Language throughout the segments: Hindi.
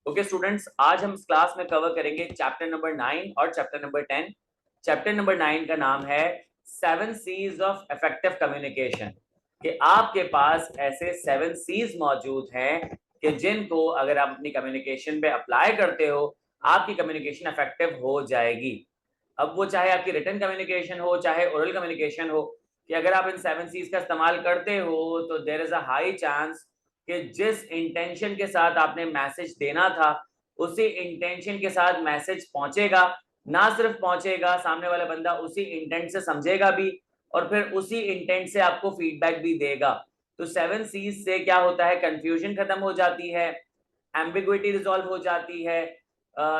ओके स्टूडेंट्स, आज हम इस क्लास में कवर करेंगे चैप्टर नंबर 9 और चैप्टर नंबर 10। चैप्टर नंबर 9 का नाम है 7 C's ऑफ इफेक्टिव कम्युनिकेशन। कि आपके पास ऐसे 7 C's मौजूद हैं कि जिनको अगर आप अपनी कम्युनिकेशन पे अप्लाई करते हो, आपकी कम्युनिकेशन इफेक्टिव हो जाएगी। अब वो चाहे आपकी रिटन कम्युनिकेशन हो, चाहे ओरल कम्युनिकेशन हो, कि अगर आप इन 7 C's का इस्तेमाल करते हो तो there is a high chance कि जिस इंटेंशन के साथ आपने मैसेज देना था, उसी इंटेंशन के साथ मैसेज पहुंचेगा। ना सिर्फ पहुंचेगा, सामने वाला बंदा उसी इंटेंट से समझेगा भी और फिर उसी इंटेंट से आपको फीडबैक भी देगा। तो 7 C's से क्या होता है, कंफ्यूजन खत्म हो जाती है, एम्बिग्विटी रिजॉल्व हो जाती है,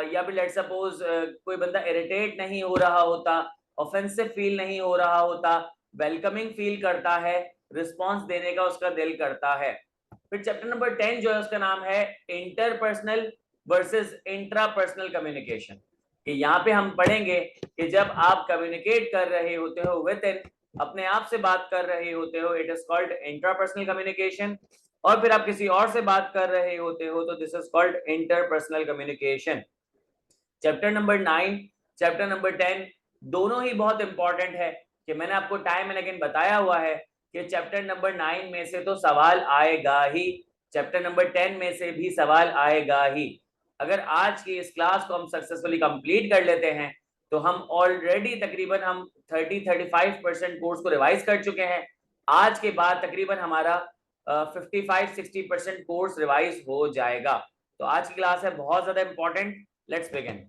या फिर लेट्स सपोज कोई बंदा इरिटेट नहीं हो रहा होता, ऑफेंसिव फील नहीं हो रहा होता, वेलकमिंग फील करता है, रिस्पॉन्स देने का उसका दिल करता है। फिर चैप्टर नंबर 10 जो है उसका नाम है इंटरपर्सनल वर्सेस इंट्रापर्सनल कम्युनिकेशन। कि यहाँ पे हम पढ़ेंगे कि जब आप कम्युनिकेट कर रहे होते हो विद इन, अपने आप से बात कर रहे होते हो, it is called intrapersonal communication. और फिर आप किसी और से बात कर रहे होते हो तो this is called interpersonal communication. Chapter number 9, chapter number 10 दोनों ही बहुत इंपॉर्टेंट है। कि मैंने आपको टाइम एंड अगेन बताया हुआ है कि चैप्टर नंबर 9 में से तो सवाल आएगा ही, चैप्टर नंबर 10 में से भी सवाल आएगा ही। अगर आज की इस क्लास को हम सक्सेसफुली कंप्लीट कर लेते हैं तो हम ऑलरेडी तकरीबन हम 30-35% कोर्स को रिवाइज कर चुके हैं। आज के बाद तकरीबन हमारा 55-60% कोर्स रिवाइज हो जाएगा। तो आज की क्लास है बहुत ज्यादा इंपॉर्टेंट। Let's begin.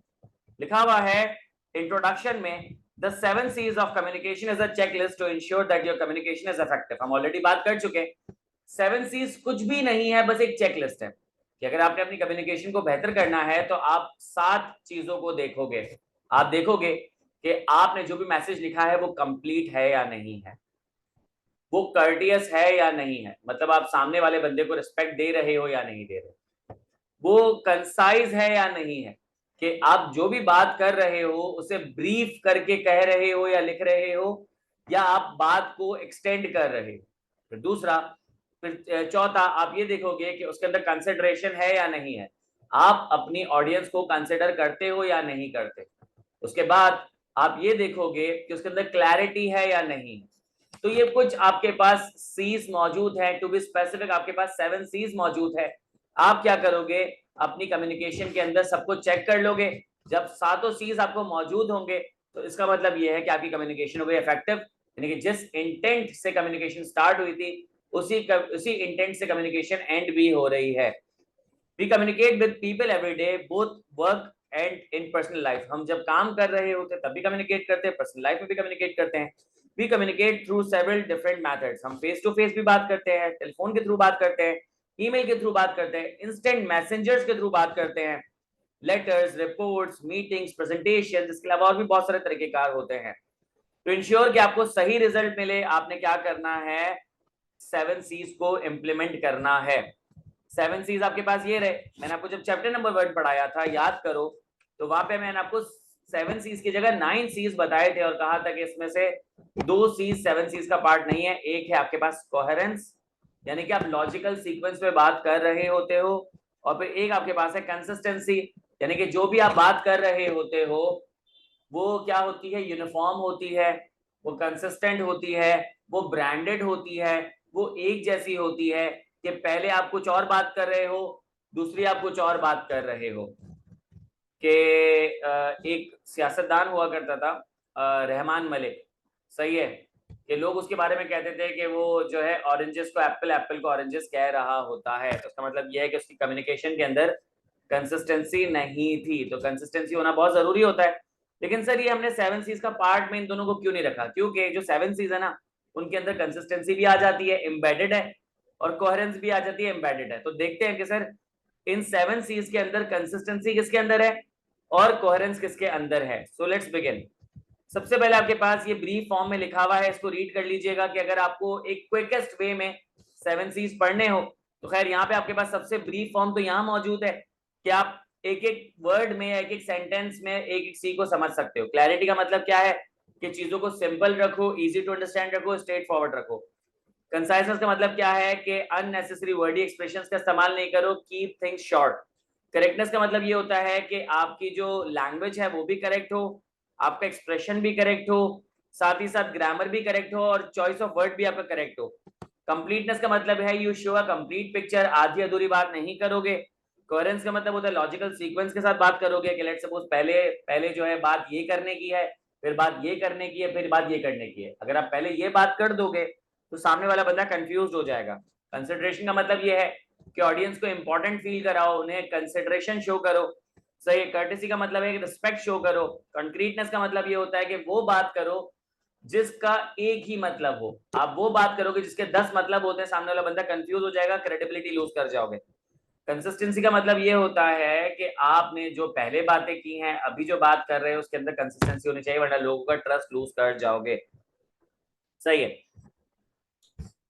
लिखा हुआ है इंट्रोडक्शन में, the 7 C's of communication is a checklist to ensure that your communication is effective. हम ऑलरेडी बात कर चुके हैं। 7 C's कुछ भी नहीं है, बस एक चेकलिस्ट है कि अगर आपने अपनी कम्युनिकेशन को बेहतर करना है तो आप 7 चीजों को देखोगे। आप देखोगे कि आपने जो भी मैसेज लिखा है वो कंप्लीट है या नहीं है, वो कर्टियस है या नहीं है, मतलब आप सामने वाले बंदे को रिस्पेक्ट दे रहे हो या नहीं दे रहे, वो कंसाइज है या नहीं है, कि आप जो भी बात कर रहे हो उसे ब्रीफ करके कह रहे हो या लिख रहे हो, या आप बात को एक्सटेंड कर रहे हो। फिर दूसरा, फिर चौथा, आप ये देखोगे कि उसके अंदर कंसिडरेशन है या नहीं है, आप अपनी ऑडियंस को कंसिडर करते हो या नहीं करते। उसके बाद आप ये देखोगे कि उसके अंदर क्लैरिटी है या नहीं। तो ये कुछ आपके पास सीज मौजूद है, टू बी स्पेसिफिक आपके पास 7 सीज मौजूद है। आप क्या करोगे, अपनी कम्युनिकेशन के अंदर सबको चेक कर लोगे। जब सातों सीज आपको मौजूद होंगे तो इसका मतलब ये है कि आपकी कम्युनिकेशन हो गई इफेक्टिव, यानी कि जिस इंटेंट से कम्युनिकेशन स्टार्ट हुई थी उसी इंटेंट से कम्युनिकेशन एंड भी हो रही है। We communicate with people every day, both work and in personal life. हम जब काम कर रहे होते हैं तब भी कम्युनिकेट करते हैं, पर्सनल लाइफ में भी कम्युनिकेट करते हैं। We communicate through several different methods. हम फेस टू फेस भी बात करते हैं, टेलीफोन के थ्रू बात करते हैं, ईमेल के थ्रू बात करते हैं, इंस्टेंट मैसेंजर्स के थ्रू बात करते हैं, लेटर्स, रिपोर्ट्स, मीटिंग्स, प्रेजेंटेशन, इसके अलावा और भी बहुत सारे तरीकेकार होते हैं। तो इंश्योर कि आपको सही रिजल्ट मिले, आपने क्या करना है, 7 C's को इम्प्लीमेंट करना है। 7 C's आपके पास ये रहे। मैंने आपको जब चैप्टर नंबर 1 पढ़ाया था, याद करो, तो वहां पे मैंने आपको 7 C's की जगह 9 C's बताए थे और कहा था कि इसमें से 2 C's 7 C's का पार्ट नहीं है। एक है आपके पास कोहेरेंस, यानी कि आप लॉजिकल सीक्वेंस में बात कर रहे होते हो, और फिर एक आपके पास है कंसिस्टेंसी, यानी कि जो भी आप बात कर रहे होते हो वो क्या होती है, यूनिफॉर्म होती है, वो कंसिस्टेंट होती है, वो ब्रांडेड होती है, वो एक जैसी होती है। कि पहले आप कुछ और बात कर रहे हो, दूसरी आप कुछ और बात कर रहे हो। कि एक सियासतदान हुआ करता था, रहमान मलिक, सही है, कि लोग उसके बारे में कहते थे कि वो जो है ऑरेंजेस को एप्पल, एप्पल को ऑरेंजेस कह रहा होता है। तो उसका मतलब यह है कि उसकी कम्युनिकेशन के अंदर कंसिस्टेंसी नहीं थी। तो कंसिस्टेंसी होना बहुत जरूरी होता है। लेकिन सर ये हमने 7 C's का पार्ट में इन दोनों को क्यों नहीं रखा, क्योंकि जो 7 C's है ना, उनके अंदर कंसिस्टेंसी भी आ जाती है, एम्बेडेड है, और कोहेरेंस भी आ जाती है, एम्बेडेड है। तो देखते हैं कि सर इन 7 C's के अंदर कंसिस्टेंसी किसके अंदर है और कोहेरेंस किसके अंदर है। So let's begin. सबसे पहले आपके पास ये ब्रीफ फॉर्म में लिखा हुआ है, इसको रीड कर लीजिएगा कि अगर आपको एक क्विकेस्ट वे में 7 C's पढ़ने हो तो खैर यहाँ पे आपके पास सबसे ब्रीफ फॉर्म तो यहाँ मौजूद है कि आप एक एक वर्ड में, एक एक सेंटेंस में एक एक सी को समझ सकते हो। क्लैरिटी का मतलब क्या है कि चीजों को सिंपल रखो, इजी टू अंडरस्टैंड रखो, स्ट्रेट फॉरवर्ड रखो। कंसाइजनेस का मतलब क्या है कि अननेसेसरी वर्डी एक्सप्रेशंस का इस्तेमाल नहीं करो, कीप थिंग्स शॉर्ट। करेक्टनेस का मतलब ये होता है कि आपकी जो लैंग्वेज है वो भी करेक्ट हो, आपका एक्सप्रेशन भी करेक्ट हो, साथ ही साथ ग्रामर भी करेक्ट हो और चॉइस ऑफ वर्ड भी आपका करेक्ट हो। कंप्लीटनेस का मतलब है you show a complete picture, आधी अधूरी बात नहीं करोगे। कोहेरेंस का मतलब होता है लॉजिकल सीक्वेंस के साथ बात करोगे कि लेट्स सपोज पहले पहले जो है बात ये करने की है, फिर बात ये करने की है, फिर बात ये करने की है। अगर आप पहले ये बात कर दोगे तो सामने वाला बंदा कंफ्यूज हो जाएगा। कंसिडरेशन का मतलब ये है कि ऑडियंस को इंपॉर्टेंट फील कराओ, उन्हें कंसिडरेशन शो करो। सही। कर्टेसी का मतलब है कि रिस्पेक्ट शो करो। कंक्रीटनेस का मतलब ये होता है कि वो बात करो जिसका एक ही मतलब हो। आप वो बात करोगे जिसके 10 मतलब होते हैं, सामने वाला बंदा कंफ्यूज हो जाएगा, क्रेडिबिलिटी लूज कर जाओगे। कंसिस्टेंसी का मतलब ये होता है कि आपने जो पहले बातें की हैं, अभी जो बात कर रहे हैं उसके अंदर कंसिस्टेंसी होनी चाहिए, वरना लोगों का ट्रस्ट लूज कर जाओगे। सही है।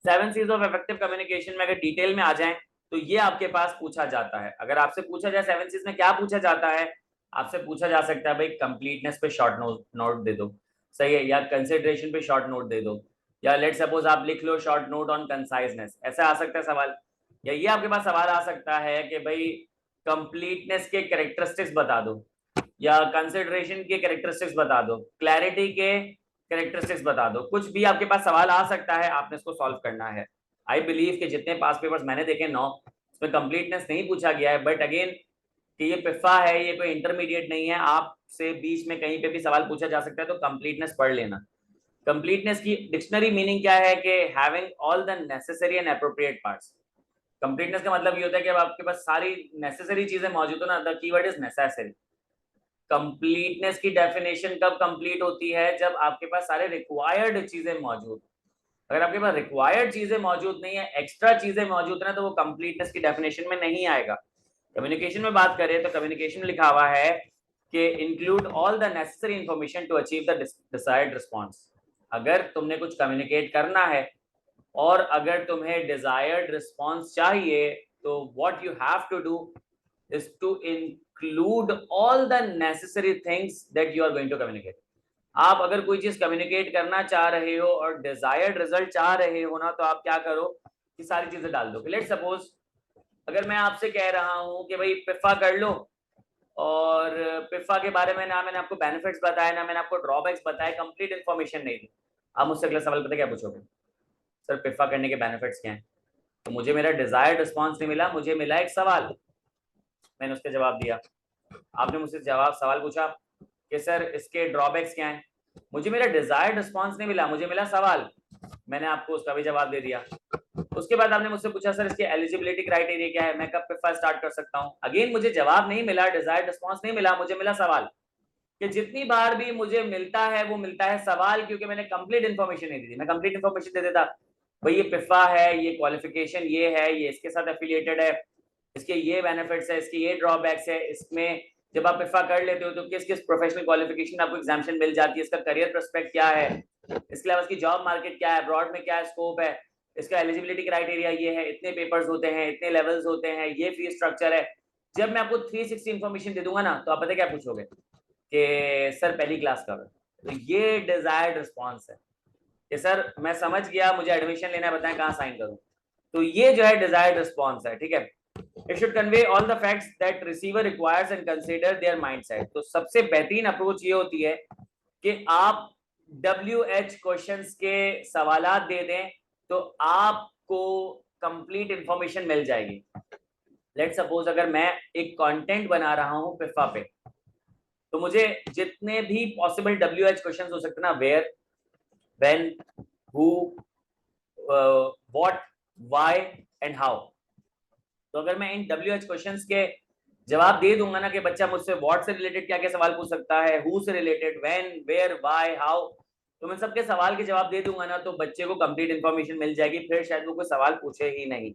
7 C's ऑफ इफेक्टिव कम्युनिकेशन में अगर डिटेल में आ जाएं तो ये आपके पास पूछा जाता है। अगर आपसे पूछा जाए 7 C's में क्या पूछा जाता है, आपसे पूछा जा सकता है भाई कंप्लीटनेस पे शॉर्ट नोट दे दो। सही है। या कंसिडरेशन पे शॉर्ट नोट दे दो, या लेट सपोज आप लिख लो शॉर्ट नोट ऑन कंसाइजनेस, ऐसा आ सकता है सवाल। या ये आपके पास सवाल आ सकता है कि भाई कंप्लीटनेस के कैरेक्टरिस्टिक्स बता दो, या कंसिडरेशन के कैरेक्टरिस्टिक्स बता दो, क्लैरिटी के कैरेक्टरिस्टिक्स बता दो। कुछ भी आपके पास सवाल आ सकता है, आपने इसको सॉल्व करना है। आई बिलीव कि जितने पास पेपर्स मैंने देखे 9, उसमें कंप्लीटनेस नहीं पूछा गया है, बट अगेन कि ये पिफा है, ये कोई इंटरमीडिएट नहीं है, आपसे बीच में कहीं पे भी सवाल पूछा जा सकता है, तो कंप्लीटनेस पढ़ लेना। कंप्लीटनेस की डिक्शनरी मीनिंग क्या है कि having all the necessary and appropriate parts. Completeness का मतलब ये होता है कि अब आपके पास सारी नेसेसरी चीजें मौजूद हो ना, the keyword is necessary. Completeness की डेफिनेशन कब कंप्लीट होती है, जब आपके पास सारे रिक्वायर्ड चीजें मौजूद। अगर आपके पास रिक्वायर्ड चीजें मौजूद नहीं है, एक्स्ट्रा चीजें मौजूद ना, तो वो कंप्लीटनेस की डेफिनेशन में नहीं आएगा। कम्युनिकेशन में बात करें तो कम्युनिकेशन लिखा हुआ है कि include all the necessary information to achieve the desired response. अगर तुमने कुछ कम्युनिकेट करना है और अगर तुम्हें डिजायर्ड रिस्पॉन्स चाहिए, तो what you have to do is to include all the necessary things that you are going to communicate. आप अगर कोई चीज कम्युनिकेट करना चाह रहे हो और डिजायर्ड रिजल्ट चाह रहे हो ना, तो आप क्या करो कि सारी चीजें डाल दो। लेट सपोज अगर मैं आपसे कह रहा हूं कि भाई पिफा कर लो, और पिफा के बारे में ना मैंने आपको बेनिफिट्स बताया, ना मैंने आपको ड्रॉबैक्स बताए, कंप्लीट इन्फॉर्मेशन नहीं दी, आप मुझसे अगला सवाल पता क्या पूछोगे? सर पिफा करने के बेनिफिट्स क्या हैं? तो मुझे मेरा डिजायर्ड रिस्पॉन्स नहीं मिला, मुझे मिला एक सवाल, मैंने उसका जवाब दिया। आपने मुझसे सवाल पूछा कि सर इसके ड्रॉबैक्स क्या हैं, मुझे मेरा डिजायर्ड रिस्पॉन्स नहीं मिला, मुझे मिला सवाल, मैंने आपको उसका भी जवाब दे दिया। उसके बाद आपने मुझसे पूछा सर इसके एलिजिबिलिटी क्राइटेरिया क्या है, मैं कब पिफा स्टार्ट कर सकता हूँ। अगेन मुझे जवाब नहीं मिला, डिजायर्ड रिस्पॉन्स नहीं मिला, मुझे मिला सवाल। कि जितनी बार भी मुझे मिलता है वो मिलता है सवाल, क्योंकि मैंने कंप्लीट इन्फॉर्मेशन नहीं दी थी। मैं कंप्लीट इन्फॉर्मेशन दे देता, भाई ये पिफा है, ये क्वालिफिकेशन ये है, ये इसके साथ एफिलिएटेड है, इसके ये बेनिफिट्स है, इसके ये ड्रॉबैक्स है, इसमें जब आप पिफा कर लेते हो तो किस किस प्रोफेशनल क्वालिफिकेशन आपको एग्जामिशन मिल जाती है, इसका करियर प्रोस्पेक्ट क्या है, इसके अलावा इसकी जॉब मार्केट क्या है, अब्रॉड में क्या स्कोप है, इसका एलिजिबिलिटी क्राइटेरिया ये है, इतने पेपर्स होते हैं, इतने लेवल्स होते हैं, ये फीस स्ट्रक्चर है। जब मैं आपको 360 इन्फॉर्मेशन दे दूंगा ना, तो आप पता क्या पूछोगे कि सर पहली क्लास कब है। तो ये डिजायर्ड रिस्पॉन्स है कि सर मैं समझ गया, मुझे एडमिशन लेना है, बताएं कहाँ साइन करूं। तो ये जो है डिजायर्ड रिस्पॉन्स है। ठीक है। It should convey all the facts that receiver requires and consider their mindset. तो सबसे बेहतरीन अप्रोच ये होती है कि आप WH क्वेश्चंस के सवालात दे दें, तो आपको कंप्लीट इंफॉर्मेशन मिल जाएगी। लेट सपोज अगर मैं एक कंटेंट बना रहा हूं पिफा पे, तो मुझे जितने भी पॉसिबल WH क्वेश्चंस हो सकते हैं ना, where, when, who, what, why and how, तो अगर मैं इन WH क्वेश्चंस के जवाब दे दूंगा ना कि बच्चा मुझसे व्हाट से रिलेटेड क्या क्या सवाल पूछ सकता है, हु से related, when, where, why, how, तो मैं सबके सवाल के जवाब दे दूंगा ना, तो बच्चे को कंप्लीट इन्फॉर्मेशन मिल जाएगी, फिर शायद वो कोई सवाल पूछे ही नहीं।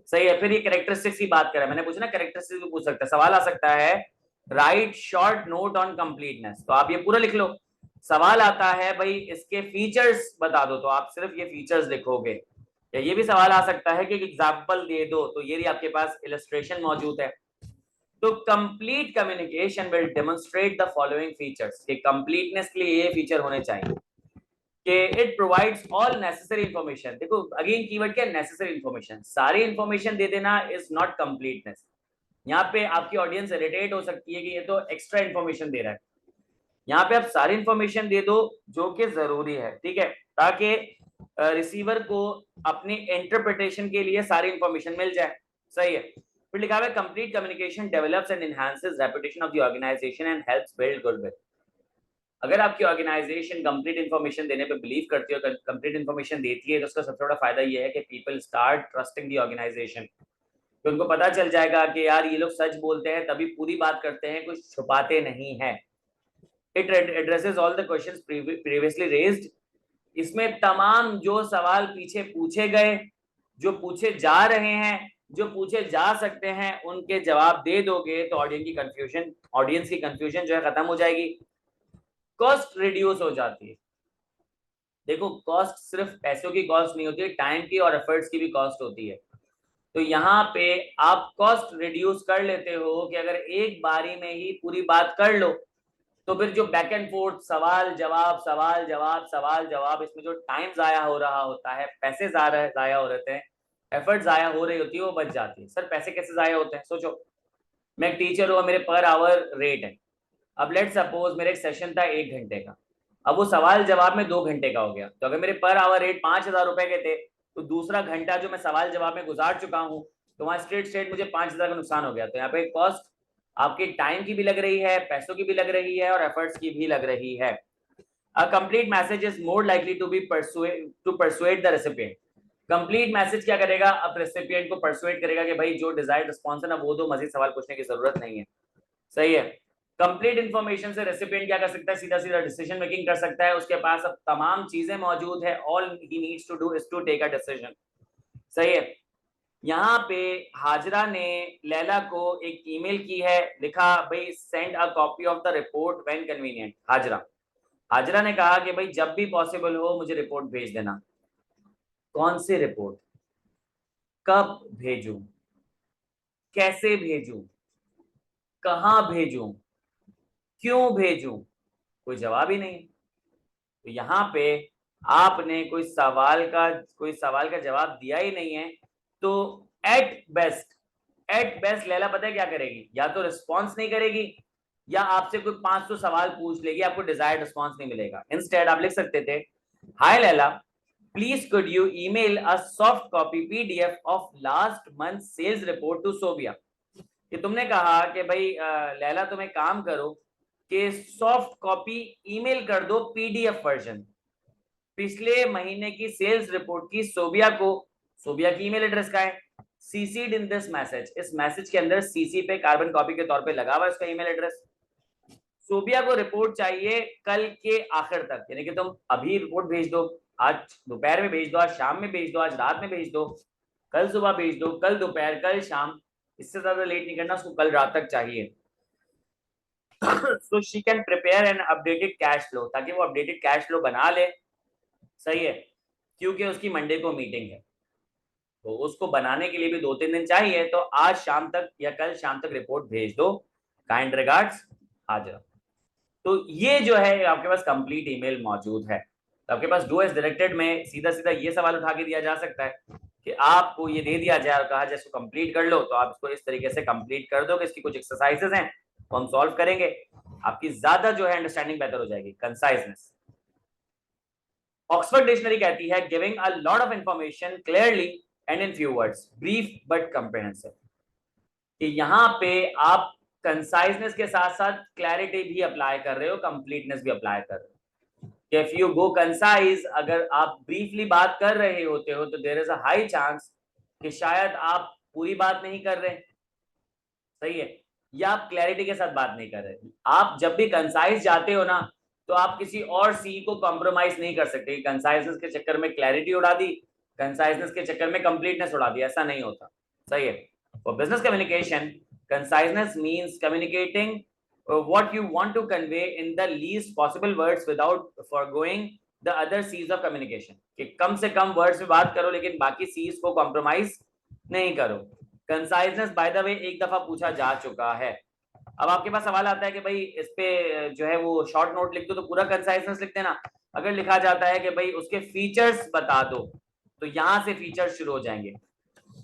सही है। फिर ये कैरेक्टरिस्टिक्स की बात करें, मैंने पूछा ना कैरेक्टरिस्टिक्स भी पूछ सकता है, सवाल आ सकता है right short note on completeness, तो आप ये पूरा लिख लो। सवाल आता है भाई इसके फीचर्स बता दो, तो आप सिर्फ ये फीचर्स लिखोगे। या ये भी सवाल आ सकता है कि एग्जाम्पल दे दो, तो ये भी आपके पास इलस्ट्रेशन मौजूद है। तो complete communication will demonstrate the following features, कि कंप्लीटनेस के लिए ये फीचर होने चाहिए कि it provides all necessary information. देखो अगेन कीवर्ड क्या है, नेसेसरी इंफॉर्मेशन। सारी इंफॉर्मेशन दे देना इज नॉट कंप्लीटनेस। यहाँ पे आपकी ऑडियंस इरिटेट हो सकती है कि ये तो एक्स्ट्रा इन्फॉर्मेशन दे रहा है। यहाँ पे आप सारी इंफॉर्मेशन दे दो जो कि जरूरी है, ठीक है, ताकि रिसीवर को अपनी इंटरप्रिटेशन के लिए सारी इंफॉर्मेशन मिल जाए। सही है। फिर लिखा हुआ है complete communication develops and enhances reputation of the organization and helps build goodwill. अगर आपकी ऑर्गेनाइजेशन कंप्लीट इंफॉर्मेशन देने पे बिलीव करती है, कंप्लीट इंफॉर्मेशन देती है, तो उसका सबसे बड़ा फायदा ये है कि people start trusting the organization. तो उनको पता चल जाएगा कि यार ये लोग सच बोलते हैं तभी पूरी बात करते हैं, कुछ छुपाते नहीं है। It addresses all the questions previously raised. इसमें तमाम जो सवाल पीछे पूछे गए, जो पूछे जा रहे हैं, जो पूछे जा सकते हैं, उनके जवाब दे दोगे तो ऑडियंस की कंफ्यूजन जो है खत्म हो जाएगी, कॉस्ट रिड्यूस हो जाती है। देखो कॉस्ट सिर्फ पैसों की कॉस्ट नहीं होती है, टाइम की और एफर्ट्स की भी कॉस्ट होती है। तो यहाँ पे आप कॉस्ट रिड्यूस कर लेते हो कि अगर एक बारी में ही पूरी बात कर लो, तो फिर जो बैक एंड फोर्थ सवाल जवाब इसमें जो टाइम जाया हो रहा होता है, पैसे जाया हो रहे हैं, एफर्ट जाया हो रही होती है, वो बच जाती है। सर पैसे कैसे जाया होते हैं? सोचो, मैं एक टीचर हूँ, मेरे पर आवर रेट है। अब लेट सपोज मेरा एक सेशन था 1 घंटे का, अब वो सवाल जवाब में 2 घंटे का हो गया, तो अगर मेरे पर आवर रेट 5,000 रुपए के थे, तो दूसरा घंटा जो मैं सवाल जवाब में गुजार चुका हूँ, तो वहां स्ट्रेट मुझे 5,000 का नुकसान हो गया। तो यहाँ पे कॉस्ट आपके टाइम की भी लग रही है, पैसों की भी लग रही है, और एफर्ट्स की भी लग रही है। A complete message is more likely to persuade the recipient. Complete message क्या करेगा? अब रेसिपिएंट को परसुएट करेगा कि भाई जो डिजायर्ड रिस्पॉन्स है ना वो दो, मजीद सवाल पूछने की जरूरत नहीं है। सही है। कंप्लीट इंफॉर्मेशन से रेसिपिएंट क्या कर सकता है? सीधा सीधा डिसीजन मेकिंग कर सकता है, उसके पास अब तमाम चीजें मौजूद है, all he needs to do is to take a decision. सही है। यहाँ पे हाजरा ने लैला को एक ईमेल की है, लिखा भाई send a copy of the report when convenient. Hajra ने कहा कि भाई जब भी पॉसिबल हो मुझे रिपोर्ट भेज देना। कौन सी रिपोर्ट? कब भेजूं? कैसे भेजूं? कहां भेजूं? क्यों भेजूं? कोई जवाब ही नहीं। तो यहाँ पे आपने कोई सवाल का जवाब दिया ही नहीं है, तो एट बेस्ट लैला पता है क्या करेगी? या तो रिस्पॉन्स नहीं करेगी, या आपसे कोई 500 सवाल पूछ लेगी, आपको डिजायर्ड रिस्पॉन्स नहीं मिलेगा। इंस्टेड आप लिख सकते थे, hi Laila, please could you email a soft copy PDF of last month sales report to Sobia. कि तुमने कहा कि भाई लैला तुम एक काम करो कि सॉफ्ट कॉपी ईमेल कर दो, पीडीएफ वर्जन पिछले महीने की सेल्स रिपोर्ट की सोबिया को। सोबिया की ईमेल एड्रेस का है, सीसीड इन दिस मैसेज, इस मैसेज के अंदर सीसी पे कार्बन कॉपी के तौर पे लगा हुआ इसका ईमेल एड्रेस। सोबिया को रिपोर्ट चाहिए कल के आखिर तक, यानी कि तुम अभी रिपोर्ट भेज दो, आज दोपहर में भेज दो, आज शाम में भेज दो, आज रात में भेज दो, कल सुबह भेज दो, कल दोपहर, कल शाम, इससे ज्यादा लेट नहीं करना, उसको कल रात तक चाहिए। so she can prepare an updated cash flow, ताकि वो अपडेटेड कैश फ्लो बना ले। सही है। क्योंकि उसकी मंडे को मीटिंग है, तो उसको बनाने के लिए भी 2-3 दिन चाहिए, तो आज शाम तक या कल शाम तक रिपोर्ट भेज दो। Kind regards Hajra. तो ये जो है आपके पास कंप्लीट ईमेल मौजूद है। तो आपके पास डू एज डायरेक्टेड में सीधा सीधा ये सवाल उठा के दिया जा सकता है कि आपको ये दे दिया जाए और कहा जाए इसको कंप्लीट कर लो, तो आप इसको इस तरीके से कंप्लीट कर दो कि इसकी कुछ एक्सरसाइजेस हैं वो हम सॉल्व करेंगे, आपकी ज्यादा जो है अंडरस्टैंडिंग बेहतर हो जाएगी। कंसाइजनेस, ऑक्सफोर्ड डिक्शनरी कहती है giving a lot of information clearly and in few words, brief but comprehensive. कि यहाँ पे आप कंसाइजनेस के साथ साथ क्लैरिटी भी अप्लाई कर रहे हो, कंप्लीटनेस भी अप्लाई कर रहे हो। इफ यू गो कंसाइज, अगर आप ब्रीफली बात कर रहे होते हो, तो there is a high chance कि शायद आप पूरी बात नहीं कर रहे। सही है। या आप क्लैरिटी के साथ बात नहीं कर रहे। आप जब भी कंसाइज जाते हो ना, तो आप किसी और सी को कॉम्प्रोमाइज नहीं कर सकते। कंसाइजनेस के चक्कर में क्लैरिटी उड़ा दी, कंसाइजनेस के चक्कर में कंप्लीटनेस उड़ा दी, ऐसा नहीं होता। सही है। For business communication, conciseness means communicating what you want to convey in the least possible words without foregoing the other C's of communication। कि कम से कम वर्ड्स में बात करो लेकिन बाकी C's को कॉम्प्रोमाइज नहीं करो। कंसाइजनेस बाय द वे एक दफा पूछा जा चुका है। अब आपके पास सवाल आता है कि भाई इस पे जो है वो शॉर्ट नोट लिख दो, तो पूरा कंसाइजनेस लिख देना। अगर लिखा जाता है कि भाई उसके फीचर्स बता दो, तो यहां से फीचर्स शुरू हो जाएंगे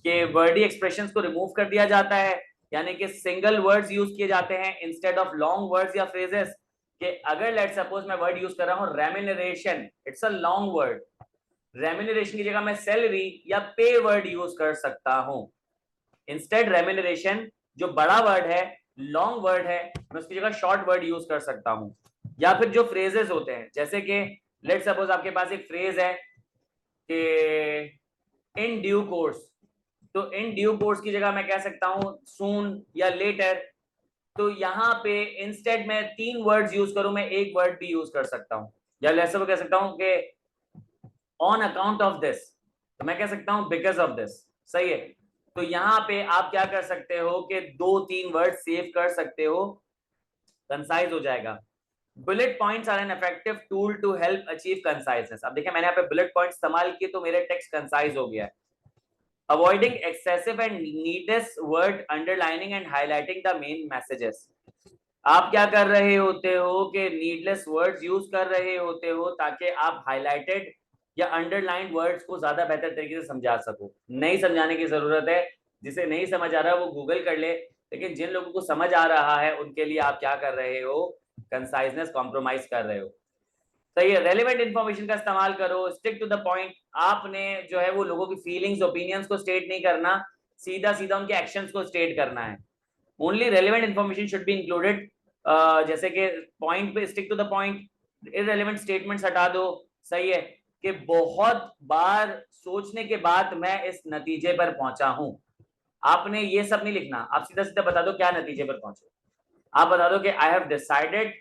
कि वर्डी एक्सप्रेशंस को रिमूव कर दिया जाता है, यानी कि सिंगल वर्ड्स यूज किए जाते हैं इंस्टेड ऑफ लॉन्ग वर्ड्स या फ्रेजेस। कि अगर लेट सपोज मैं वर्ड यूज कर रहा हूं remuneration, it's a long word, remuneration की जगह मैं सैलरी या पे वर्ड यूज कर सकता हूं। इंस्टेड रेम्यूनरेशन जो बड़ा वर्ड है, लॉन्ग वर्ड है, मैं उसकी जगह शॉर्ट वर्ड यूज कर सकता हूं। या फिर जो फ्रेजेस होते हैं, जैसे कि लेट सपोज आपके पास एक फ्रेज है कि इन ड्यू कोर्स, तो इन ड्यू कोर्स की जगह मैं कह सकता हूं सून या लेटर। तो यहां पे इंस्टेड में 3 वर्ड्स यूज करूं, मैं एक वर्ड भी यूज कर सकता हूं। या ऐसे कह सकता हूं कि ऑन अकाउंट ऑफ दिस, तो मैं कह सकता हूं बिकॉज ऑफ दिस। सही है। तो यहां पे आप क्या कर सकते हो कि 2-3 वर्ड सेव कर सकते हो, कंसाइज हो जाएगा। Bullet points are an effective tool to help achieve conciseness. अब देखिए मैंने यहाँ पे बुलेट पॉइंट्स इस्तेमाल किए तो मेरे टेक्स्ट कंसाइज हो गया है। Avoiding excessive and needless word underlining and highlighting the main messages. आप क्या कर रहे होते हो कि नीडलेस वर्ड्स यूज कर रहे होते हो ताकि आप हाईलाइटेड या अंडरलाइन वर्ड्स को ज्यादा बेहतर तरीके से समझा सको। नहीं समझाने की जरूरत है, जिसे नहीं समझ आ रहा वो गूगल कर ले, लेकिन जिन लोगों को समझ आ रहा है उनके लिए आप क्या कर रहे हो, कंसाइजनेस कॉम्प्रोमाइज कर रहे हो। सही है। रेलेवेंट इंफॉर्मेशन का इस्तेमाल करो, स्टिक टू द पॉइंट। आपने जो है वो लोगों की फीलिंग्स ओपिनियंस को स्टेट नहीं करना, सीधा सीधा उनके एक्शंस को स्टेट करना है। Only relevant information should be included. जैसे कि पॉइंट पे stick to the point, irrelevant statements हटा दो। सही है कि बहुत बार सोचने के बाद मैं इस नतीजे पर पहुंचा हूं। आपने ये सब नहीं लिखना, आप सीधा सीधा बता दो क्या नतीजे पर पहुंचे। आप बता दो कि I have decided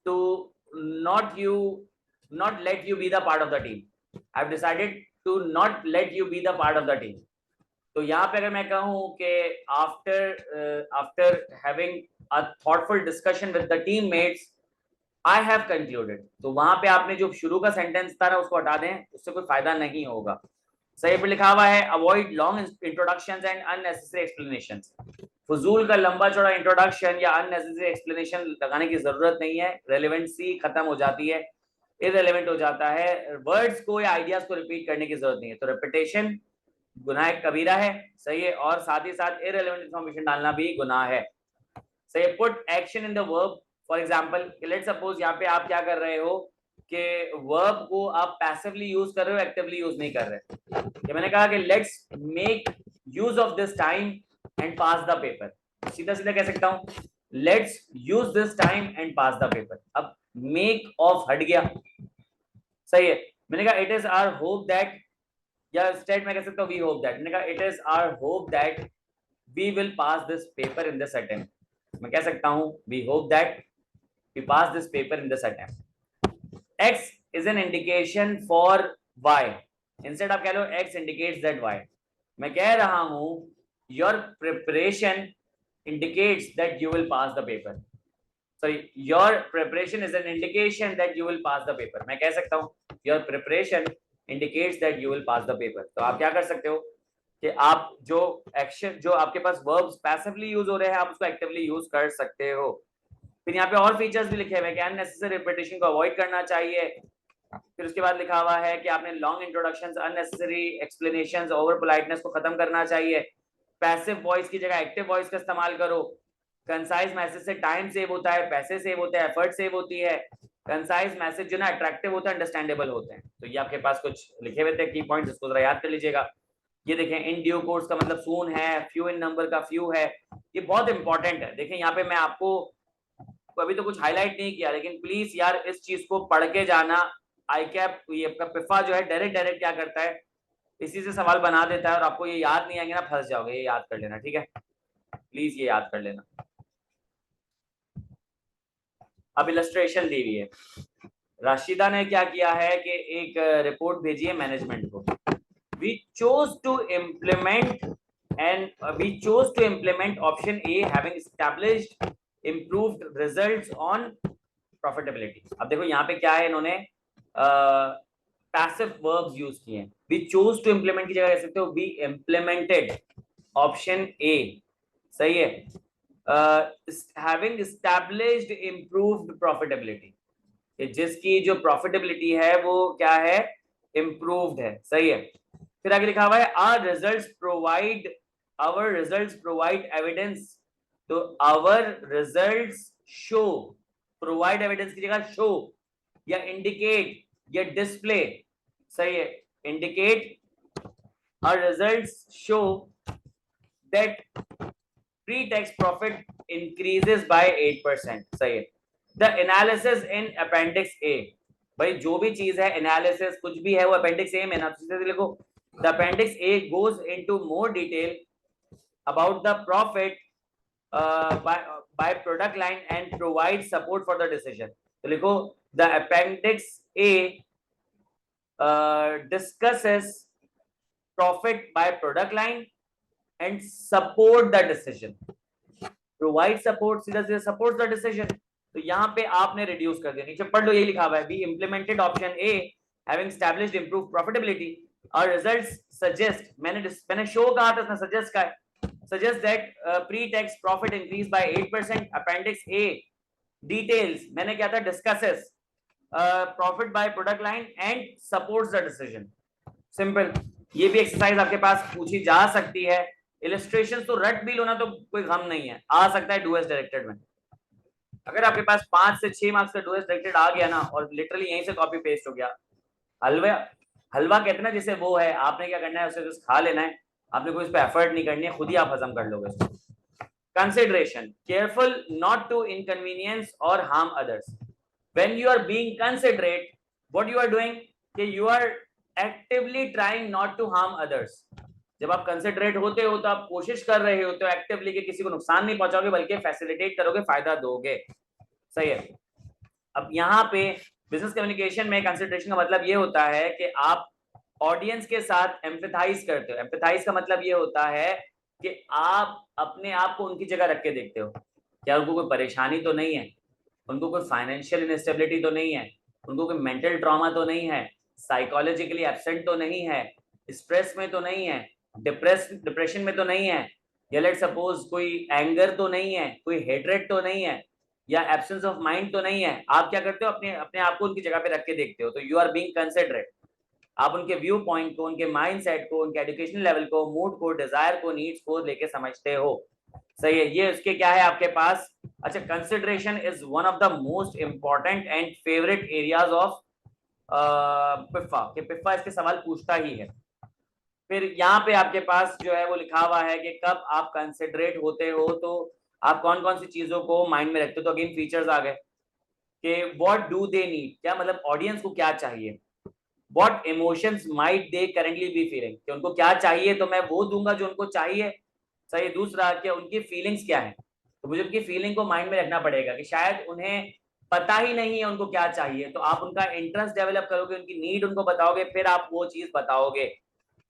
to not you not let you be the part of the team. I've decided to not let you be the part of the team. तो यहाँ पे अगर मैं कहूँ कि after having a thoughtful discussion with the teammates, I have concluded, तो वहां पे आपने जो शुरू का सेंटेंस था ना उसको हटा दें, उससे कोई फायदा नहीं होगा। सही पे लिखा हुआ है avoid long introductions and unnecessary explanations. फजूल का लंबा चौड़ा इंट्रोडक्शन या अननेसेसरी एक्सप्लेनेशन लगाने की जरूरत नहीं है, रेलेवेंसी खत्म हो जाती है, इररेलेवेंट हो जाता है। वर्ड्स को या आइडियाज को रिपीट करने की जरूरत नहीं है। तो रेपिटेशन गुनाह कबीरा है। सही है। और साथ ही साथ इररेलेवेंट इंफॉर्मेशन डालना भी गुनाह है। सही है। Put action in the verb. For example let's suppose यहाँ पे आप क्या कर रहे हो कि वर्ब को आप पैसिवली यूज कर रहे हो, एक्टिवली यूज नहीं कर रहे। ये मैंने कहा कि let's make use of this time and pass the paper. सीधा सीधा कह सकता हूं let's use this time and pass the paper. अब मेक ऑफ हट गया। सही है। मैंने कहा it is our hope that, या स्टेट में कह सकता हूं वी होप दैट। मैंने कहा it is our hope that we will pass this paper in this attempt. मैं कह सकता हूं we hope that we pass this paper in this attempt. X is an indication for Y. Instead आप कह लो एक्स इंडिकेट्स दैट वाई। मैं कह रहा हूं your preparation indicates that you will pass the paper. Sorry, your preparation is an indication that you will pass the paper. मैं कह सकता हूँ your preparation indicates that you will pass the paper. तो आप क्या कर सकते हो कि आप जो एक्शन, जो आपके पास verbs passively यूज हो रहे हैं, आप उसको एक्टिवली यूज कर सकते हो। फिर यहाँ पे और फीचर्स भी लिखे हुए हैं कि अननेसेसरी रिपीटेशन को अवॉइड करना चाहिए। फिर उसके बाद लिखा हुआ है कि आपने long introductions, unnecessary explanations, over politeness को खत्म करना चाहिए। पैसिव वॉइस की जगह एक्टिव वॉइस का इस्तेमाल करो। कंसाइज मैसेज से टाइम सेव होता है, पैसे सेव होते हैं, एफर्ट सेव होती है। कंसाइज मैसेज जो ना अट्रैक्टिव होता है, अंडरस्टैंडेबल होते हैं। तो ये आपके पास कुछ लिखे हुए थे की पॉइंट्स, इसको जरा याद कर लीजिएगा। ये देखें इन ड्यू कोर्स का मतलब सून है, फ्यू इन नंबर का फ्यू है। ये बहुत इंपॉर्टेंट है। देखें यहाँ पे मैं आपको अभी तो कुछ हाईलाइट नहीं किया, लेकिन प्लीज यार इस चीज को पढ़ के जाना। आई कैप ये आपका पिफा जो है डायरेक्ट क्या करता है, इसी से सवाल बना देता है और आपको ये याद नहीं आएंगे ना, फंस जाओगे। ये याद कर लेना, ठीक है, प्लीज ये याद कर लेना। अब इलस्ट्रेशन दी हुई है, राशिदा ने क्या किया है कि एक रिपोर्ट भेजी है मैनेजमेंट को। We chose to implement option A having established improved results on profitability. अब देखो यहाँ पे क्या है, इन्होंने पैसिव वर्ब्स यूज किए हैं। वी चोज टू इम्प्लीमेंट की जगह कह सकते हो वी इम्प्लीमेंटेड ऑप्शन ए। सही है। हैविंग एस्टैब्लिश्ड इम्प्रूव्ड प्रॉफिटेबिलिटी, जिसकी जो प्रॉफिटेबिलिटी है वो क्या है, इम्प्रूव्ड है। सही है। फिर आगे लिखा हुआ है आवर रिजल्ट्स प्रोवाइड एविडेंस तो our results show, provide evidence की जगह शो या इंडिकेट या डिस्प्ले, सही है, इंडिकेट और results show that pre-tax profit increases by 8%, सही है। The analysis in appendix A, भाई जो भी चीज है एनालिसिस कुछ भी है वो अपेंडिक्स ए में ना, सीधे लिखो the appendix A goes into more detail about the profit by product line and provide support for the decision। तो लिखो the appendix A discusses profit by product line and support the decision। provide support, सीधा सीधा support the decision। तो यहाँ पे आपने रिड्यूस कर दिया, नीचे पढ़ लो, यही लिखा हुआ है, we implemented option A having established improved profitability, our results suggest, मैंने शो कहा था, सजेस्ट का है, suggest that pre-tax profit increased by 8%। appendix A details, मैंने क्या था, discusses profit by product line and supports the decision। Simple, ये भी एक्सरसाइज आपके पास पूछी जा सकती है। इलस्ट्रेशन तो रट भी लो ना, तो कोई गम नहीं है, आ सकता है डूएस डायरेक्टेड में। अगर आपके पास 5 से 6 मार्क्स का डूएस डायरेक्टेड आ गया ना, और लिटरली यहीं से कॉपी पेस्ट हो गया, हलवा हलवा कहते हैं ना जिसे, वो है, आपने क्या करना है, उसे बस खा लेना है, आपने कोई इस पे एफर्ट नहीं करनी है, खुद ही आप हजम कर लोगे इसको। Consideration, careful not to inconvenience और harm others. When you are being considerate, what you are doing, कि you are actively trying not to harm others. जब आप कंसिडरेट होते हो तो आप कोशिश कर रहे हो तो एक्टिवली कि किसी को नुकसान नहीं पहुंचाओगे, बल्कि फैसिलिटेट करोगे, फायदा दोगे, सही है। अब यहाँ पे बिजनेस कम्युनिकेशन में कंसिडरेशन का मतलब ये होता है कि आप ऑडियंस के साथ एम्पैथाइज करते हो। एम्पैथाइज का मतलब ये होता है कि आप अपने आप को उनकी जगह रख के देखते हो, क्या उनको कोई परेशानी तो नहीं है, उनको कोई फाइनेंशियल इनस्टेबिलिटी तो नहीं है, उनको कोई मेंटल ट्रॉमा तो नहीं है, साइकोलॉजिकली एब्सेंट तो नहीं है, स्ट्रेस में तो नहीं है, डिप्रेशन में तो नहीं है, या लेट सपोज कोई एंगर तो नहीं है, कोई हेट्रेड तो नहीं है, या एब्सेंस ऑफ माइंड तो नहीं है। आप क्या करते हो, अपने अपने आप को उनकी जगह पे रख के देखते हो, तो यू आर बीइंग कंसिडरेट। आप उनके व्यू पॉइंट को, उनके माइंड सेट को, उनके एजुकेशन लेवल को, मूड को, डिजायर को, नीड्स को लेके समझते हो, सही है। ये उसके क्या है आपके पास। अच्छा, consideration is one of the most important and favourite areas of पिफ्फा, कि पिफ्फा इसके सवाल पूछता ही है। फिर यहाँ पे आपके पास जो है वो लिखा हुआ है कि कब आप कंसिडरेट होते हो, तो आप कौन कौन सी चीजों को माइंड में रखते हो। तो अगेन फीचर्स आ गए कि व्हाट डू दे नीड, क्या मतलब ऑडियंस को क्या चाहिए, what emotions might they currently be feeling, कि उनको क्या चाहिए तो मैं वो दूंगा जो उनको चाहिए, सही। दूसरा, कि उनकी फीलिंग्स क्या है, तो मुझे उनकी फीलिंग को माइंड में रखना पड़ेगा कि शायद उन्हें पता ही नहीं है उनको क्या चाहिए, तो आप उनका इंटरेस्ट डेवलप करोगे, उनकी नीड उनको बताओगे, फिर आप वो चीज बताओगे,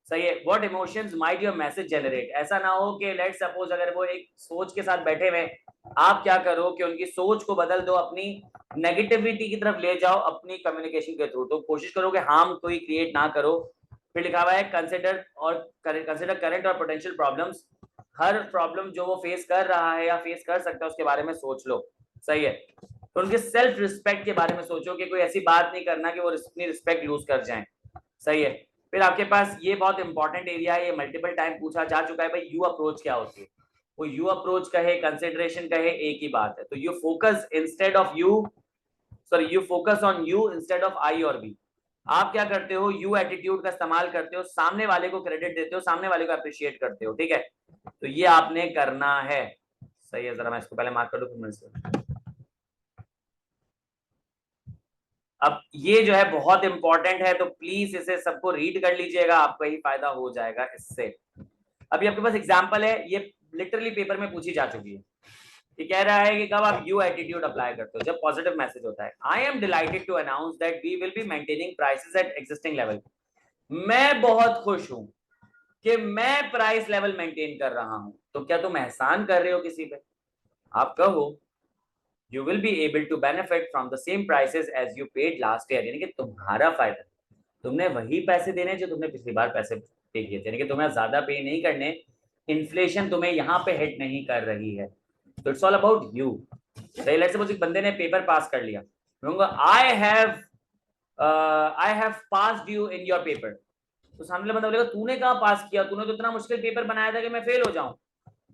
सही है। What emotions might your message generate, ऐसा ना हो कि लेट सपोज अगर वो एक सोच के साथ बैठे हुए, आप क्या करो कि उनकी सोच को बदल दो, अपनी नेगेटिविटी की तरफ ले जाओ अपनी कम्युनिकेशन के थ्रू, तो कोशिश करो कि हार्म कोई क्रिएट ना करो। फिर लिखा हुआ है कंसिडर करंट और पोटेंशियल प्रॉब्लम्स, हर प्रॉब्लम जो वो फेस कर रहा है या फेस कर सकता है उसके बारे में सोच लो, सही है। तो उनके सेल्फ रिस्पेक्ट के बारे में सोचो कि कोई ऐसी बात नहीं करना कि वो अपनी रिस्पेक्ट लूज कर जाए, सही है। फिर आपके पास ये बहुत इंपॉर्टेंट एरिया है, ये मल्टीपल टाइम पूछा जा चुका है, भाई यू अप्रोच क्या होती है। वो यू अप्रोच कहे, कंसिडरेशन कहे, एक ही बात है। तो you focus instead of you, sorry you focus on you instead of I और बी। आप क्या करते हो, यू एटीट्यूड का इस्तेमाल करते हो, सामने वाले को क्रेडिट देते हो, सामने वाले को अप्रिशिएट करते हो, ठीक है। तो ये आपने करना है, सही है। जरा मैं इसको पहले मार्क कर दूं फिर मैं इसको। अब ये जो है बहुत इंपॉर्टेंट है, तो प्लीज इसे सबको रीड कर लीजिएगा, आपका ही फायदा हो जाएगा इससे। अभी आपके पास एग्जांपल है, ये लिटरली पेपर में पूछी जा चुकी है। ये कह रहा है कि कब आप यू एटीट्यूड अप्लाई करते हो, जब पॉजिटिव मैसेज होता है। I am delighted to announce that we will be maintaining prices at existing level. मैं बहुत खुश हूं कि मैं प्राइस लेवल मेंटेन कर रहा हूं। तो क्या तुम एहसान कर रहे हो किसी पे? आप कहो you will be able to benefit from the same prices as you paid last year, यानी कि तुम्हारा फायदा, तुमने वही पैसे देने जो तुमने पिछली बार पैसे पे किए थे, यानी कि तुम्हें ज्यादा पे नहीं करने, इन्फ्लेशन तुम्हें यहाँ पे हिट नहीं कर रही है। तो इट्स ऑल अबाउट यू। सही, लेट्स सपोज एक बंदे ने पेपर पास कर लिया, I have passed you in your paper. तो सामने बंदा बोलेगा तूने कहाँ पास किया, तूने तो इतना मुश्किल पेपर बनाया था कि मैं फेल हो जाऊं।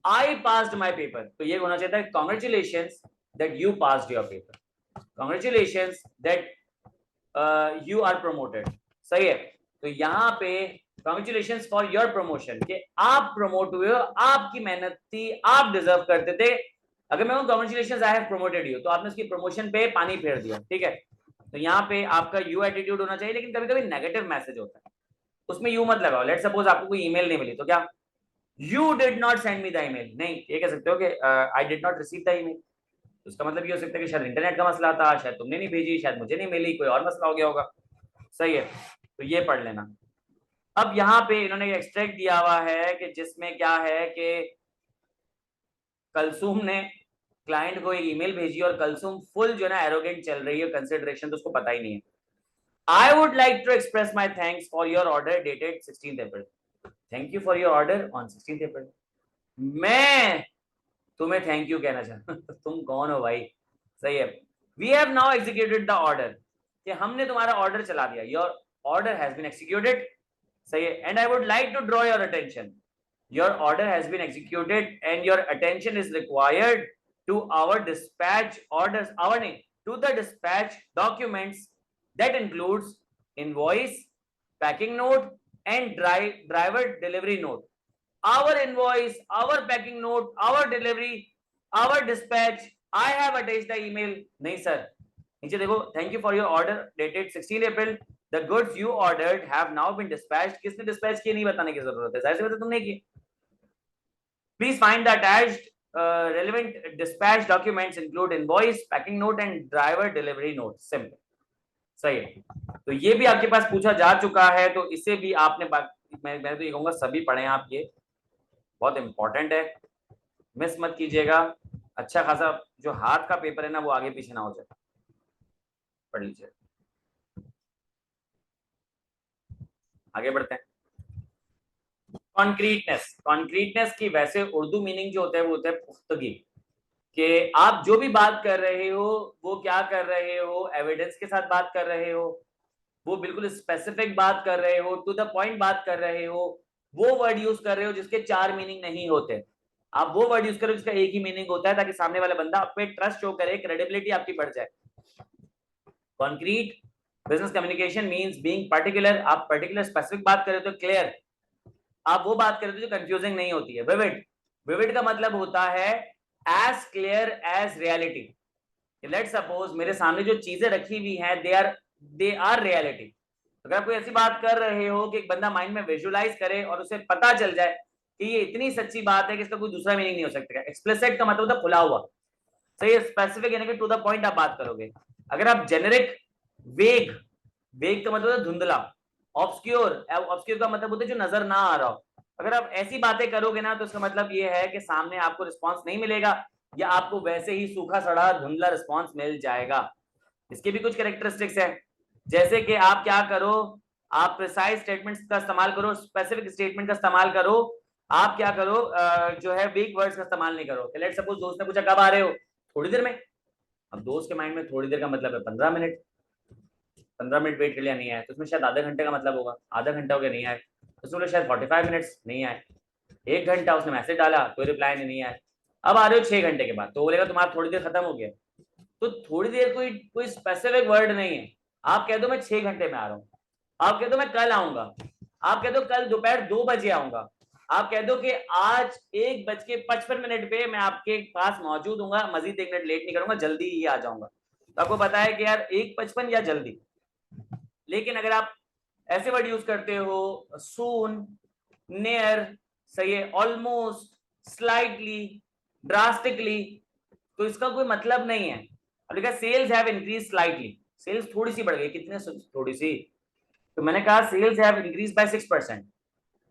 I passed my paper, तो ये होना चाहिए था congratulations that you passed your paper, congratulations that you are promoted. सही है, तो यहाँ पे congratulations for your promotion, कि आप प्रमोट हुए हो, आपकी मेहनत थी, आप डिजर्व करते थे. अगर मैं कहूँ congratulations I have promoted you, तो आपने उसकी प्रमोशन पे पानी फेर दिया. ठीक है, तो यहाँ पे आपका यू एटीट्यूड होना चाहिए, लेकिन कभी कभी नेगेटिव मैसेज होता है, उसमें यू मत लगाओ. लेट सपोज आपको कोई ईमेल नहीं मिली, तो क्या you did not send me the email, नहीं, ये कह सकते हो कि I did not receive the email. उसका मतलब ये हो सकता है कि शायद इंटरनेट का मसला था, शायद तुमने नहीं भेजी, शायद मुझे नहीं मिली, कोई और मसला हो गया होगा. सही है, तो ये पढ़ लेना. अब यहाँ पे इन्होंने एक्सट्रैक्ट दिया हुआ है कि जिसमें क्या है कि कलसूम ने क्लाइंट को एक ईमेल भेजी और कलसूम फुल जो है ना एरोगेंट चल रही है, कंसिडरेशन तो उसको पता ही नहीं है. I would like to express my thanks for your order dated 16th April. Thank you for your order on 16th April. मैं तुम्हें थैंक यू कहना चाहता हूं. तुम कौन हो भाई? सही है. We have now executed the order. कि हमने तुम्हारा ऑर्डर चला दिया. Your order has been executed. सही है. And I would like to draw your attention. Your order has been executed and your attention is required to our dispatch orders. Our name to the dispatch documents that includes invoice, packing note, and driver delivery note. Our invoice, our packing note, our delivery, our dispatch. I have attached the email. नहीं sir. नीचे देखो. Thank you for your order dated 16 April. The goods you ordered have now been dispatched. किसने dispatch किए नहीं बताने की जरूरत है. जाहिर सी बात है तुमने किए. Please find the attached relevant dispatch documents include invoice, packing note, and driver delivery note. Simple. सही है. तो ये भी आपके पास पूछा जा चुका है, तो इसे भी आपने मैं तो ये कहूंगा सभी पढ़े आप, ये बहुत इंपॉर्टेंट है, मिस मत कीजिएगा. अच्छा खासा जो हाथ का पेपर है ना वो आगे पीछे ना हो जाए, पढ़ लीजिए. आगे बढ़ते हैं. कॉन्क्रीटनेस. कॉन्क्रीटनेस की वैसे उर्दू मीनिंग जो होता है वो होता है पुख्तगी, कि आप जो भी बात कर रहे हो वो क्या कर रहे हो, एविडेंस के साथ बात कर रहे हो, वो बिल्कुल स्पेसिफिक बात कर रहे हो, टू द पॉइंट बात कर रहे हो, वो वर्ड यूज कर रहे हो जिसके चार मीनिंग नहीं होते. आप वो वर्ड यूज करो जिसका एक ही मीनिंग होता है, ताकि सामने वाला बंदा आप पे ट्रस्ट शो करे, क्रेडिबिलिटी आपकी बढ़ जाए. Concrete business communication means being particular. आप पर्टिकुलर स्पेसिफिक बात कर रहे हो तो क्लियर. आप वो बात कर रहे हो जो कंफ्यूजिंग नहीं होती है. विविड. विविड का मतलब होता है as clear as reality. Let's suppose मेरे सामने जो चीजें रखी हुई हैं दे आर रियलिटी. अगर आप कोई ऐसी बात कर रहे हो कि एक बंदा माइंड में विजुअलाइज करे और उसे पता चल जाए कि ये इतनी सच्ची बात है कि इसका कोई दूसरा मीनिंग नहीं हो सकता. एक्सप्लिसिट का मतलब होता है खुला हुआ. सही है. स्पेसिफिक यानी कि टू द पॉइंट आप बात करोगे. अगर आप जेनेरिक, वेग, वेग का मतलब होता है धुंधला. ऑब्सक्योर, ऑब्सक्योर का मतलब होता है जो नजर ना आ रहा हो. अगर आप ऐसी बातें करोगे ना तो इसका मतलब ये है कि सामने आपको रिस्पॉन्स नहीं मिलेगा, या आपको वैसे ही सूखा सड़ा धुंधला रिस्पॉन्स मिल जाएगा. इसके भी कुछ कैरेक्टरिस्टिक्स है, जैसे कि आप क्या करो, आप प्रिसाइज स्टेटमेंट्स का इस्तेमाल करो, स्पेसिफिक स्टेटमेंट का इस्तेमाल करो. आप क्या करो, जो है वीक वर्ड्स का इस्तेमाल नहीं करो. लेट सपोज दोस्त ने पूछा कब आ रहे हो, थोड़ी देर में. अब दोस्त के माइंड में थोड़ी देर का मतलब है 15 मिनट. 15 मिनट वेट कर लिया, नहीं आए, तो उसमें शायद आधा घंटे का मतलब होगा. आधा घंटा हो गया नहीं आए, तो उसमें शायद 45 मिनट्स नहीं आए. 1 घंटा उसने मैसेज डाला, कोई रिप्लाई नहीं आया. अब आ रहे हो 6 घंटे के बाद, तो बोलेगा तुम्हारा थोड़ी देर खत्म हो गया. तो थोड़ी देर कोई स्पेसिफिक वर्ड नहीं है. आप कह दो मैं 6 घंटे में आ रहा हूँ, आप कह दो मैं कल आऊंगा, आप कह दो कल दोपहर 2 बजे आऊंगा, आप कह दो कि आज 1:55 पे मैं आपके पास मौजूद हूँ, मजीद 1 मिनट लेट नहीं करूंगा, जल्दी ही आ जाऊंगा. तो आपको पता है कि यार 1:55 या जल्दी. लेकिन अगर आप ऐसे वर्ड यूज करते हो, सून, नियर, सही है, ऑलमोस्ट, स्लाइटली, ड्रास्टिकली, तो इसका कोई मतलब नहीं है. अब लिखा सेल्स हैव इंक्रीज स्लाइटली. सेल्स थोड़ी सी बढ़ गई. कितने थोड़ी सी? तो मैंने कहा सेल्स हैव इंक्रीज बाय 6%.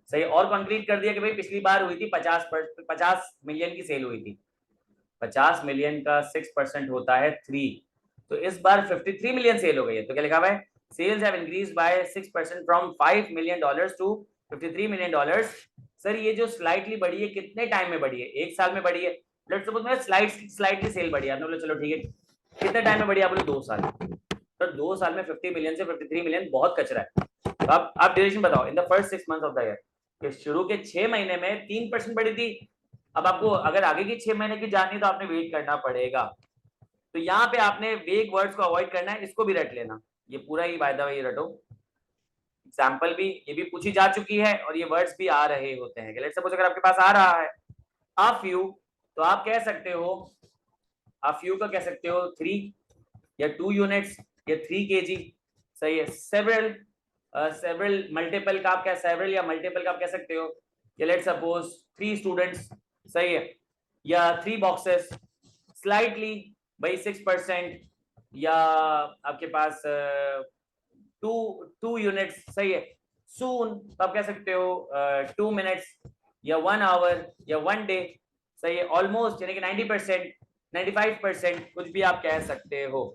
सही. और कंक्रीट कर दिया कि भाई पिछली बार हुई थी 50 मिलियन की सेल हुई थी. 50 मिलियन का 6% होता है 3. तो इस बार 53 मिलियन सेल हो गई है. तो क्या लिखा हुआ है, sales have increase by 6% from $5 million to $53 million. Sir ये जो स्लाइटली बढ़ी है कितने टाइम में बढ़ी है? 1 साल में बढ़ी है. लेट्स सपोज मैं स्लाइटली सेल बढ़ी है, आपने बोला चलो ठीक है. कितने टाइम में बढ़ी? आप बोले 2 साल. तो 2 साल में 50 मिलियन से 53 मिलियन बहुत कचरा है. तो आप ड्यूरेशन बताओ in the first 6 months of the year. कि शुरू के 6 महीने में 3% बढ़ी थी, अब आपको अगर आगे की 6 महीने की जाननी तो आपने वेट करना पड़ेगा। तो यहाँ पे आपने वेग वर्ड्स को अवॉइड करना है, इसको भी रट लेना, ये पूरा ही बाय द वे रटो। एग्जाम्पल भी ये भी पूछी जा चुकी है और ये वर्ड्स भी आ रहे होते हैं। लेट्स सपोज अगर आपके पास आ रहा है a few, तो आप कह सकते हो a few का कह सकते हो 3 या 2 यूनिट्स या 3 kg, सही है। सेवरल, सेवरल मल्टीपल का आप क्या, सेवरल या मल्टीपल का आप कह सकते हो कि लेट्स सपोज 3 स्टूडेंट्स, सही है, या 3 बॉक्सेस, स्लाइटली भाई 6%, या आपके पास 2 यूनिट्स, सही है। सून तो आप कह सकते हो 2 मिनट्स या 1 आवर या 1 डे, सही है। ऑलमोस्ट यानी कि 90%, 95%, कुछ भी आप कह सकते हो।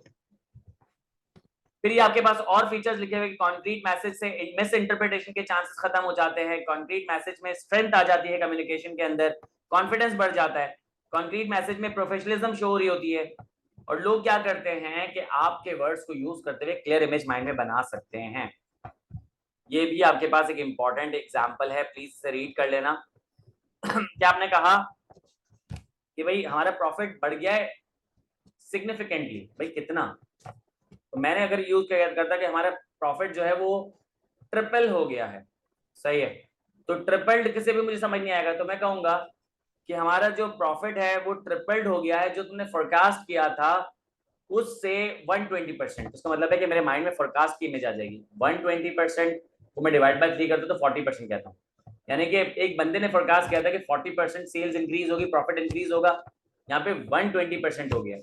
फिर ये आपके पास और फीचर्स लिखे हुए कि कॉन्क्रीट मैसेज से मिस इंटरप्रिटेशन के चांसेस खत्म हो जाते हैं, कॉन्क्रीट मैसेज में स्ट्रेंथ आ जाती है कम्युनिकेशन के अंदर, कॉन्फिडेंस बढ़ जाता है, कॉन्क्रीट मैसेज में प्रोफेशनलिज्म शो हो रही होती है, और लोग क्या करते हैं कि आपके वर्ड्स को यूज करते हुए क्लियर इमेज माइंड में बना सकते हैं। ये भी आपके पास एक इंपॉर्टेंट एग्जांपल है, प्लीज इसे रीड कर लेना। क्या आपने कहा कि भाई हमारा प्रॉफिट बढ़ गया है सिग्निफिकेंटली, भाई कितना? तो मैंने अगर यूज करता कि हमारा प्रॉफिट जो है वो ट्रिपल हो गया है, सही है। तो ट्रिपल्ड किसी भी मुझे समझ नहीं आएगा, तो मैं कहूंगा कि हमारा जो प्रॉफिट है वो ट्रिपल्ड हो गया है, जो तुमने फोरकास्ट किया था उससे 120%। उसका मतलब है कि मेरे माइंड में फोरकास्ट की इमेज आ जाएगी। 120% को मैं डिवाइड बाय 3 करता हूं तो 40% कहता हूँ। यानी कि एक बंदे ने फोरकास्ट किया था कि 40% सेल्स इंक्रीज होगी, प्रॉफिट इंक्रीज होगा, यहाँ पे 120% हो गया।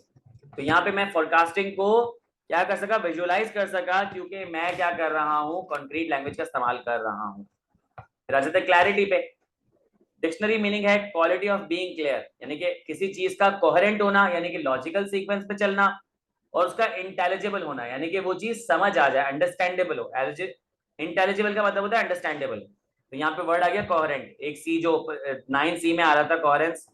तो यहाँ पे मैं फोरकास्टिंग को क्या कर सका, विजुअलाइज कर सका, क्योंकि मैं क्या कर रहा हूँ, कॉन्क्रीट लैंग्वेज का इस्तेमाल कर रहा हूँ। फिर आ जाते क्लैरिटी पे। डिक्शनरी मीनिंग है क्वालिटी ऑफ बीइंग क्लियर, यानी कि किसी चीज का कोहेरेंट होना, यानी कि लॉजिकल सीक्वेंस पे चलना, और उसका इंटेलिजिबल होना, यानी कि वो चीज समझ आ जाए, अंडरस्टैंडेबल हो। इंटेलिजिबल का मतलब होता है अंडरस्टैंडेबल। तो यहाँ पे वर्ड आ गया कोहेरेंट, एक सी जो 9C में आ रहा था कोहेरेंस,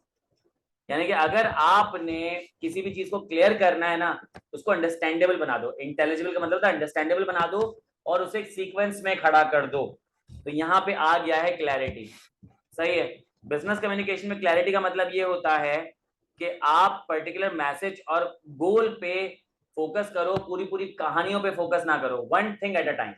यानी कि अगर आपने किसी भी चीज को क्लियर करना है ना, उसको अंडरस्टैंडेबल बना दो। इंटेलिजिबल का मतलब होता है अंडरस्टैंडेबल बना दो और उसे एक सीक्वेंस में खड़ा कर दो। तो यहाँ पे आ गया है क्लैरिटी, सही है। बिजनेस कम्युनिकेशन में क्लैरिटी का मतलब ये होता है कि आप पर्टिकुलर मैसेज और गोल पे फोकस करो, पूरी पूरी कहानियों पे फोकस ना करो, one thing at a time.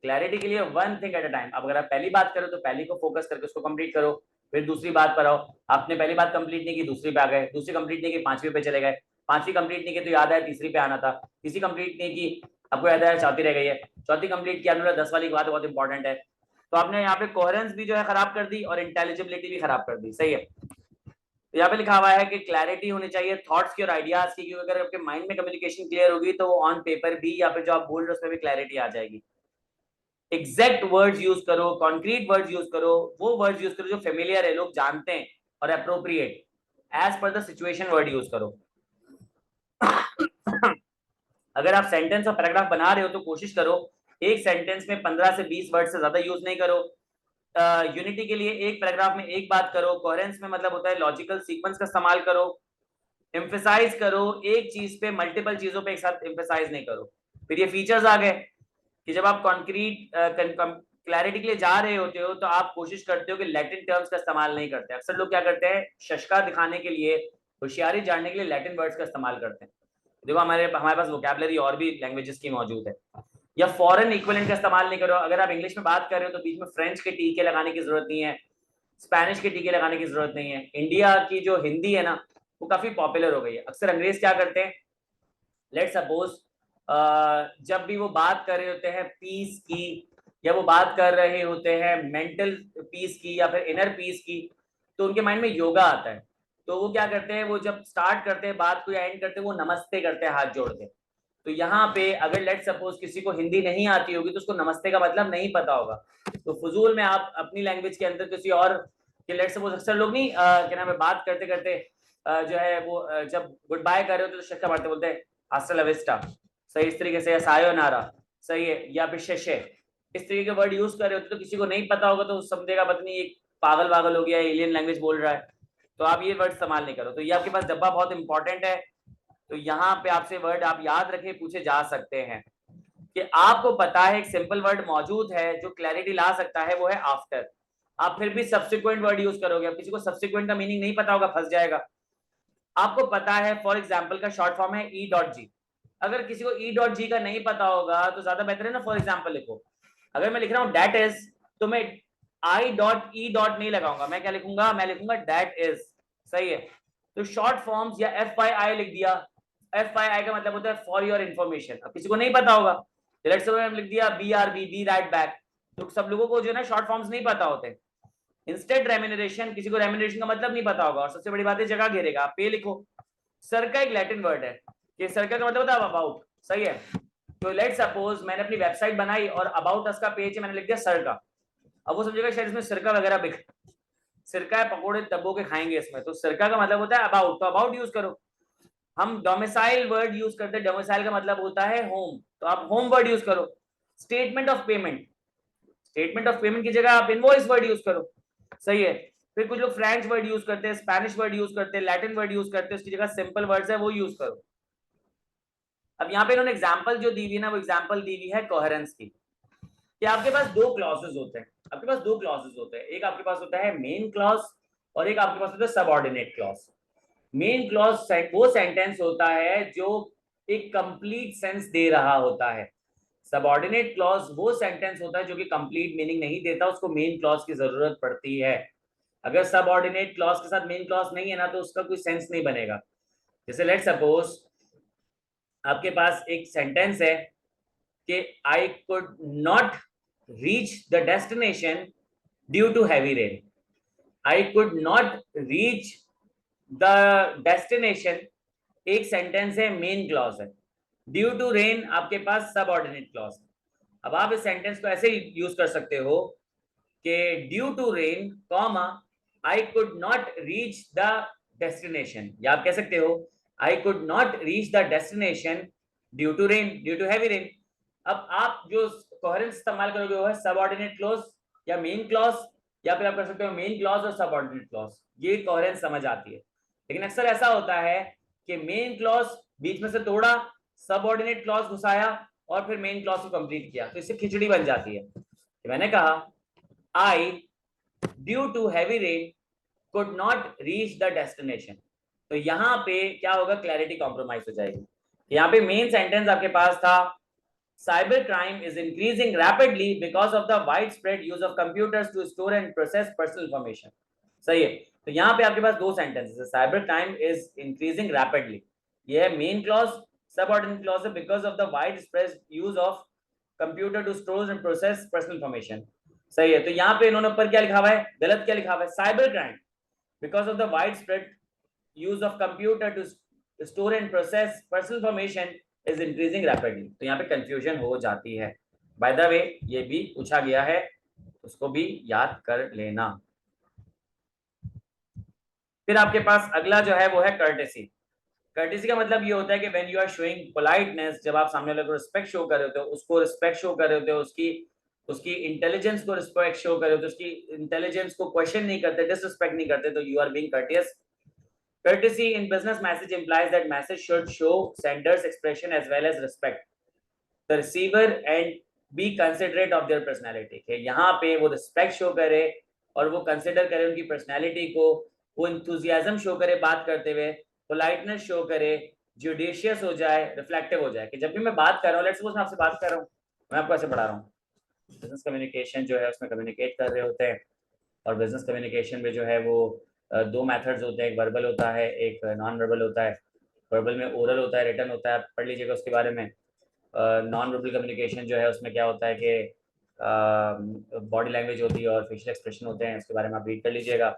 Clarity के लिए one thing at a time. अब अगर आप पहली बात करो तो पहली को फोकस करके उसको कंप्लीट करो, फिर दूसरी बात पर आओ। आपने पहली बात कंप्लीट नहीं की, दूसरी पे आ गए, दूसरी कंप्लीट नहीं की, पांचवी पे चले गए, पांचवी कंप्लीट नहीं की तो याद आया तीसरी पे आना था, तीसरी कंप्लीट नहीं की आपको याद आया चौथी रह गई है, चौथी कंप्लीट किया, 10 वाली बात बहुत इंपॉर्टेंट है। तो आपने यहाँ पे कोहेरेंस भी जो है खराब कर दी और इंटेलिजिबिलिटी भी खराब कर दी, सही है। तो यहाँ पे लिखा हुआ है कि क्लैरिटी होनी चाहिए थॉट्स की और आइडियाज की, क्योंकि अगर आपके माइंड में कम्युनिकेशन क्लियर होगी तो वो ऑन पेपर भी या फिर जो आप बोल रहे हो उसमें भी क्लैरिटी आ जाएगी। एग्जैक्ट वर्ड्स यूज करो, कॉन्क्रीट वर्ड्स यूज करो, वो वर्ड्स यूज करो जो फेमिलियर है, लोग जानते हैं, और appropriate as per the situation word use करो। अगर आप सेंटेंस और पैराग्राफ बना रहे हो तो कोशिश करो एक सेंटेंस में 15 से 20 वर्ड से ज्यादा यूज नहीं करो। यूनिटी के लिए एक पैराग्राफ में एक बात करो। कोहेरेंस में मतलब होता है लॉजिकल सीक्वेंस का इस्तेमाल करो। एम्फेसाइज करो, एक चीज पे मल्टीपल चीजों पे एक साथ एम्फेसाइज नहीं करो। फिर ये फीचर्स आ गए कि जब आप कॉन्क्रीट क्लैरिटी के लिए जा रहे होते हो तो आप कोशिश करते हो कि लैटिन टर्म्स का इस्तेमाल नहीं करते। अक्सर लोग क्या करते हैं, शशका दिखाने के लिए, होशियारी जानने के लिए लैटिन वर्ड्स का इस्तेमाल करते हैं। देखो हमारे पास वोकैबुलरी और भी लैंग्वेजेस की मौजूद है। या फॉरेन इक्विवेलेंट का इस्तेमाल नहीं करो। अगर आप इंग्लिश में बात कर रहे हो तो बीच में फ्रेंच के टीके लगाने की जरूरत नहीं है, स्पेनिश के टीके लगाने की जरूरत नहीं है। इंडिया की जो हिंदी है ना वो काफी पॉपुलर हो गई है। अक्सर अंग्रेज क्या करते हैं, लेट सपोज जब भी वो बात कर रहे होते हैं पीस की, या वो बात कर रहे होते हैं मेंटल पीस की या फिर इनर पीस की, तो उनके माइंड में योगा आता है। तो वो क्या करते हैं, वो जब स्टार्ट करते हैं बात को या एंड करते हैं वो नमस्ते करते हैं हाथ जोड़ के। तो यहाँ पे अगर लेट सपोज किसी को हिंदी नहीं आती होगी तो उसको नमस्ते का मतलब नहीं पता होगा, तो फजूल में आप अपनी लैंग्वेज के अंदर किसी और के, लेट सपोज अक्सर लोग नहीं क्या नाम है, बात करते करते जो है वो जब गुड बाय कर रहे होते तो शक्का मारते बोलते हैं हasta la vista, सही, इस तरीके से, सायोनारा, सही है, या फिर शेशे, इस तरीके के वर्ड यूज कर रहे होते तो किसी को नहीं पता होगा तो समझेगा पता नहीं एक पागल हो गया, एलियन लैंग्वेज बोल रहा है। तो आप ये वर्ड इस्तेमाल नहीं करो। तो ये आपके पास डब्बा बहुत इंपॉर्टेंट है। तो यहाँ पे आपसे वर्ड आप याद रखें, पूछे जा सकते हैं कि आपको पता है एक सिंपल वर्ड मौजूद है जो क्लैरिटी ला सकता है, वो है आफ्टर। आप फिर भी सब्सिक्वेंट वर्ड यूज करोगे। अब किसी को सब्सिक्वेंट का मीनिंग नहीं पता होगा, फंस जाएगा। आपको पता है फॉर एग्जाम्पल का शॉर्ट फॉर्म है ई डॉट जी। अगर किसी को ई डॉट जी का नहीं पता होगा तो ज्यादा बेहतर है ना फॉर एग्जाम्पल लिखो। अगर मैं लिख रहा हूं डेट इज, तो मैं आई डॉट ई डॉट नहीं लगाऊंगा, मैं क्या लिखूंगा, मैं लिखूंगा डेट इज। सही है। तो शॉर्ट फॉर्म्स या एफ आई आई लिख दिया। एफ आई आई का मतलब होता है फॉर योर इन्फॉर्मेशन। अब किसी को नहीं पता होगा, लेट्स से मैंने लिख दिया B R B, be right back. तो सब लोगों को जो है ना शॉर्ट फॉर्म्स नहीं पता होते। इंस्टेड रेम्यूनरेशन, किसी को रेम्यूनरेशन का मतलब नहीं पता होगा, और सबसे बड़ी बात है जगह घेरेगा, आप पे लिखो। सर का एक लैटिन वर्ड है कि सर का मतलब होता है अबाउट। सही है। तो लेट्स सपोज मैंने अपनी वेबसाइट बनाई और अबाउट अस का पेज है, मैंने लिख दिया सर का। अब वो समझेगा शायद इसमें सिरका वगैरह बिक, सिरका है पकौड़े दबो के खाएंगे इसमें, तो सिरका का मतलब होता है अबाउट, तो अबाउट यूज करो। हम डोमिसाइल वर्ड यूज करते हैं, डोमिसाइल का मतलब होता है होम, तो आप होम वर्ड यूज करो। Statement of payment, statement of payment की जगह आप इनवॉइस वर्ड यूज करो। सही है। फिर कुछ लोग फ्रेंच वर्ड यूज करते हैं, स्पेनिश वर्ड यूज करते हैं, लैटिन वर्ड यूज करते हैं, उसकी जगह सिंपल वर्ड्स है वो यूज करो। अब यहाँ पे इन्होंने एग्जांपल जो दी हुई ना, वो एग्जांपल दी हुई है कोहेरेंस की, कि आपके पास दो क्लॉजेस होते हैं। आपके पास दो क्लॉजेस होते हैं, एक आपके पास होता है मेन क्लॉज और एक आपके पास होता है सबऑर्डिनेट क्लॉज। मेन क्लॉज वो सेंटेंस होता है जो एक कंप्लीट सेंस दे रहा होता है। सबऑर्डिनेट क्लॉज वो सेंटेंस होता है जो कि कंप्लीट मीनिंग नहीं देता, उसको मेन क्लॉज की जरूरत पड़ती है। अगर सबऑर्डिनेट क्लॉज के साथ मेन क्लॉज नहीं है ना, तो उसका कोई सेंस नहीं बनेगा। जैसे लेट सपोज आपके पास एक सेंटेंस है कि I could not reach the destination due to heavy rain. I could not reach the destination एक सेंटेंस है, मेन क्लॉज है। ड्यू टू रेन आपके पास सबऑर्डिनेट क्लॉज। अब आप इस सेंटेंस को ऐसे यूज कर सकते हो कि due to rain comma I could not reach the destination, या आप कह सकते हो I could not reach the destination due to rain, due to heavy rain. अब आप जो कोहेरेंस इस्तेमाल करोगे वो है सबऑर्डिनेट क्लॉज या मेन क्लॉज, या फिर आप कर सकते हो मेन क्लॉज और सबऑर्डिनेट क्लॉज, ये कोहेरेंस समझ आती है। लेकिन अक्सर ऐसा होता है कि मेन क्लॉज बीच में से तोड़ा, सबऑर्डिनेट क्लॉज घुसाया और फिर मेन क्लॉज को कंप्लीट किया, तो इससे खिचड़ी बन जाती है। तो मैंने कहा I due to heavy rain could not reach the destination, तो यहां पे क्या होगा, क्लैरिटी कॉम्प्रोमाइज हो जाएगी। यहाँ पे मेन सेंटेंस आपके पास था cyber crime is increasing rapidly because of the widespread use of computers to store and process personal information. सही है। तो यहाँ पे आपके पास दो सेंटेंसेस है, cyber crime is increasing rapidly, ये है मेन क्लॉज। सबऑर्डिनेट क्लॉज है because of the widespread use of computer to store and process personal information. सही है। तो यहाँ पे इन्होंने ऊपर क्या लिखा हुआ है, गलत क्या लिखा हुआ है, cyber crime because of the widespread use of computer to store and process personal information is increasing rapidly. तो यहाँ पे कंफ्यूजन हो जाती है। बाय द वे ये भी पूछा गया है, उसको भी याद कर लेना। फिर आपके पास अगला जो है वो है कर्टेसी। कर्टेसी का मतलब ये होता है कि when you are showing politeness, जब आप सामने वाले को रिस्पेक्ट शो कर रहे होते हो, उसको रिस्पेक्ट शो कर रहे होते हो, उसकी उसकी इंटेलिजेंस को रिस्पेक्ट शो कर रहे होते हो, उसकी इंटेलिजेंस को क्वेश्चन नहीं करते, डिसरिस्पेक्ट नहीं करते, तो you are being courteous. Courtesy in business message implies that message should show sender's expression as well as respect the receiver and be considerate of their personality। कि यहाँ पे वो रिस्पेक्ट शो करे और वो कंसिडर करे उनकी पर्सनैलिटी को, वो इंथुजियाज्म शो करे बात करते हुए, पोलाइटनेस शो करे, जुडिशियस हो जाए, रिफ्लेक्टिव हो जाए। कि जब भी मैं बात कर रहा हूँ, लेट्स सपोज मैं आपसे बात कर रहा हूँ, मैं आपको ऐसे पढ़ा रहा हूँ, बिजनेस कम्युनिकेशन जो है उसमें कम्युनिकेट कर रहे होते हैं, और बिजनेस कम्युनिकेशन में जो है वो दो मेथड्स होते हैं, एक वर्बल होता है, एक नॉन वर्बल होता है। वर्बल में ओरल होता है, रिटन होता है, आप पढ़ लीजिएगा उसके बारे में। नॉन वर्बल कम्युनिकेशन जो है उसमें क्या होता है कि बॉडी लैंग्वेज होती है और फेशियल एक्सप्रेशन होते हैं, उसके बारे में आप रीड कर लीजिएगा।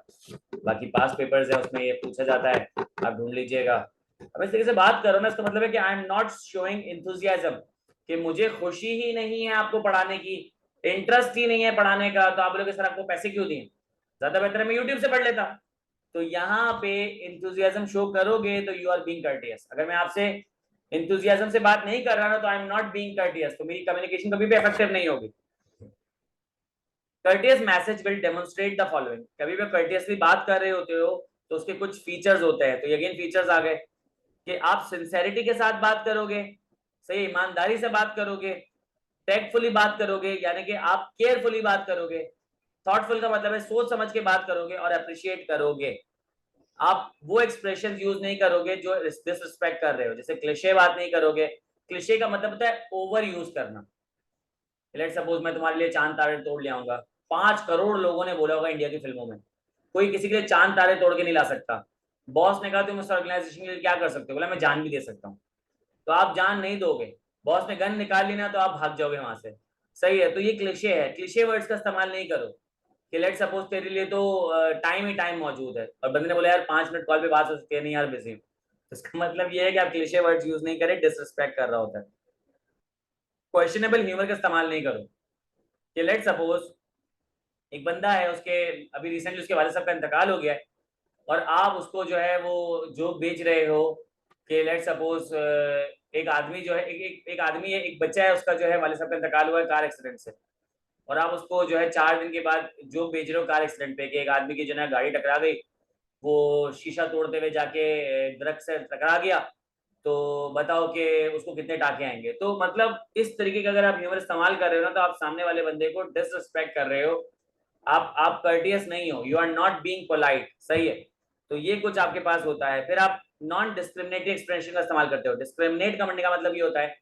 बाकी पास पेपर्स है उसमें ये पूछा जाता है, आप ढूंढ लीजिएगा। अब इस तरीके से बात करो ना, इसका मतलब है कि आई एम नॉट शोइंग इंथुजियाज्म, कि मुझे खुशी ही नहीं है आपको पढ़ाने की, इंटरेस्ट ही नहीं है पढ़ाने का, तो आप बोलोगे सर आपको पैसे क्यों दिए, ज्यादा बेहतर है मैं यूट्यूब से पढ़ लेता। तो यहाँ पे इंथुजियाज्म शो करोगे तो यू आर बीइंग कर्टियस। अगर मैं आपसे इंथुजियाज्म से बात नहीं कर रहा ना, तो I am not being courteous, तो मेरी कम्युनिकेशन कभी भी इफेक्टिव नहीं होगी। Courteous message will demonstrate the following, कभी भी कर्टियसली बात कर रहे होते हो तो उसके कुछ फीचर्स होते हैं। तो अगेन फीचर्स आ गए कि आप सिंसेरिटी के साथ बात करोगे, सही ईमानदारी से बात करोगे, टेक्टफुली बात करोगे, यानी कि आप केयरफुली बात करोगे, थॉटफुल का मतलब है सोच समझ के बात करोगे और अप्रिशिएट करोगे। आप वो एक्सप्रेशन यूज नहीं करोगे जो डिसरिस्पेक्ट कर रहे हो, जैसे क्लिशे बात नहीं करोगे। क्लिशे का मतलब होता है ओवर यूज करना। लेट सपोज मैं तुम्हारे लिए चांद तारे तोड़ ले आऊंगा, 5 करोड़ लोगों ने बोला होगा इंडिया की फिल्मों में, कोई किसी के लिए चांद तारे तोड़ के नहीं ला सकता। बॉस ने कहा तुम इस ऑर्गेनाइजेशन के लिए क्या कर सकते हो, बोला मैं जान भी दे सकता हूँ। तो आप जान नहीं दोगे, बॉस ने गन निकाल ली ना तो आप भाग जाओगे वहां से। सही है, तो ये क्लिशे है, क्लिशे वर्ड्स का इस्तेमाल नहीं करो कि लेट सपोज तेरे लिए तो टाइम ही टाइम मौजूद है, और बंदे ने बोला यार 5 मिनट कॉल पे बात हो सकती है, नहीं यार बिजी हूँ। तो इसका मतलब ये है कि आप क्लिशे वर्ड्स यूज नहीं करें, डिसरिस्पेक्ट कर रहा होता है। क्वेश्चनेबल ह्यूमर का इस्तेमाल नहीं करो कि लेट सपोज एक बंदा है, उसके अभी रिसेंटली उसके वाले साहब का इंतकाल हो गया है, और आप उसको जो है वो जो बेच रहे हो कि लेट सपोज एक आदमी जो है एक आदमी है, एक बच्चा है, उसका जो है वाले साहब का इंतकाल हुआ है कार एक्सीडेंट से, और आप उसको जो है 4 दिन के बाद जो बेच रहे हो कार एक्सीडेंट पे कि एक आदमी की जो है गाड़ी टकरा गई, वो शीशा तोड़ते हुए जाके दरख्त से टकरा गया, तो बताओ कि उसको कितने टाके आएंगे। तो मतलब इस तरीके का अगर आप ह्यूमर इस्तेमाल कर रहे हो ना, तो आप सामने वाले बंदे को डिसरिस्पेक्ट कर रहे हो, आप कर्टियस नहीं हो, you are not being polite. सही है, तो ये कुछ आपके पास होता है। फिर आप नॉन डिस्क्रिमिनेटिंग एक्सप्रेशन का इस्तेमाल करते हो। डिस्क्रिमिनेट करने का मतलब ये होता है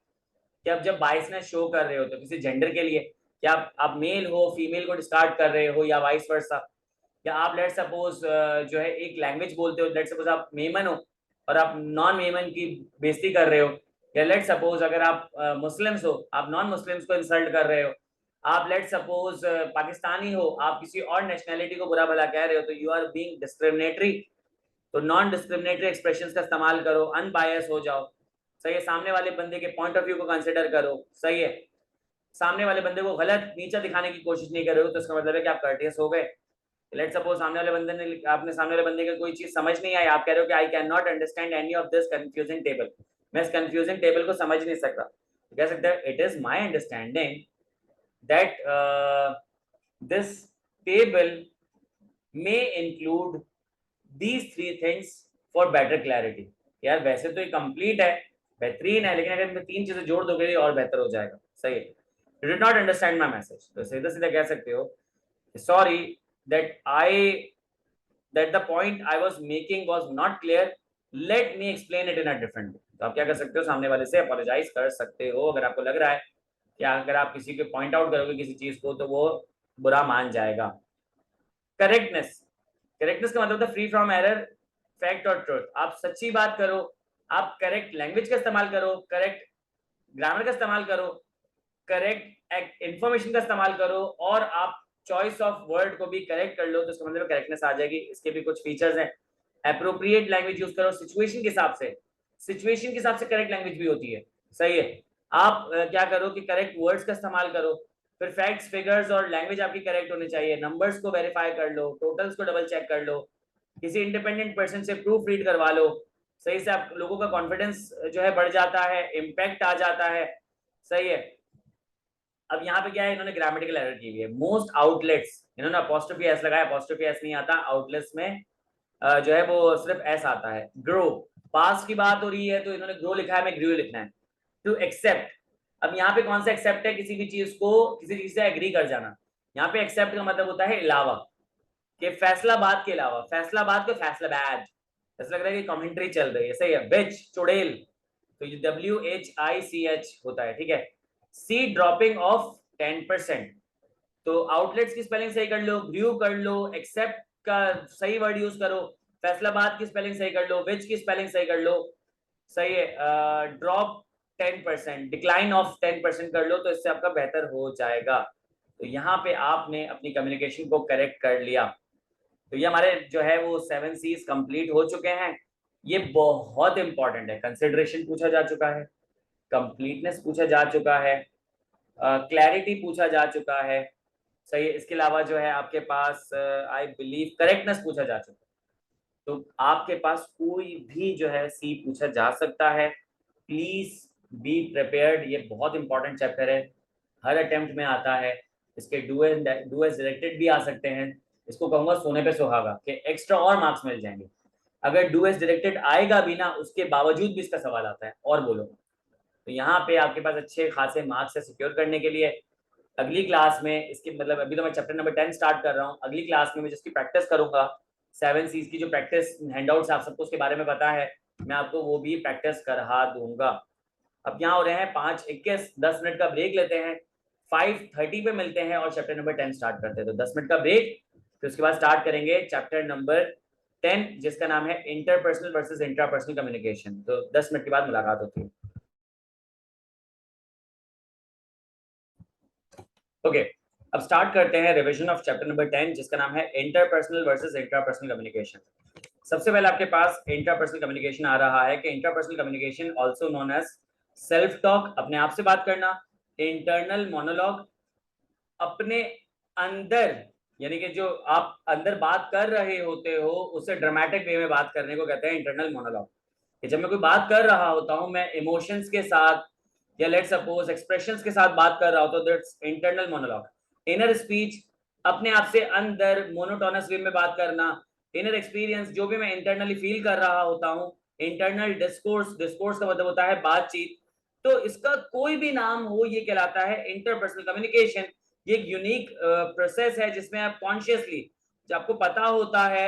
कि आप जब बायसनेस शो कर रहे हो तो किसी जेंडर के लिए, कि आप मेल हो फीमेल को डिस्कार्ड कर रहे हो या वाइस वर्सा, या आप लेट सपोज जो है एक लैंग्वेज बोलते हो, लेट सपोज आप मेमन हो और आप नॉन मेमन की बेइज्जती कर रहे हो, या लेट सपोज अगर आप मुस्लिम्स हो, आप नॉन मुस्लिम्स को इंसल्ट कर रहे हो, आप लेट सपोज पाकिस्तानी हो, आप किसी और नेशनैलिटी को बुरा भला कह रहे हो, तो यू आर बीइंग डिस्क्रिमिनेटरी। तो नॉन डिस्क्रिमिनेटरी एक्सप्रेशंस का इस्तेमाल करो, अनबायस हो जाओ। सही है, सामने वाले बंदे के पॉइंट ऑफ व्यू को कंसिडर करो। सही है, सामने वाले बंदे को गलत नीचा दिखाने की कोशिश नहीं कर रहे हो, तो इसका मतलब है कि आप कर्टियस हो गए। लेट सपोज सामने वाले बंदे ने आपने सामने वाले बंदे को कोई चीज समझ नहीं आई, आप कह रहे हो कि I can not understand any of this confusing table, मैं इस कंफ्यूजिंग टेबल को समझ नहीं सकता, तो कह सकते हैं it is my understanding that this table may include these 3 things for better clarity. यार वैसे तो ये कंप्लीट है, बेहतरीन है, लेकिन अगर मैं 3 चीजें जोड़ दोगे और बेहतर हो जाएगा। सही है, you did not understand my message, तो सीधा सीधा कह सकते हो sorry that I that the point I was making was not clear, let me explain it in a different way। तो आप क्या कर सकते हो, सामने वाले से अपोलोजाइज कर सकते हो अगर आपको लग रहा है कि अगर आप किसी को पॉइंट आउट करोगे किसी चीज को तो वो बुरा मान जाएगा। करेक्टनेस, करेक्टनेस का मतलब होता है फ्री फ्रॉम एरर, फैक्ट और ट्रुथ। आप सच्ची बात करो, आप करेक्ट लैंग्वेज का इस्तेमाल करो, करेक्ट ग्रामर का इस्तेमाल करो, करेक्ट इंफॉर्मेशन का इस्तेमाल करो, और आप चॉइस ऑफ वर्ड को भी करेक्ट कर लो, तो इसका मतलब करेक्टनेस आ जाएगी। इसके भी कुछ फीचर्स हैं। एप्रोप्रिएट लैंग्वेज यूज करो सिचुएशन के हिसाब से, सिचुएशन के हिसाब से करेक्ट लैंग्वेज भी होती है। सही है, आप क्या करो कि करेक्ट वर्ड्स का इस्तेमाल करो। फिर फैक्ट्स फिगर्स और लैंग्वेज आपकी करेक्ट होनी चाहिए। नंबर्स को वेरीफाई कर लो, टोटल्स को डबल चेक कर लो, किसी इंडिपेंडेंट पर्सन से प्रूफ रीड करवा लो। सही से आप लोगों का कॉन्फिडेंस जो है बढ़ जाता है, इम्पैक्ट आ जाता है। सही है, अब यहाँ पे क्या है, इन्होंने ग्रामेटिकल एरर की हुई है। मोस्ट आउटलेट्स, इन्होंने अपोस्ट्रोफी एस लगाया, अपोस्ट्रोफी एस नहीं आता आउटलेट्स में, जो है वो सिर्फ एस आता है। ग्रो, पास की बात हो रही है तो इन्होंने ग्रो लिखा है, मैं ग्रो लिखना है। टू एक्सेप्ट, अब यहाँ पे कौन सा एक्सेप्ट है, किसी भी चीज को किसी चीज से एग्री कर जाना। यहाँ पे एक्सेप्ट का मतलब होता है अलावा, कि फैसलाबाद के अलावा, फैसलाबाद को फैसलाबाद, ऐसा लग रहा है कि कमेंट्री चल रही है। सही है, बिच, चुड़ैल, तो ये WHICH होता है। ठीक है, सी ड्रॉपिंग ऑफ 10%, तो आउटलेट्स की स्पेलिंग सही कर लो, ग्रू कर लो, एक्सेप्ट का सही वर्ड यूज करो, फैसलाबाद की स्पेलिंग सही कर लो, विच की स्पेलिंग सही कर लो। सही है, ड्रॉप 10%, डिक्लाइन ऑफ 10% कर लो, तो इससे आपका बेहतर हो जाएगा। तो यहाँ पे आपने अपनी कम्युनिकेशन को करेक्ट कर लिया। तो ये हमारे जो है वो 7 C's कंप्लीट हो चुके हैं। ये बहुत इंपॉर्टेंट है। कंसिडरेशन पूछा जा चुका है, कंप्लीटनेस पूछा जा चुका है, क्लैरिटी पूछा जा चुका है। सही है, इसके अलावा जो है आपके पास आई बिलीव करेक्टनेस पूछा जा चुका है। तो आपके पास कोई भी जो है सी पूछा जा सकता है। प्लीज बी प्रिपेयर्ड, ये बहुत इंपॉर्टेंट चैप्टर है, हर अटेम्प्ट में आता है। इसके डू एज डायरेक्टेड भी आ सकते हैं। इसको कहूंगा सोने पे सुहागा कि एक्स्ट्रा और मार्क्स मिल जाएंगे। अगर डू एज डायरेक्टेड आएगा भी ना, उसके बावजूद भी इसका सवाल आता है, और बोलो। तो यहाँ पे आपके पास अच्छे खासे मार्क्स है सिक्योर करने के लिए। अगली क्लास में इसकी मतलब अभी तो मैं चैप्टर नंबर 10 स्टार्ट कर रहा हूँ, अगली क्लास में मैं जिसकी प्रैक्टिस करूंगा 7 सीज की जो प्रैक्टिस हैंडआउट्स आप सबको उसके बारे में पता है, मैं आपको वो भी प्रैक्टिस करा दूंगा। अब यहाँ हो रहे हैं 5:21, 10 मिनट का ब्रेक लेते हैं, 5:30 पे मिलते हैं और चैप्टर नंबर 10 स्टार्ट करते हैं। तो 10 मिनट का ब्रेक, फिर उसके बाद स्टार्ट करेंगे चैप्टर नंबर 10 जिसका नाम है इंटरपर्सनल वर्सेस इंट्रापर्सनल कम्युनिकेशन। तो 10 मिनट के बाद मुलाकात होती है। ओके, अब स्टार्ट करते हैं रिवीजन ऑफ चैप्टर नंबर 10 जिसका नाम है इंटरपर्सनल वर्सेस इंट्रापर्सनल कम्युनिकेशन। सबसे पहले आपके पास इंट्रापर्सनल कम्युनिकेशन आ रहा है कि intrapersonal communication also known as self talk, अपने आप से बात करना, इंटरनल मोनोलॉग, अपने अंदर यानी कि जो आप अंदर बात कर रहे होते हो उसे ड्रामेटिक वे में बात करने को कहते हैं इंटरनल मोनोलॉग। कि जब मैं कोई बात कर रहा होता हूं, मैं इमोशंस के साथ या लेट्स सपोज एक्सप्रेशंस के साथ बात कर रहा होता हूं, that's internal monologue. Inner speech, अपने आप से अंदर मोनोटोनस वे में बात करना। इनर एक्सपीरियंस, जो भी मैं इंटरनली फील कर रहा होता हूं। इंटरनल डिस्कोर्स, डिस्कोर्स का मतलब होता है बातचीत। तो इसका कोई भी नाम हो, ये कहलाता है इंटरपर्सनल कम्युनिकेशन। ये एक यूनिक प्रोसेस है जिसमें आप कॉन्शियसली, जब आपको पता होता है,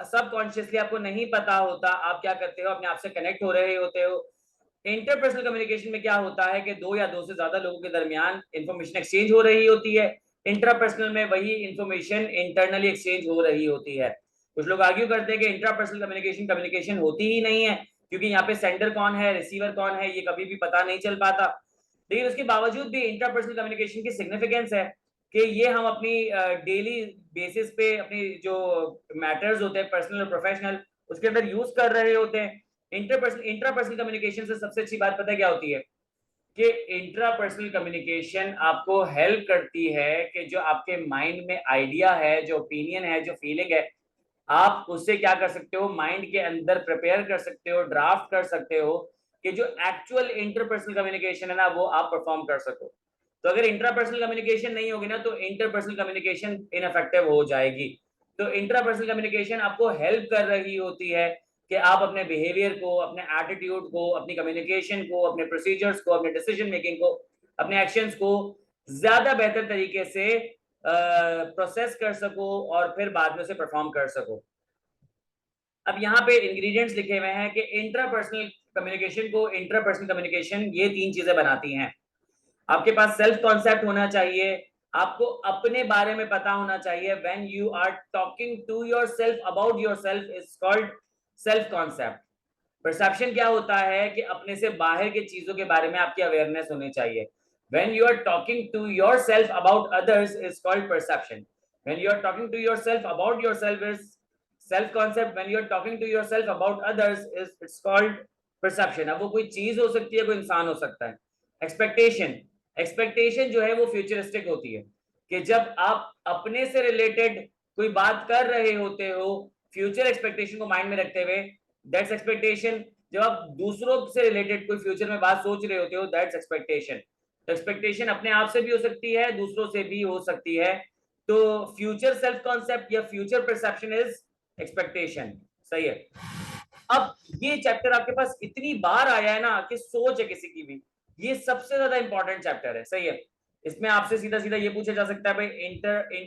सब कॉन्शियसली आपको नहीं पता होता, आप क्या करते हो, अपने आप से कनेक्ट हो रहे होते हो। इंटरपर्सनल कम्युनिकेशन में क्या होता है कि दो या दो से ज्यादा लोगों के दरमियान इंफॉर्मेशन एक्सचेंज हो रही होती है। इंट्रापर्सनल में वही इंफॉर्मेशन इंटरनली एक्सचेंज हो रही होती है। कुछ लोग आर्ग्यू करते हैं कि इंट्रापर्सनल कम्युनिकेशन कम्युनिकेशन होती ही नहीं है, क्योंकि यहाँ पे सेंडर कौन है, रिसीवर कौन है, ये कभी भी पता नहीं चल पाता। लेकिन उसके बावजूद भी इंट्रापर्सनल कम्युनिकेशन की सिग्निफिकेंस है कि ये हम अपनी डेली बेसिस पे अपनी जो मैटर्स होते हैं पर्सनल और प्रोफेशनल, उसके अंदर यूज कर रहे होते हैं। इंट्रापर्सनल कम्युनिकेशन से सबसे अच्छी बात पता है क्या होती है कि इंट्रापर्सनल कम्युनिकेशन आपको हेल्प करती है कि जो आपके माइंड में आइडिया है, जो ओपिनियन है, जो फीलिंग है, आप उससे क्या कर सकते हो, माइंड के अंदर प्रिपेयर कर सकते हो, ड्राफ्ट कर सकते हो कि जो एक्चुअल इंटरपर्सनल कम्युनिकेशन है ना वो आप परफॉर्म कर सको। तो अगर इंट्रापर्सनल कम्युनिकेशन नहीं होगी ना तो इंटरपर्सनल कम्युनिकेशन इनफेक्टिव हो जाएगी। तो इंट्रापर्सनल कम्युनिकेशन आपको हेल्प कर रही होती है कि आप अपने बिहेवियर को, अपने एटीट्यूड को, अपनी कम्युनिकेशन को, अपने प्रोसीजर्स को, अपने डिसीजन मेकिंग को, अपने एक्शंस को ज्यादा बेहतर तरीके से प्रोसेस कर सको और फिर बाद में उसे परफॉर्म कर सको। अब यहाँ पे इंग्रेडिएंट्स लिखे हुए हैं कि इंट्रापर्सनल कम्युनिकेशन को इंट्रापर्सनल कम्युनिकेशन ये तीन चीजें बनाती हैं। आपके पास सेल्फ कॉन्सेप्ट होना चाहिए, आपको अपने बारे में पता होना चाहिए। When you are talking to yourself about yourself is called self concept. Perception क्या होता है कि अपने से बाहर की चीजों के बारे में आपकी अवेयरनेस होनी चाहिए। When you are talking to yourself about others is called perception. When you are talking to yourself about yourself is self concept. When you are talking to yourself about others is it's called perception. अब वो कोई चीज हो सकती है, कोई इंसान हो सकता है। एक्सपेक्टेशन, एक्सपेक्टेशन जो है वो फ्यूचरिस्टिक होती है कि जब आप अपने से रिलेटेड कोई बात कर रहे होते हो फ्यूचर एक्सपेक्टेशन को माइंड में रखते हुए, दैट्स एक्सपेक्टेशन। जब आप दूसरों से रिलेटेड कोई फ्यूचर में बात सोच रहे होते हो, दैट्स एक्सपेक्टेशन। तो एक्सपेक्टेशन अपने आप से भी हो सकती है, दूसरों से भी हो सकती है। तो फ्यूचर सेल्फ कॉन्सेप्ट या फ्यूचर परसेप्शन इज एक्सपेक्टेशन। सही है। अब ये चैप्टर आपके पास इतनी बार आया है ना कि सोच है किसी की भी, ये सबसे ज्यादा इंपॉर्टेंट चैप्टर है। सही है। इसमें आपसे सीधा सीधा ये पूछा जा सकता है भाई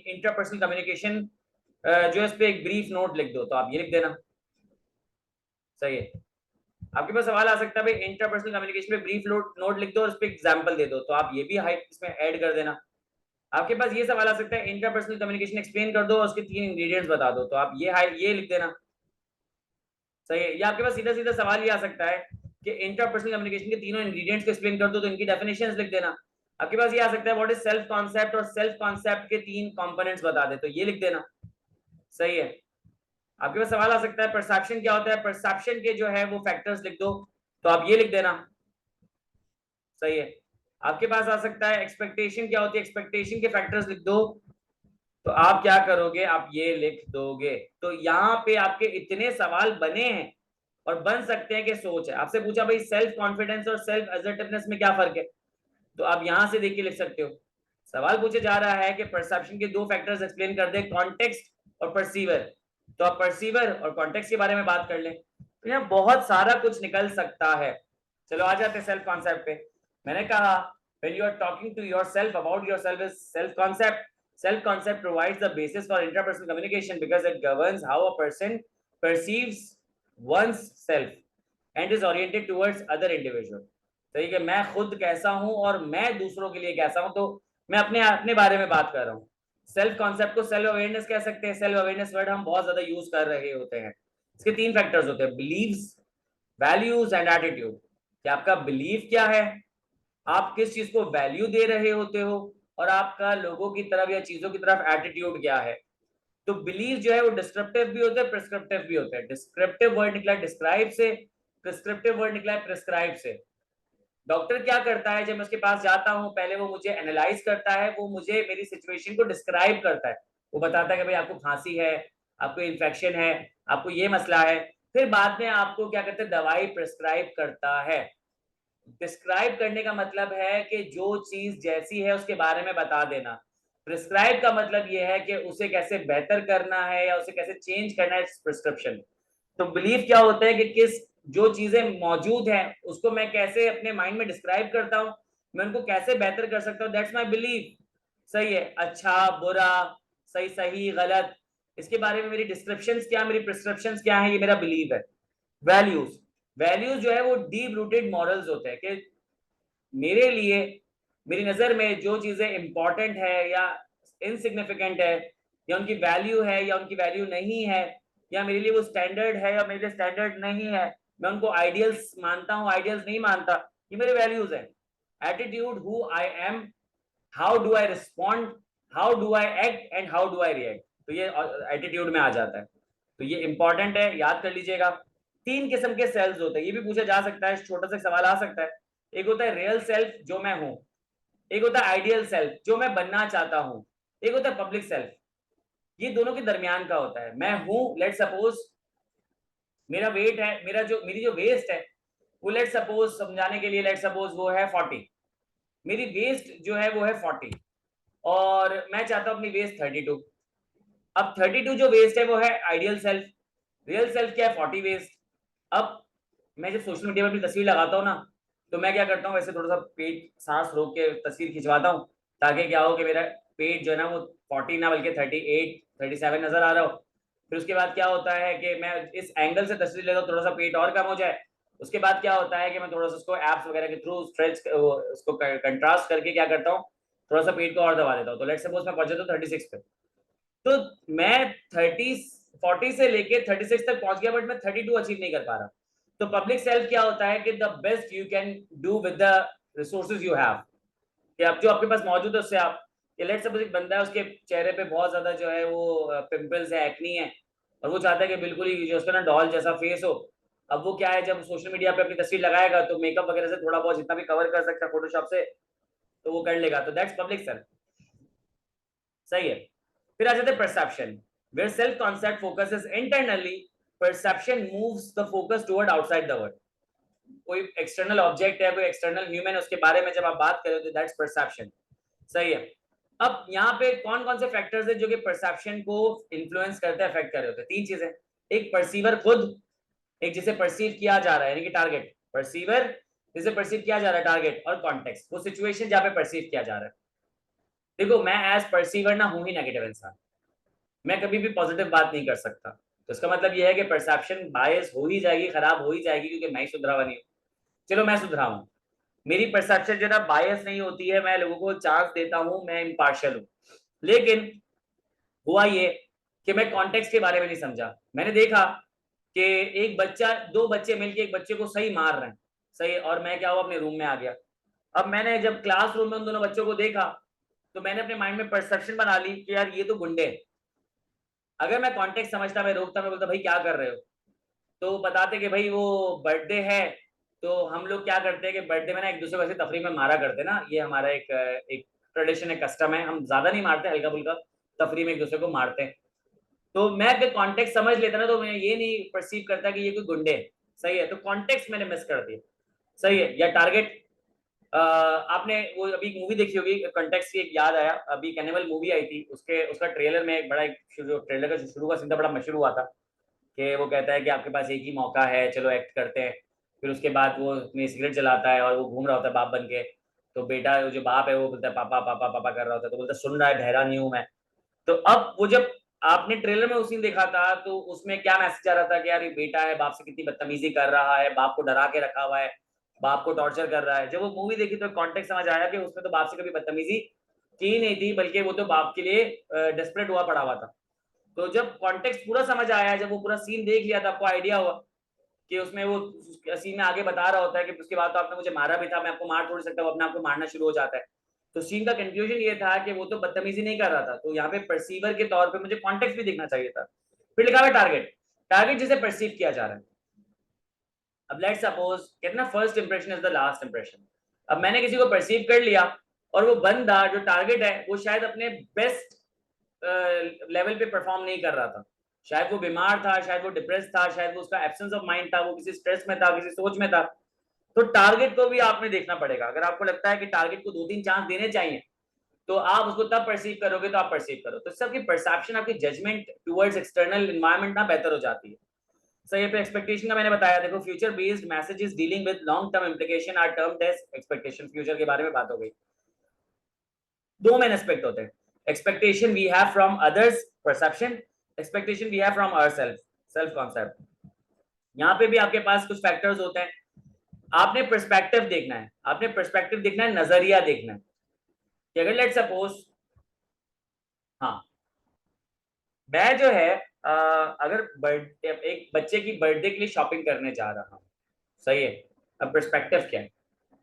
इंटरपर्सनल कम्युनिकेशन जो है इस पे एक ब्रीफ नोट लिख दो, तो आप ये लिख देना। सही है। आपके पास सवाल आ सकता है भाई इंटरपर्सनल कम्युनिकेशन में ब्रीफ नोट लिख दो और उस पे एग्जांपल दे दो, तो आप ये भी हाइट इसमें ऐड कर देना। आपके पास ये सवाल आ सकता है इंटरपर्सनल कम्युनिकेशन एक्सप्लेन कर दो और उसके 3 इंग्रेडिएंट्स बता दो, तो आप ये लिख देना। सही है। या आपके पास सीधा सीधा सवाल ये आ सकता है कि इंटरपर्सनल कम्युनिकेशन के तीनों इंग्रेडिएंट्स को एक्सप्लेन कर दो, तो इनकी डेफिनेशंस लिख देना। आपके पास ये आ सकता है व्हाट इज सेल्फ कॉन्सेप्ट, और सेल्फ कॉन्सेप्ट के 3 कंपोनेंट्स बता दे, तो ये लिख देना। सही है। आपके पास सवाल आ सकता है परसेप्शन क्या होता है, परसेप्शन के जो है वो फैक्टर्स लिख दो, तो आप ये लिख देना। सही है। आपके पास आ सकता है एक्सपेक्टेशन क्या होती है, एक्सपेक्टेशन के फैक्टर्स लिख दो, तो आप क्या करोगे, आप ये लिख दोगे। तो यहाँ पे आपके इतने सवाल बने हैं और बन सकते हैं कि सोच है। आपसे पूछा भाई सेल्फ कॉन्फिडेंस और सेल्फ असर्टिवनेस में क्या फर्क है, तो आप यहां से देख के लिख सकते हो। सवाल पूछे जा रहा है कि परसेप्शन के 2 फैक्टर्स एक्सप्लेन कर दे, कॉन्टेक्स्ट और परसीवर, तो आप परसीवर और कॉन्टेक्स्ट के बारे में बात कर लें। तो यहाँ बहुत सारा कुछ निकल सकता है। चलो आ जाते हैं सेल्फ कॉन्सेप्ट पे। मैंने कहा when you are talking to yourself about yourself is self concept. Self concept provides the basis for interpersonal communication because it governs how a person perceives one's self and is oriented towards other individual. तो ये मैं खुद कैसा हूं और मैं दूसरों के लिए कैसा हूं, तो मैं अपने अपने बारे में बात कर रहा हूं. सेल्फ कॉन्सेप्ट को सेल्फ अवेयरनेस कह सकते हैं. सेल्फ अवेयरनेस वर्ड हम बहुत ज्यादा यूज कर रहे होते हैं. इसके 3 फैक्टर्स होते हैं: बिलीव्स, वैल्यूज एंड एटीट्यूड. कि आपका बिलीव क्या है, आप किस चीज को वैल्यू दे रहे होते हो, और आपका लोगों की तरफ या चीजों की तरफ एटीट्यूड क्या है. तो बिलीव जो है वो डिस्क्रिप्टिव भी होता है, प्रिस्क्रिप्टिव भी होता है. डिस्क्रिप्टिव वर्ड निकला है डिस्क्राइब से, प्रिस्क्रिप्टिव वर्ड निकला है प्रिस्क्राइब से. डॉक्टर क्या करता है, जब मैं उसके पास जाता हूं पहले वो मुझे एनालाइज करता है, वो मुझे मेरी सिचुएशन को डिस्क्राइब करता है. वो बताता है कि भाई आपको खांसी है, आपको इन्फेक्शन है, आपको ये मसला है. फिर बाद में आपको क्या करते हैं, दवाई प्रिस्क्राइब करता है. डिस्क्राइब करने का मतलब है कि जो चीज जैसी है उसके बारे में बता देना. प्रिस्क्राइब का मतलब ये है कि उसे कैसे बेहतर करना है या उसे कैसे चेंज करना है, प्रिस्क्रिप्शन. तो बिलीव क्या होता है कि किस जो चीजें मौजूद हैं उसको मैं कैसे अपने माइंड में डिस्क्राइब करता हूं, मैं उनको कैसे बेहतर कर सकता हूं, दैट्स माय बिलीव. सही है, अच्छा बुरा, सही सही गलत, इसके बारे में मेरी डिस्क्रिप्शंस क्या, मेरी प्रिस्क्रिप्शंस क्या है, ये मेरा बिलीव है. वैल्यूज, वैल्यूज जो है वो डीप रूटेड मॉरल्स होते हैं कि मेरे लिए, मेरी नजर में जो चीजें इंपॉर्टेंट है या इनसिग्निफिकेंट है, या उनकी वैल्यू है या उनकी वैल्यू नहीं है, या मेरे लिए वो स्टैंडर्ड है या मेरे लिए स्टैंडर्ड नहीं है, मैं उनको आइडियल्स मानता हूँ, आइडियल्स नहीं मानता, ये मेरे वैल्यूज हैं. Attitude, who I am, how do I respond, how do I act and how do I react. तो ये एटीट्यूड में आ जाता है. तो ये इंपॉर्टेंट है, याद कर लीजिएगा. 3 किस्म के सेल्स होते हैं, ये भी पूछा जा सकता है, छोटा सा सवाल आ सकता है. एक होता है रियल सेल्फ जो मैं हूं, एक होता है आइडियल सेल्फ जो मैं बनना चाहता हूं, एक होता है पब्लिक सेल्फ. ये दोनों के दरमियान का होता है. मैं हूं, लेट सपोज मेरा वेट है, मेरी जो वेस्ट है वो लेट सपोज, समझाने के लिए लेट सपोज वो है 40. मेरी वेस्ट जो है वो है 40 और मैं चाहता हूं अपनी वेस्ट 32. अब 32 जो वेस्ट है वो है आइडियल सेल्फ. रियल सेल्फ क्या है, 40 वेस्ट. अब मैं जब सोशल मीडिया पर अपनी तस्वीर लगाता हूँ ना, तो मैं क्या करता हूँ, वैसे थोड़ा सा पेट सांस रोक के तस्वीर खिंचवाता हूँ, ताकि क्या हो कि मेरा पेट जो है ना वो 40 ना बल्कि 38 37 नजर आ रहा हो. फिर उसके बाद क्या होता है कि मैं इस एंगल से तस्वीर लेता हूँ, थोड़ा सा पेट और कम हो जाए. उसके बाद क्या होता है कि मैं थोड़ा सा उसको एप्स वगैरह के थ्रू स्ट्रेच उसको कंट्रास्ट करके क्या करता हूँ, थोड़ा सा पेट को और दबा देता हूँ. तो लेट सपोज मैं पहुंचा तो 36 पे, तो मैं 40 से लेके 36 तक पहुंच गया, बट मैं 32 अचीव नहीं कर पा रहा. तो पब्लिक सेल्फ क्या होता है कि the best you can do with the resources you have, कि आप जो आपके पास मौजूद है उससे आप, लेट्स सपोज एक बंदा है उसके चेहरे पे बहुत ज्यादा जो है वो पिंपल्स है, एक्नी है, और वो चाहता है कि बिल्कुल ही जो उसका ना डॉल जैसा फेस हो. अब वो क्या है, जब सोशल मीडिया पे अपनी तस्वीर लगाएगा तो मेकअप वगैरह से थोड़ा बहुत जितना भी कवर कर सकता है फोटोशॉप से, तो वो कर लेगा. तो दैट्स पब्लिक सेल्फ. सही है. फिर आ जाते हैं perception, where self concept focuses internally, perception moves the focus toward outside the world. कोई एक्सटर्नल ऑब्जेक्ट है, कोई एक्सटर्नल ह्यूमन है, उसके बारे में जब आप बात करें तो दैट्स परसेप्शन. सही है. अब यहाँ पे कौन कौन से फैक्टर्स है जो कि परसेप्शन को इन्फ्लुएंस करते हैं, अफेक्ट कर रहे होते हैं. 3 चीजें. एक परसीवर खुद, एक जिसे परसीव किया जा रहा है यानी कि टारगेट. परसीवर जिसे परसीव किया जा रहा है, टारगेट, और कॉन्टेक्स्ट, वो सिचुएशन जहाँ पे परसीव किया जा रहा है. देखो मैं एज परसीवर ना हूं ही नेगेटिव इंसान, मैं कभी भी पॉजिटिव बात नहीं कर सकता. तो इसका मतलब यह है कि परसेप्शन बायस हो ही जाएगी, खराब हो ही जाएगी, क्योंकि मैं ही सुधरा हुआ नहीं हूं. चलो मैं सुधरा हूं, मेरी परसेप्शन जो है ना बायस नहीं होती है, मैं लोगों को चांस देता हूं, मैं इम्पार्शियल हूं. लेकिन हुआ ये कि मैं कॉन्टेक्स्ट के बारे में नहीं समझा. मैंने देखा कि एक बच्चा, 2 बच्चे मिलके एक बच्चे को सही मार रहे हैं, सही, और मैं क्या हुआ, अपने रूम में आ गया. अब मैंने जब क्लासरूम में उन दोनों बच्चों को देखा, तो मैंने अपने माइंड में परसेप्शन बना ली कि यार ये तो गुंडे हैं. अगर मैं कॉन्टेक्स्ट समझता, मैं रोकता, मैं बोलता भाई क्या कर रहे हो, तो बताते कि भाई वो बर्थडे है, तो हम लोग क्या करते हैं कि बर्थडे में ना एक दूसरे को ऐसे तफरी में मारा करते ना, ये हमारा एक ट्रेडिशन है, कस्टम है, हम ज्यादा नहीं मारते, हल्का फुल्का तफरी में एक दूसरे को मारते हैं. तो मैं अगर कॉन्टेक्स्ट समझ लेता ना, तो मैं ये नहीं परसीव करता कि ये कोई गुंडे है. सही है. तो कॉन्टेक्स्ट मैंने मिस कर दिया. सही है. या टारगेट, आपने वो अभी एक मूवी देखी होगी, कॉन्टेक्स्ट की एक याद आया, अभी कैनिबल मूवी आई थी, उसके उसका ट्रेलर में एक बड़ा, ट्रेलर का शुरू का सीन था, बड़ा मशहूर हुआ था कि वो कहता है कि आपके पास एक ही मौका है, चलो एक्ट करते हैं. फिर उसके बाद वो अपनी सिगरेट जलाता है और वो घूम रहा होता है बाप बन के, तो बेटा जो बाप है वो बोलता है पापा पापा पापा कर रहा होता है, तो बोलता है सुन रहा है, बहरा नहीं हूं मैं। तो अब वो जब आपने ट्रेलर में उस सीन देखा था तो उसमें क्या मैसेज आ रहा था कि यार ये बेटा है, बाप से कितनी बदतमीजी कर रहा है, बाप को डरा के रखा हुआ है, बाप को टॉर्चर कर रहा है। जब वो मूवी देखी तो कॉन्टेक्स्ट समझ आया कि उसमें तो बाप से कभी बदतमीजी की नहीं थी, बल्कि वो तो बाप के लिए डेस्परेट हुआ पड़ा हुआ था। तो जब कॉन्टेक्स्ट पूरा समझ आया, जब वो पूरा सीन देख लिया था, आपको आइडिया हुआ कि उसमें वो सीन में आगे बता रहा होता है कि उसके बाद तो आपने मुझे मारा भी था, मैं आपको मार थोड़ी सकता हूँ, अपने आप को मारना शुरू हो जाता है। तो सीन का कंक्लूजन ये था कि वो तो बदतमीजी नहीं कर रहा था, तो यहाँ पे परसीवर के तौर पे मुझे कॉन्टेक्स्ट भी देखना चाहिए था। फिर लिखा हुआ टारगेट, टारगेट जिसे परसीव किया जा रहा है। अब लेट्स सपोज कितना first impression is the last impression. अब मैंने किसी को परसीव कर लिया और वो बंदा जो टारगेट है वो शायद अपने बेस्ट लेवल पे परफॉर्म नहीं कर रहा था, शायद वो बीमार था, शायद वो डिप्रेस था, शायद वो उसका एब्सेंस ऑफ माइंड था, वो किसी स्ट्रेस में था, किसी सोच में था। तो टारगेट को भी आपने देखना पड़ेगा। अगर आपको लगता है कि टारगेट को 2-3 चांस देने चाहिए तो आप उसको तब परसीव करोगे, तो आप परसीव करो, तो सबकी परसेप्शन, आपकी जजमेंट टुवर्ड्स एक्सटर्नल एनवायरनमेंट ना बेहतर हो जाती है। सही पे एक्सपेक्टेशन का मैंने बताया, देखो future based messages dealing with long term implication are termed as expectation. Future के बारे में बात हो गई। दो मेन एस्पेक्ट होते हैं, expectation we have from others, perception, expectation we have from ourselves, self concept. यहाँ पे भी आपके पास कुछ फैक्टर्स होते हैं। आपने पर्सपेक्टिव देखना है, आपने पर्सपेक्टिव देखना है, नजरिया देखना है कि अगर लेट सपोज, हाँ, मैं जो है अगर एक बच्चे की बर्थडे के लिए शॉपिंग करने जा रहा हूँ, सही है। अब पर्सपेक्टिव क्या है,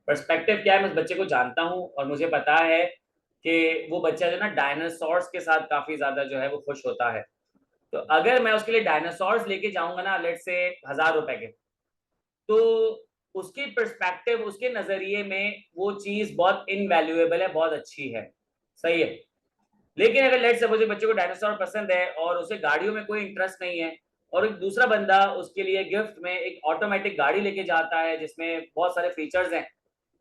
पर्सपेक्टिव क्या है, मैं उस बच्चे को जानता हूँ और मुझे पता है कि वो बच्चा जो ना डायनासोर्स के साथ काफी ज्यादा जो है वो खुश होता है। तो अगर मैं उसके लिए डायनासोर्स लेके जाऊंगा ना, लेट से 1000 रुपए के, तो उसकी पर्सपेक्टिव, उसके नजरिए में वो चीज बहुत इनवैल्यूएबल है, बहुत अच्छी है, सही है। लेकिन अगर लेट सपोज बच्चे को डायनासोर पसंद है और उसे गाड़ियों में कोई इंटरेस्ट नहीं है, और एक दूसरा बंदा उसके लिए गिफ्ट में एक ऑटोमेटिक गाड़ी लेके जाता है जिसमें बहुत सारे फीचर्स हैं,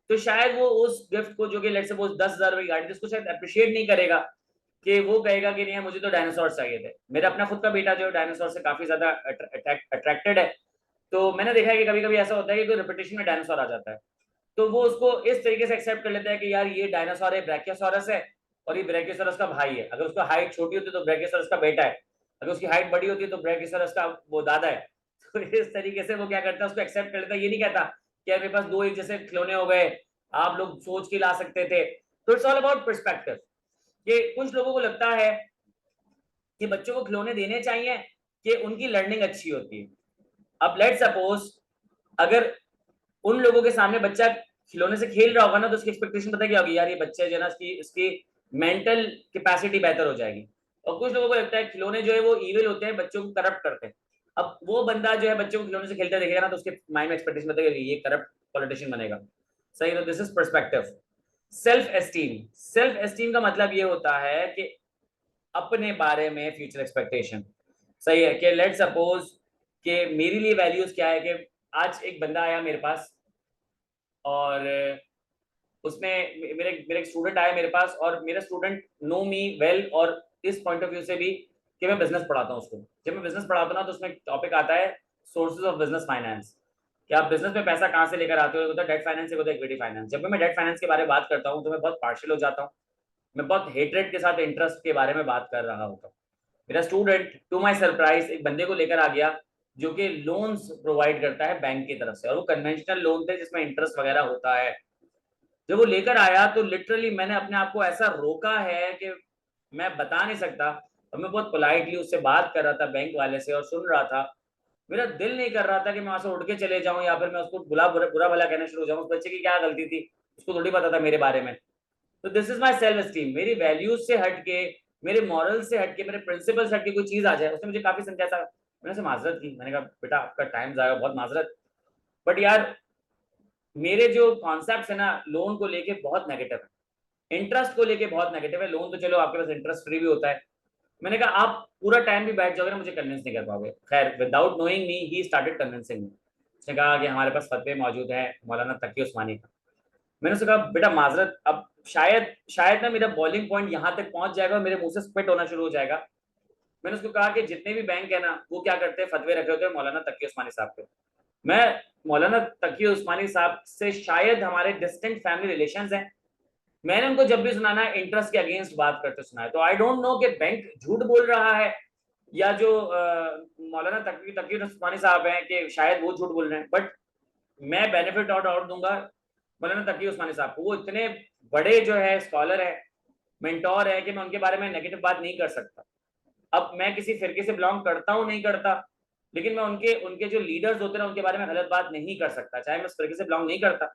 तो शायद वो उस गिफ्ट को, जो कि लेट सपोज 10,000 की गाड़ी थी, उसको शायद अप्रिशिएट नहीं करेगा, कि वो कहेगा कि नहीं मुझे तो डायनासोर चाहिए थे। मेरा अपना खुद का बेटा जो डायनासोर से काफी ज्यादा अट्रैक्टेड है। तो मैंने देखा है कि कभी कभी ऐसा होता है कि कोई रिपीटेशन में डायनासोर आ जाता है, तो वो उसको इस तरीके से एक्सेप्ट कर लेता है कि यार ये डायनासोर है, ब्रैकियोसॉरस है, और ये ब्रैकियोसॉरस का भाई है। अगर उसका हाइट छोटी होती है तो ब्रैकियोसॉरस का बेटा है, अगर उसकी हाइट बड़ी होती है तो ब्रैकियोसॉरस का वो दादा है। तो इस तरीके से वो क्या करता है, उसको एक्सेप्ट कर लेता है। ये नहीं कहता कि यार मेरे पास दो एक जैसे खिलौने हो गए, आप लोग सोच के ला सकते थे। तो इट्स ऑल अबाउट पर्सपेक्टिव। कि कुछ लोगों को लगता है कि बच्चों को खिलौने देने चाहिए कि उनकी लर्निंग अच्छी होती है। अब लेट सपोज अगर उन लोगों के सामने बच्चा खिलौने से खेल रहा होगा ना, तो उसकी एक्सपेक्टेशन पता क्या होगी, यार ये बच्चे जो है ना, इसकी इसकी मेंटल कैपेसिटी बेहतर हो जाएगी। और कुछ लोगों को लगता है खिलौने जो है वो इविल होते हैं, बच्चों को करप्ट करते हैं। अब वो बंदा जो है बच्चों को खिलौने से खेलते देखेगा ना, तो उसके माइंड में एक्सपेक्टेशन बताएगा ये करप्ट पॉलिटिशियन बनेगा। सही, तो this is perspective. Self esteem, self esteem का मतलब ये होता है कि अपने बारे में फ्यूचर एक्सपेक्टेशन। सही है कि लेट सपोज कि मेरे लिए वैल्यूज क्या है, कि आज एक बंदा आया मेरे पास और उसने मेरे मेरे एक स्टूडेंट आया मेरे पास, और मेरा स्टूडेंट नो मी वेल, और इस पॉइंट ऑफ व्यू से भी कि मैं बिजनेस पढ़ाता हूँ उसको। जब मैं बिजनेस पढ़ाता हूँ ना, तो उसमें टॉपिक आता है सोर्सेज ऑफ बिजनेस फाइनेंस, कि आप बिजनेस में पैसा कहाँ से लेकर आते हो, होता है डेट फाइनेंस, होता है इक्विटी फाइनेंस। जब मैं डेट फाइनेंस के बारे में बात करता हूँ तो मैं बहुत पार्शियल हो जाता हूँ, मैं बहुत हेट्रेड के साथ इंटरेस्ट के बारे में बात कर रहा होता हूँ। मेरा स्टूडेंट टू माई सरप्राइज एक बंदे को लेकर आ गया जो कि लोन्स प्रोवाइड करता है बैंक की तरफ से, और वो कन्वेंशनल लोन थे जिसमें इंटरेस्ट वगैरह होता है। जब वो लेकर आया तो लिटरली मैंने अपने आप को ऐसा रोका है कि मैं बता नहीं सकता। और मैं बहुत पोलाइटली उससे बात कर रहा था बैंक वाले से, और सुन रहा था। मेरा दिल नहीं कर रहा था कि मैं वहां से उठ के चले जाऊं, या फिर मैं उसको बुरा भला कहना शुरू हो जाऊं। उस बच्चे की क्या गलती थी, उसको थोड़ी पता था मेरे बारे में। तो this is my self esteem. मेरी वैल्यूज से हट के, मेरे मॉरल से हट के, मेरे प्रिंसिपल से हट के कोई चीज आ जाए। उसने मुझे काफी समझाया था, मैंने उसे माजरत की, मैंने कहा बेटा आपका टाइम जाएगा, बहुत माजरत, बट यार मेरे जो कॉन्सेप्ट है ना लोन को लेके बहुत नेगेटिव है, इंटरेस्ट को लेके बहुत नेगेटिव है। लोन तो चलो आपके पास इंटरेस्ट फ्री भी होता है। मैंने कहा आप पूरा टाइम भी बैठ जाओगे ना, मुझे कन्विंस नहीं कर पाओगे। खैर without knowing me he started convincing मी। उसने कहा कि हमारे पास फतवे मौजूद है मौलाना तकी उस्मानी का। मैंने उससे कहा बेटा माजरत, अब शायद शायद ना मेरा बॉइलिंग पॉइंट यहाँ तक पहुंच जाएगा और मेरे मुंह से स्पिट होना शुरू हो जाएगा। मैंने उसको कहा कि जितने भी बैंक है ना, वो क्या करते हैं, फतवे रखे होते हैं मौलाना तकी उस्मानी साहब के। मैं मौलाना तकी उस्मानी साहब से शायद हमारे डिस्टेंट फैमिली रिलेशंस हैं, मैंने उनको जब भी सुना ना इंटरेस्ट के अगेंस्ट बात करते सुना है। तो आई डोंट नो कि बैंक झूठ बोल रहा है या जो मौलाना तकी उस्मानी साहब हैं कि शायद वो झूठ बोल रहे हैं, बट मैं बेनिफिट और डाउट दूंगा मौलाना तकी उस्मानी साहब को। वो इतने बड़े जो है स्कॉलर है, मेंटोर है, कि मैं उनके बारे में नेगेटिव बात नहीं कर सकता। अब मैं किसी फिरके से बिलोंग करता हूं नहीं करता, लेकिन मैं उनके उनके जो लीडर्स होते हैं उनके बारे में गलत बात नहीं कर सकता, चाहे मैं उस फिरके से बिलोंग नहीं करता,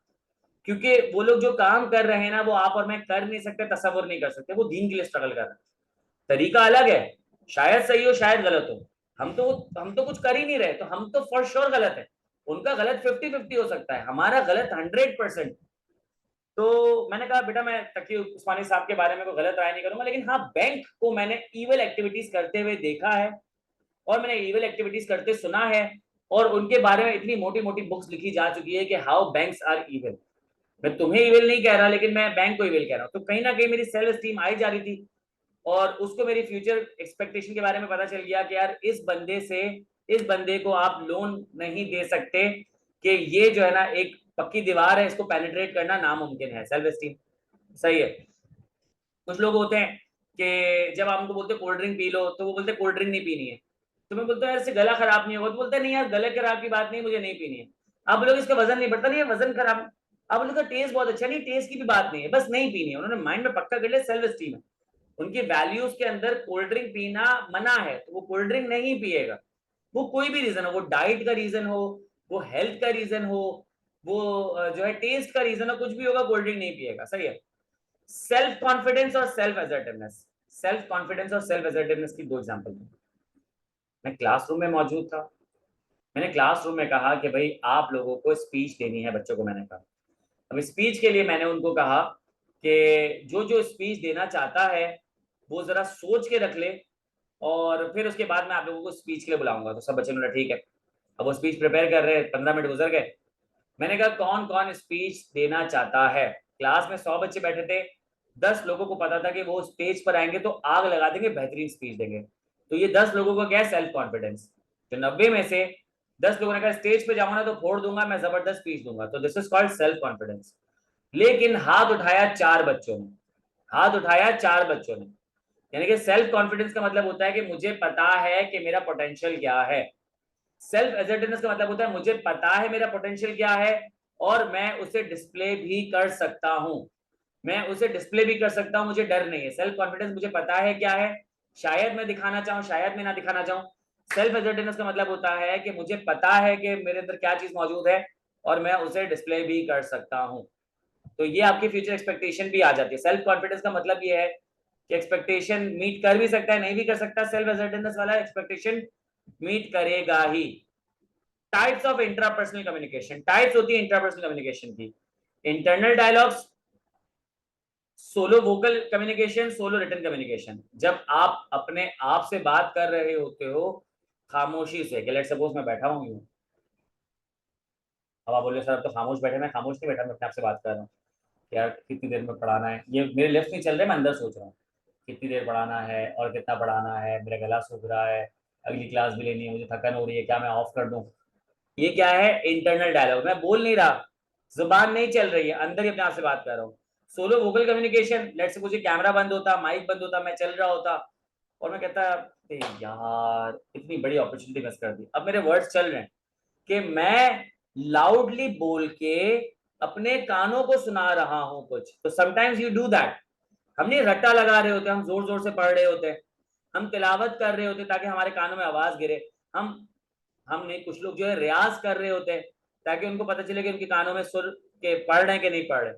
क्योंकि वो लोग जो काम कर रहे हैं ना वो आप और मैं कर नहीं सकते, तसव्वुर नहीं कर सकते। वो दीन के लिए स्ट्रगल कर रहे हैं, तरीका अलग है, शायद सही हो शायद गलत हो। हम तो कुछ कर ही नहीं रहे, तो हम तो फॉर श्योर गलत है। उनका गलत 50-50 हो सकता है, हमारा गलत 100%। तो मैंने कहा बेटा मैं तकी उस्मानी साहब के बारे में कोई गलत राय नहीं करूंगा, लेकिन हाँ बैंक को मैंने ईवल एक्टिविटीज करते हुए देखा है और मैंने ईवल एक्टिविटीज करते सुना है, और उनके बारे में इतनी मोटी मोटी बुक्स लिखी जा चुकी है कि हाउ बैंक्स आर ईवल। मैं तुम्हें ईवल नहीं कह रहा, लेकिन मैं बैंक को ईवल कह रहा हूँ। तो कहीं ना कहीं मेरी सेल्फ स्टीम आई जा रही थी, और उसको मेरी फ्यूचर एक्सपेक्टेशन के बारे में पता चल गया कि यार इस बंदे को आप लोन नहीं दे सकते, कि ये जो है ना एक पक्की दीवार है, इसको पेनिट्रेट करना नामुमकिन है। सेल्फ स्टीम सही है। कुछ लोग होते हैं कि जब आप उनको बोलते कोल्ड ड्रिंक पी लो तो वो बोलते कोल्ड ड्रिंक नहीं पीनी है। तो मैं बोलता हूँ यार इससे गला खराब नहीं होगा, तो बोलते नहीं यार गले खराब की बात नहीं, मुझे नहीं पीनी है। अब लोग इसका वजन नहीं बढ़ता, नहीं वजन खराब। अब लोग का टेस्ट बहुत अच्छा, नहीं टेस्ट की भी बात नहीं है, बस नहीं पीनी है। उन्होंने माइंड में पक्का कर लिया सेल्फ स्टीम है, उनकी वैल्यूज के अंदर कोल्ड ड्रिंक पीना मना है, तो वो कोल्ड ड्रिंक नहीं पिएगा। वो कोई भी रीजन हो, वो डाइट का रीजन हो, वो हेल्थ का रीजन हो, वो जो है टेस्ट का रीजन हो, कुछ भी होगा कोल्ड ड्रिंक नहीं पिएगा। सही है। सेल्फ कॉन्फिडेंस और सेल्फ एसर्टिवनेस, सेल्फ कॉन्फिडेंस और सेल्फ एसर्टिवनेस की दो एग्जांपल दी। मैं क्लासरूम में मौजूद था, मैंने क्लासरूम में कहा कि भाई आप लोगों को स्पीच देनी है बच्चों को। मैंने कहा अब स्पीच के लिए मैंने उनको कहा कि जो जो स्पीच देना चाहता है वो जरा सोच के रख ले, और फिर उसके बाद मैं आप लोगों को स्पीच के लिए बुलाऊंगा। तो सब बच्चे बोले ठीक है। अब वो स्पीच प्रिपेयर कर रहे हैं, 15 मिनट गुजर गए। मैंने कहा कौन कौन स्पीच देना चाहता है। क्लास में 100 बच्चे बैठे थे, 10 लोगों को पता था कि वो स्टेज पर आएंगे तो आग लगा देंगे, बेहतरीन स्पीच देंगे। तो ये 10 लोगों को क्या सेल्फ कॉन्फिडेंस। तो 90 में से 10 लोगों ने कहा स्टेज पे जाऊंगा ना तो फोड़ दूंगा, मैं जबरदस्त स्पीच दूंगा। तो this is called self confidence. लेकिन हाथ उठाया 4 बच्चों ने, हाथ उठाया 4 बच्चों ने। यानी कि सेल्फ कॉन्फिडेंस का मतलब होता है कि मुझे पता है कि मेरा पोटेंशियल क्या है। सेल्फ एसर्टिवनेस का मतलब होता है मुझे पता है मेरा पोटेंशियल क्या है, और मैं उसे डिस्प्ले भी कर सकता हूं, मैं उसे डिस्प्ले भी कर सकता हूं, मुझे डर नहीं है। सेल्फ कॉन्फिडेंस मुझे पता है क्या है, शायद मैं दिखाना चाहूं शायद मैं ना दिखाना चाहूं। सेल्फ एसर्टिवनेस का मतलब होता है कि मुझे पता है कि मेरे अंदर क्या चीज मौजूद है और मैं उसे डिस्प्ले भी कर सकता हूं। तो ये आपकी फ्यूचर एक्सपेक्टेशन भी आ जाती है। सेल्फ कॉन्फिडेंस का मतलब ये है कि एक्सपेक्टेशन मीट कर भी सकता है, नहीं भी कर सकता। सेल्फ एसर्टिवनेस वाला एक्सपेक्टेशन मीट करेगा ही। Types of intrapersonal communication, types होती है इंट्रापर्सनल कम्युनिकेशन की। Internal dialogues, solo vocal communication, solo written communication. जब आप अपने आप से बात कर रहे होते हो खामोशी से, कि लेट्स सपोज मैं बैठा हूँ यूं, अब आप बोल रहे सर अब तो खामोश बैठे, मैं खामोश नहीं बैठा, मैं अपने आप से बात कर रहा हूँ यार कितनी देर में पढ़ाना है। ये मेरे लेफ्ट नहीं चल रहे, मैं अंदर सोच रहा हूँ कितनी देर पढ़ाना है और कितना पढ़ाना है, मेरा गला सूख रहा है, अगली क्लास भी लेनी है, मुझे थकन हो रही है, क्या मैं ऑफ कर दूं। ये क्या है इंटरनल डायलॉग, मैं बोल नहीं रहा, जुबान नहीं चल रही है, अंदर ही अपने आप से बात कर रहा हूँ। Solo vocal communication, let's suppose camera बंद होता, माइक बंद होता, मैं चल रहा होता और मैं कहता यार इतनी बड़ी अपॉर्चुनिटी मिस कर दी। अब मेरे वर्ड्स चल रहे हैं कि मैं लाउडली बोल के अपने कानों को सुना रहा हूं कुछ। तो समटाइम्स यू डू दैट। हम नहीं रट्टा लगा रहे होते, हम जोर जोर से पढ़ रहे होते, हम तिलावत कर रहे होते ताकि हमारे कानों में आवाज गिरे। हम नहीं, कुछ लोग जो है रियाज कर रहे होते हैं ताकि उनको पता चले कि उनके कानों में सुर के पढ़ रहे हैं कि नहीं पढ़ रहे।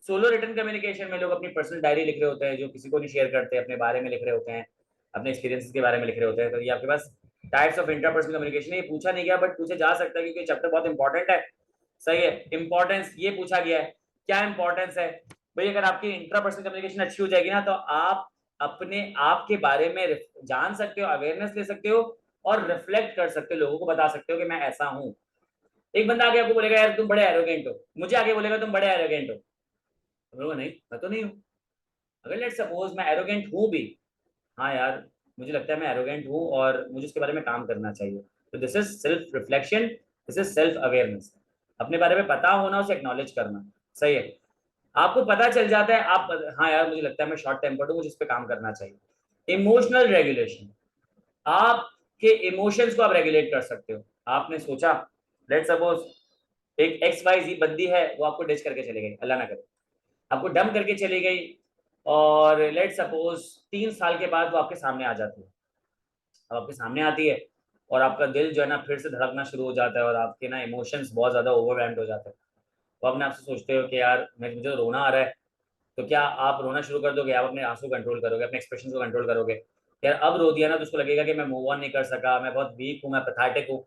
सोलो रिटन कम्युनिकेशन में लोग अपनी पर्सनल डायरी लिख रहे होते हैं, जो किसी को नहीं शेयर करते, अपने बारे में लिख रहे होते हैं, अपने एक्सपीरियंसेस के बारे में लिख रहे होते हैं। तो ये आपके पास टाइप्स ऑफ इंटरपर्सनल कम्युनिकेशन है। ये पूछा नहीं गया बट पूछे जा सकता है क्योंकि चैप्टर बहुत इंपॉर्टेंट है। सही है। इंपॉर्टेंस ये पूछा गया है, क्या इंपॉर्टेंस है भाई। अगर आपकी इंटरपर्सनल कम्युनिकेशन अच्छी हो जाएगी ना तो आप अपने आप के बारे में जान सकते हो, अवेयरनेस ले सकते हो और रिफ्लेक्ट कर सकते हो, लोगों को बता सकते हो कि मैं ऐसा हूं। एक बंदा आगे आपको बोलेगा यार तुम बड़े एरोगेंट हो, मुझे आगे बोलेगा तुम बड़े एरोगेंट हो, तो बोलूंगा नहीं मैं तो नहीं हूं। अगर लेट्स सपोज मैं एरोगेंट हूं भी, हाँ यार मुझे लगता है मैं एरोगेंट हूं और मुझे उसके बारे में काम करना चाहिए। तो this is self reflection, this is self awareness. अपने बारे में पता होना, उसे एक्नॉलेज करना। सही है। आपको पता चल जाता है, आप हाँ यार मुझे लगता है मैं शॉर्ट टेम्पर्ड हूँ, मुझे इस पे काम करना चाहिए। इमोशनल रेगुलेशन, आपके इमोशंस को आप रेगुलेट कर सकते हो। आपने सोचा, लेट्स सपोज एक XYZ बंदी है, वो आपको डिच करके चली गई, अल्लाह ना करे, आपको डम करके चली गई, और लेट्स सपोज 3 साल के बाद वो आपके सामने आ जाती है। अब आपके सामने आती है और आपका दिल जो है ना फिर से धड़कना शुरू हो जाता है, और आपके ना इमोशंस बहुत ज्यादा ओवरवेल्म्ड हो जाते हैं। तो अपने आपसे सोचते हो कि यार मुझे रोना आ रहा है, तो क्या आप रोना शुरू कर दोगे? आप अपने आंसू कंट्रोल करोगे, अपने एक्सप्रेशन को कंट्रोल करोगे? यार अब रो दिया ना तो उसको लगेगा कि मैं मूव ऑन नहीं कर सका, मैं बहुत वीक हूँ, मैं पैथेटिक हूँ।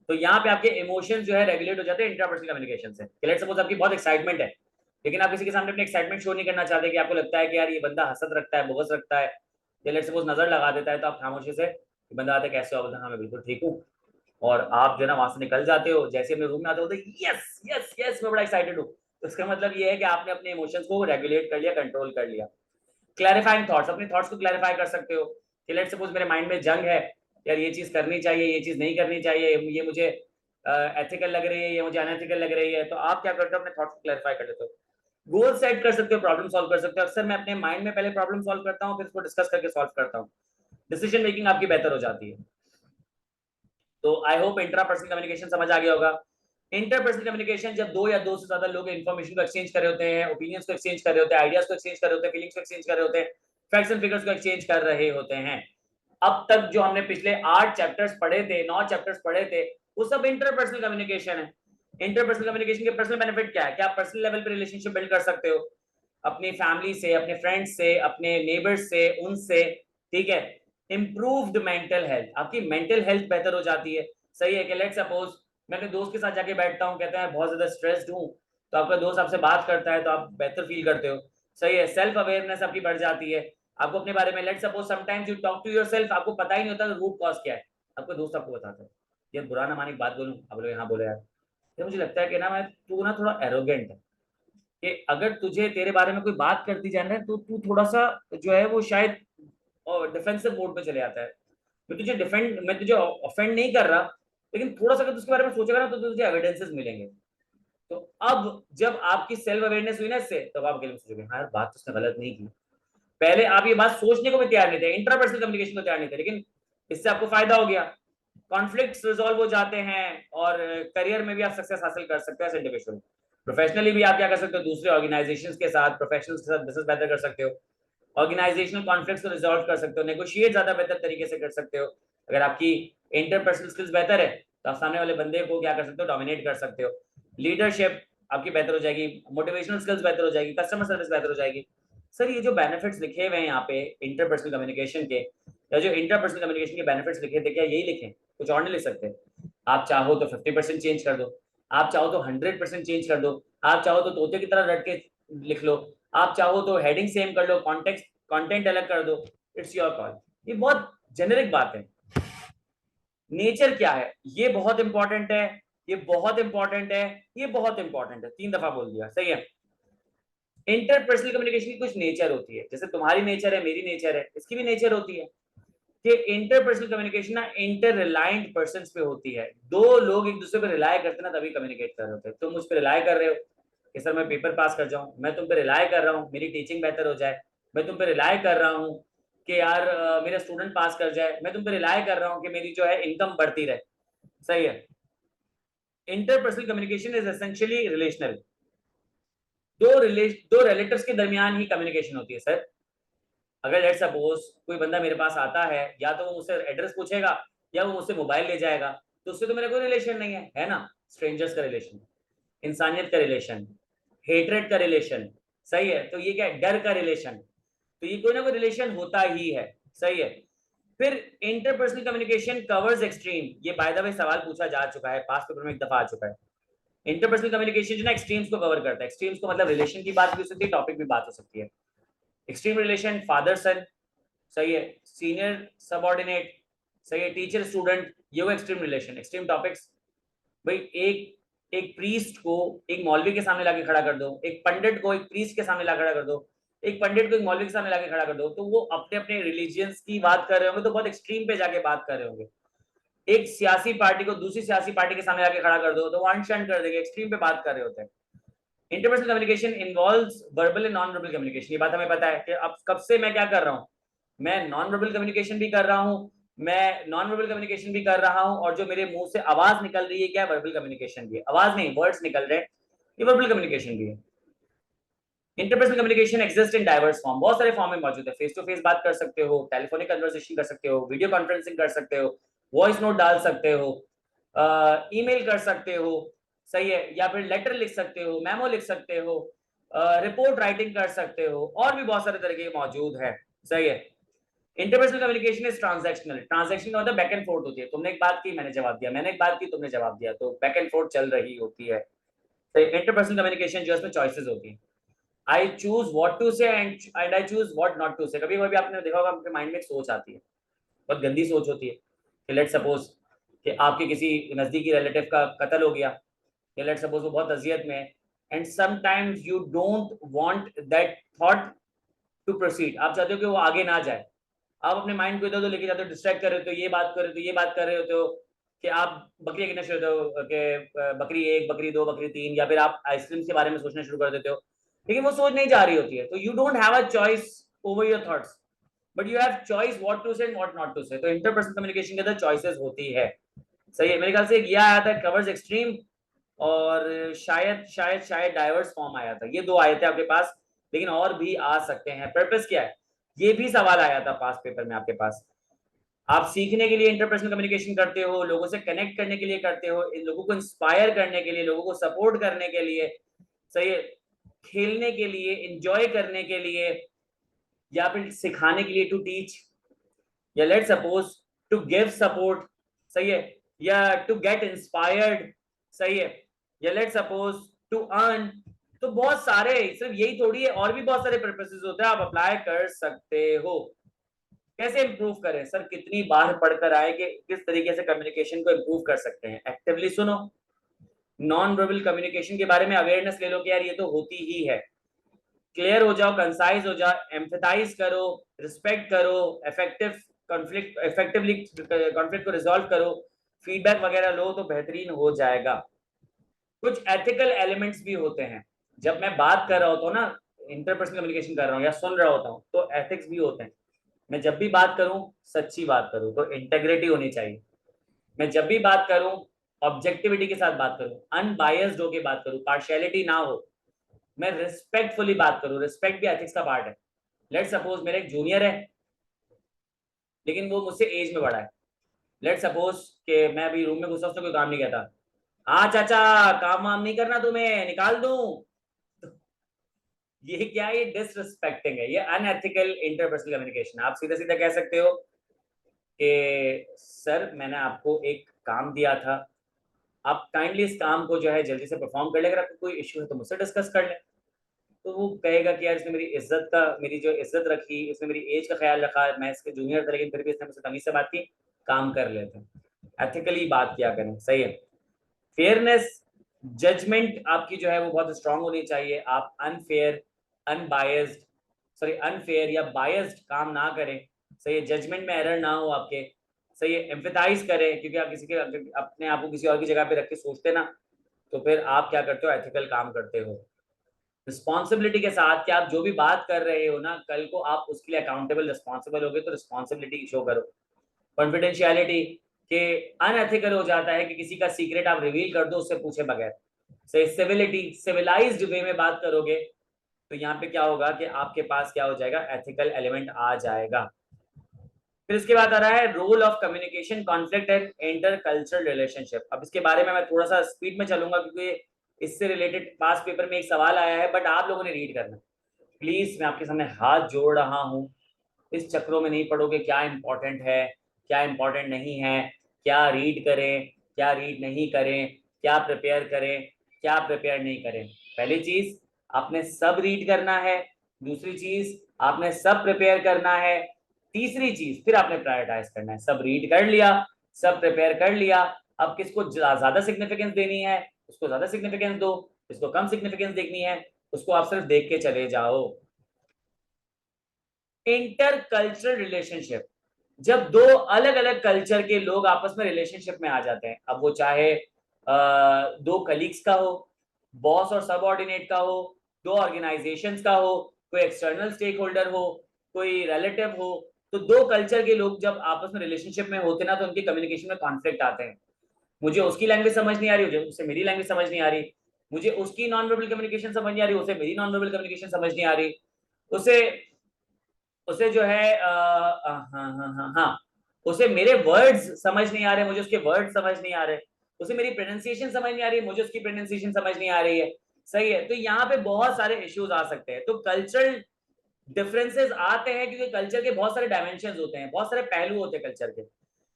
तो यहाँ पे आपके इमोशंस जो है रेगुलेट हो जाते हैं इंट्रापर्सनल कम्युनिकेशन से। लेट्स सपोज आपकी बहुत एक्साइटमेंट है, लेकिन आप किसी के सामने अपनी एक्साइटमेंट शो नहीं करना चाहते, कि आपको लगता है कि यार ये बंदा हसद रखता है, बुगस रखता है, या लेट्स सपोज नजर लगा देता है, तो आप खामोशी से, बंदा आता है कैसे हो, बोलते हैं हाँ मैं बिल्कुल ठीक हूँ, और आप जो है ना वहां से निकल जाते हो, जैसे अपने रूम में आते हो तो यस यस यस मैं बड़ा एक्साइटेड हूँ। तो इसका मतलब ये है कि आपने अपने इमोशंस को रेगुलेट कर लिया, कंट्रोल कर लिया। क्लैरिफाइंग थॉट्स, अपने थॉट्स को क्लैरिफाई कर सकते हो कि लेट्स सपोज मेरे माइंड में जंग है, यार ये चीज करनी चाहिए, ये चीज नहीं करनी चाहिए, ये मुझे एथिकल लग रही है, ये मुझे अनएथिकल लग रही है, तो आप क्या करते हो, अपने थॉट्स को क्लैरिफाई कर लेते हो, गोल सेट कर सकते हो, प्रॉब्लम सॉल्व कर सकते हो। अक्सर मैं अपने माइंड में पहले प्रॉब्लम सॉल्व करता हूँ, फिर उसको डिस्कस करके सॉल्व करता हूँ, डिसीजन मेकिंग आपकी बेहतर हो जाती है। तो आई होप इंट्रापर्सनल कम्युनिकेशन समझ आ गया होगा। इंटरपर्सनल कम्युनिकेशन जब दो या दो से ज्यादा लोग इन्फॉर्मेशन को एक्सचेंज कर रहे होते हैं, ओपिनियंस को एक्सचेंज कर रहे होते हैं, आइडियाज को एक्सचेंज कर रहे होते हैं, फीलिंग्स को एक्सचेंज कर रहे होते हैं, फैक्ट्स एंड फिगर्स को एक्सचेंज कर रहे होते हैं। अब तक जो हमने पिछले 8 चैप्टर्स पढ़े थे, 9 चैप्टर्स पढ़े थे, वो सब इंटरपर्सनल कम्युनिकेशन है। इंटरपर्सनल कम्युनिकेशन के पर्सनल बेनिफिट क्या है? कि आप पर्सनल लेवल पे रिलेशनशिप बिल्ड कर सकते हो, अपनी फैमिली से, अपने फ्रेंड्स से, अपने नेबर्स से, उनसे, ठीक है। इंप्रूव्ड मेंटल हेल्थ, आपकी मेंटल हेल्थ बेहतर हो जाती है। सही है कि लेट्स सपोज मैं अपने दोस्त के साथ जाके बैठता हूँ, कहते हैं बहुत ज्यादा स्ट्रेस्ड हूँ, तो आपका दोस्त आपसे बात करता है तो आप बेहतर फील करते हो। सही है, सेल्फ अवेयरनेस आपकी बढ़ जाती है, आपको अपने बारे में, let's suppose sometimes you talk to yourself, आपको पता ही नहीं होता रूट कॉज क्या है, आपका दोस्त आपको बताता है। यार बुरा ना माने एक बात बोलूं, आप बोले हाँ बोले यार, तो मुझे लगता है कि ना मैं, तू ना थोड़ा एरोगेंट है, कि अगर तुझे तेरे बारे में कोई बात कर दी जाए ना तो तू थोड़ा सा जो है वो शायद डिफेंसिव मोड पे चले आता है। मैं तुझे ऑफेंड नहीं कर रहा, लेकिन थोड़ा सा अगर उसके बारे में सोचेगा ना तो तुझे एविडेंसेस मिलेंगे। तो अब जब आपकी सेल्फ अवेयरनेस हुई ना इससे, तब आप अकेले में सोचोगे हाँ यार बात तो उसने गलत नहीं की। पहले आप ये बात सोचने को भी तैयार नहीं थे, इंट्रापर्सनल कम्युनिकेशन को तैयार नहीं थे, लेकिन इससे आपको फायदा हो गया, कॉन्फ्लिक्ट्स रिजॉल्व हो जाते हैं, और करियर में भी आप सक्सेस हासिल कर सकते हो एज इंडिविजुअल। प्रोफेशनली भी आप क्या कर सकते हो, दूसरे ऑर्गेनाइजेशंस के साथ, प्रोफेशनल्स के साथ बिजनेस बेहतर कर सकते हो, ऑर्गेनाइजेशनल कॉन्फ्लिक्ट्स को रिजॉल्व कर सकते हो, नेगोशिएट ज्यादा बेहतर तरीके से कर सकते हो। अगर आपकी इंटरपर्सनल स्किल्स बेहतर है तो आप सामने वाले बंदे को क्या कर सकते हो, डोमिनेट कर सकते हो। लीडरशिप आपकी बेहतर हो जाएगी, मोटिवेशनल स्किल्स बेहतर हो जाएगी, कस्टमर सर्विस बेहतर हो जाएगी। सर ये जो बेनिफिट्स लिखे हुए हैं यहाँ पे इंटरपर्सनल कम्युनिकेशन के, या जो इंटरपर्सनल कम्युनिकेशन के बेनिफिट्स लिखे थे, क्या यही लिखे? कुछ और नहीं लिख सकते? आप चाहो तो 50% चेंज कर दो, आप चाहो तो 100% चेंज कर दो, आप चाहो तो तोते की तरह रट के लिख लो, आप चाहो तो हेडिंग सेम कर लो, कॉन्टेक्स्ट कंटेंट अलग कर दो, इट्स योर कॉल। ये बहुत जेनेरिक बात है। नेचर क्या है ये बहुत इंपॉर्टेंट है, ये बहुत इंपॉर्टेंट है, ये बहुत इंपॉर्टेंट है, 3 दफा बोल दिया, सही है। इंटरपर्सनल कम्युनिकेशन की कुछ नेचर होती है, जैसे तुम्हारी नेचर है, मेरी नेचर है, इसकी भी नेचर होती है कि इंटरपर्सनल कम्युनिकेशन ना इंटर रिलायंट पर्सन पे होती है। दो लोग एक दूसरे पे रिलाय करते ना तभी कम्युनिकेट कर रहे होते हैं। तुम मुझ पे रिलाय कर रहे हो कि सर मैं पेपर पास कर जाऊं, मैं तुम पे रिलाय कर रहा हूँ मेरी टीचिंग बेहतर हो जाए, मैं तुम पे रिलाय कर रहा हूँ कि यार मेरा स्टूडेंट पास कर जाए, मैं तुम पे रिलाय कर रहा हूँ कि मेरी जो है इनकम बढ़ती रहे। सही है, interpersonal communication is essentially relational. दो रिलेटिव्स के दरमियान ही कम्युनिकेशन होती है सर। अगर लेट्स सपोज कोई बंदा मेरे पास आता है, या तो वो मुझसे एड्रेस पूछेगा, या वो मुझसे मोबाइल ले जाएगा, तो उससे तो मेरा कोई रिलेशन नहीं है ना? स्ट्रेंजर्स का रिलेशन, इंसानियत का रिलेशन, हेट्रेड का रिलेशन, सही है। तो ये क्या है? डर का रिलेशन। तो ये कोई ना कोई रिलेशन होता ही है, सही है। फिर इंटरपर्सनल कम्युनिकेशन कवर्स एक्सट्रीम, ये बाय द वे सवाल पूछा जा चुका है, पास्ट पेपर में एक दफा आ चुका है। इंटरपर्सनल कम्युनिकेशन जो ना एक्सट्रीम्स को कवर करता है। एक्सट्रीम्स को मतलब रिलेशन की बात भी हो सकती है, टॉपिक भी बात हो सकती है। एक्सट्रीम रिलेशन फादर सन, सही है, सीनियर सबऑर्डिनेट, सही है, टीचर स्टूडेंट, ये वो एक्सट्रीम रिलेशन, एक्सट्रीम टॉपिक्स। भाई एक एक प्रीस्ट को एक मौलवी के सामने लाके खड़ा कर दो, एक पंडित को एक प्रीस्ट के सामने ला खड़ा कर दो, एक पंडित को एक मौलवी के सामने लाके खड़ा कर दो, तो वो अपने अपने रिलीजियंस की बात कर रहे होंगे, तो बहुत एक्सट्रीम पे जाके बात कर रहे होंगे। एक सियासी पार्टी को दूसरी सियासी पार्टी के सामने लाके खड़ा कर दो तो वो अनशन कर देंगे, एक्सट्रीम पे बात कर रहे होते हैं। Interpersonal communication involves verbal and non verbal communication. ये बात हमें पता है कि अब कब से मैं क्या कर रहा हूँ, मैं नॉन वर्बल कम्युनिकेशन भी कर रहा हूँ, मैं नॉन वर्बल कम्युनिकेशन भी कर रहा हूँ, और जो मेरे मुंह से आवाज निकल रही है क्या, वर्बल कम्युनिकेशन भी है। आवाज नहीं, वर्ड्स निकल रहे हैं, ये वर्बल कम्युनिकेशन भी है। Interpersonal communication exist in diverse form, बहुत सारे फॉर्म में मौजूद है। फेस टू फेस बात कर सकते हो, टेलीफोनिक कन्वर्सेशन कर सकते हो, वीडियो कॉन्फ्रेंसिंग कर सकते हो, वॉइस नोट डाल सकते हो, ईमेल कर सकते हो, सही है, या फिर लेटर लिख सकते हो, मेमो लिख सकते हो, रिपोर्ट राइटिंग कर सकते हो, और भी बहुत सारे तरीके मौजूद है, सही है। Interpersonal communication is transactional. Transaction का मतलब बैक एंड फोर्थ होती है, तुमने एक बात की मैंने जवाब दिया, मैंने एक बात की तुमने जवाब दिया, तो बैक एंड फोर्थ चल रही होती है। तो इंटरपर्सनल कम्युनिकेशन जो है उसमें चॉइसेस होती है। I choose what to say and I choose what not to say. कभी कभी आपने देखा होगा आपके माइंड में एक सोच आती है, बहुत गंदी सोच होती है, कि लेट सपोज कि आपके किसी नजदीकी रिलेटिव का कत्ल हो गया, या लेट सपोज वो बहुत अजियत में है, and sometimes you don't want that thought to proceed. आप चाहते हो कि वो आगे ना जाए, आप अपने माइंड को इधर उधर लेके जाते हो, डिस्ट्रैक्ट कर रहे हो, तो ये बात कर रहे हो, तो ये बात कर रहे होते हो कि आप बकरी गिनना शुरू होते हो कि बकरी 1, बकरी 2, बकरी 3, या फिर आप आइसक्रीम के बारे में सोचना शुरू कर देते हो, लेकिन वो सोच नहीं जा रही होती है। तो you don't have a choice over your thoughts, but you have choice what to say and what not to say. तो इंटरपर्सनल कम्युनिकेशन के अंदर चॉइसेस होती है, सही है। मेरे ख्याल से एक यह आया था कवर्स एक्सट्रीम, और शायद शायद शायद डाइवर्स फॉर्म आया था, ये दो आए थे आपके पास, लेकिन और भी आ सकते हैं। पर्पस क्या है, ये भी सवाल आया था पास पेपर में आपके पास। आप सीखने के लिए इंटरपर्सनल कम्युनिकेशन करते हो, लोगों से कनेक्ट करने के लिए करते हो, इन लोगों को इंस्पायर करने के लिए, लोगों को सपोर्ट करने के लिए, सही है, खेलने के लिए, एंजॉय करने के लिए, या फिर सिखाने के लिए, टू टीच, या let suppose to give support, सही है, या टू गेट इंस्पायर्ड, सही है, या लेट सपोज टू अर्न। तो बहुत सारे, सिर्फ यही थोड़ी है, और भी बहुत सारे पर्पसेस होते हैं, आप अप्लाई कर सकते हो। कैसे इंप्रूव करें सर, कितनी बार पढ़कर आए कि किस तरीके से कम्युनिकेशन को इंप्रूव कर सकते हैं। एक्टिवली सुनो, नॉन वर्बल कम्युनिकेशन के बारे में अवेयरनेस ले लो कि यार ये तो होती ही है, क्लियर हो जाओ, कंसाइज हो जाओ, एम्फेथाइज करो, रिस्पेक्ट करो, इफेक्टिवली कॉन्फ्लिक्ट को रिजॉल्व करो, फीडबैक वगैरह लो, तो बेहतरीन हो जाएगा। कुछ एथिकल एलिमेंट्स भी होते हैं, जब मैं बात कर रहा होता हूँ ना, इंटरपर्सनल कम्युनिकेशन कर रहा हूँ या सुन रहा होता हूँ, तो एथिक्स भी होते हैं। मैं जब भी बात करूं सच्ची बात करूं, तो इंटेग्रिटी होनी चाहिए। मैं जब भी बात करूं ऑब्जेक्टिविटी के साथ बात करूं, अनबायस्ड होके बात करूं, पार्शियलिटी ना हो, मैं रिस्पेक्टफुली बात करूं। रिस्पेक्ट भी एथिक्स का पार्ट है। लेट सपोज मेरे एक जूनियर है, लेकिन वो मुझसे एज में बड़ा है। लेट सपोज कि मैं अभी रूम में घुसा, उसने कोई काम नहीं किया था, हाँ चाचा काम वाम नहीं करना, तुम्हें निकाल दूं, ये क्या है, ये डिसरिस्पेक्टिंग है, ये अनएथिकल इंटरपर्सनल कम्युनिकेशन। आप सीधा सीधा कह सकते हो कि सर मैंने आपको एक काम दिया था, आप काइंडली इस काम को जो है जल्दी से परफॉर्म कर ले, अगर आपको कोई इश्यू है तो मुझसे डिस्कस कर ले। तो वो कहेगा कि यार इसने मेरी इज्जत का, मेरी जो इज्जत रखी, इसने मेरी एज का ख्याल रखा, मैं इसके जूनियर था लेकिन फिर भी इसने मुझसे तमीज से बात की, काम कर लेते हैं। एथिकली बात किया करें, सही है। फेयरनेस, जजमेंट आपकी जो है वो बहुत स्ट्रांग होनी चाहिए। आप अनफेयर, अनबायस्ड, सॉरी अनफेयर या बायस्ड काम ना करें, सही है। जजमेंट में एरर ना हो आपके, सही है। एम्फेथाइज करें, क्योंकि आप किसी के अपने आप को किसी और की जगह पे रख के सोचते ना, तो फिर आप क्या करते हो, एथिकल काम करते हो। रिस्पॉन्सिबिलिटी के साथ कि आप जो भी बात कर रहे हो ना, कल को आप उसके लिए अकाउंटेबल रिस्पॉन्सिबल होगे, तो रिस्पॉन्सिबिलिटी शो करो। कॉन्फिडेंशियलिटी के अनएथिकल हो जाता है कि किसी का सीक्रेट आप रिवील कर दो उससे पूछे बगैर। से सिविलिटी, सिविलाइज्ड वे में बात करोगे, तो यहाँ पे क्या होगा कि आपके पास क्या हो जाएगा, एथिकल एलिमेंट आ जाएगा। फिर इसके बाद आ रहा है role of communication, conflict and intercultural relationship. अब इसके बारे में मैं थोड़ा सा स्पीड में चलूंगा, क्योंकि इससे रिलेटेड पास पेपर में एक सवाल आया है, बट आप लोगों ने रीड करना। प्लीज मैं आपके सामने हाथ जोड़ रहा हूँ, इस चक्रों में नहीं पड़ोगे क्या इंपॉर्टेंट है, क्या इंपॉर्टेंट नहीं है, क्या रीड करें, क्या रीड नहीं करें, क्या प्रिपेयर करें, क्या प्रिपेयर नहीं करें। पहली चीज आपने सब रीड करना है, दूसरी चीज आपने सब प्रिपेयर करना है, तीसरी चीज फिर आपने प्रायोरिटाइज करना है। सब रीड कर लिया, सब प्रिपेयर कर लिया, अब किसको ज्यादा सिग्निफिकेंस देनी है उसको ज्यादा सिग्निफिकेंस दो, जिसको कम सिग्निफिकेंस देखनी है उसको आप सिर्फ देख के चले जाओ। इंटर कल्चरल रिलेशनशिप, जब दो अलग अलग कल्चर के लोग आपस में रिलेशनशिप में आ जाते हैं, अब वो चाहे दो कलीग्स का हो, बॉस और सबऑर्डिनेट का हो, दो ऑर्गेनाइजेशंस का हो, कोई एक्सटर्नल स्टेक होल्डर हो, कोई रिलेटिव हो, तो दो कल्चर के लोग जब आपस में रिलेशनशिप में होते ना तो उनकी कम्युनिकेशन में कॉन्फ्लिक्ट आते हैं। मुझे उसकी लैंग्वेज समझ नहीं आ रही, उसे मेरी लैंग्वेज समझ नहीं आ रही, मुझे उसकी नॉन वर्बल कम्युनिकेशन समझ नहीं आ रही, उसे मेरी नॉन वर्बल कम्युनिकेशन समझ नहीं आ रही, उसे उसे जो है हाँ हाँ हाँ हाँ, उसे मेरे वर्ड्स समझ नहीं आ रहे, मुझे उसके वर्ड्स समझ नहीं आ रहे, उसे मेरी प्रोनाउंसिएशन समझ नहीं आ रही, मुझे उसकी प्रोनाउंसिएशन समझ नहीं आ रही है। सही है, तो यहाँ पे बहुत सारे इश्यूज आ सकते हैं। तो कल्चरल डिफरेंसेस आते हैं क्योंकि कल्चर के बहुत सारे डायमेंशन होते हैं, बहुत सारे पहलू होते हैं कल्चर के।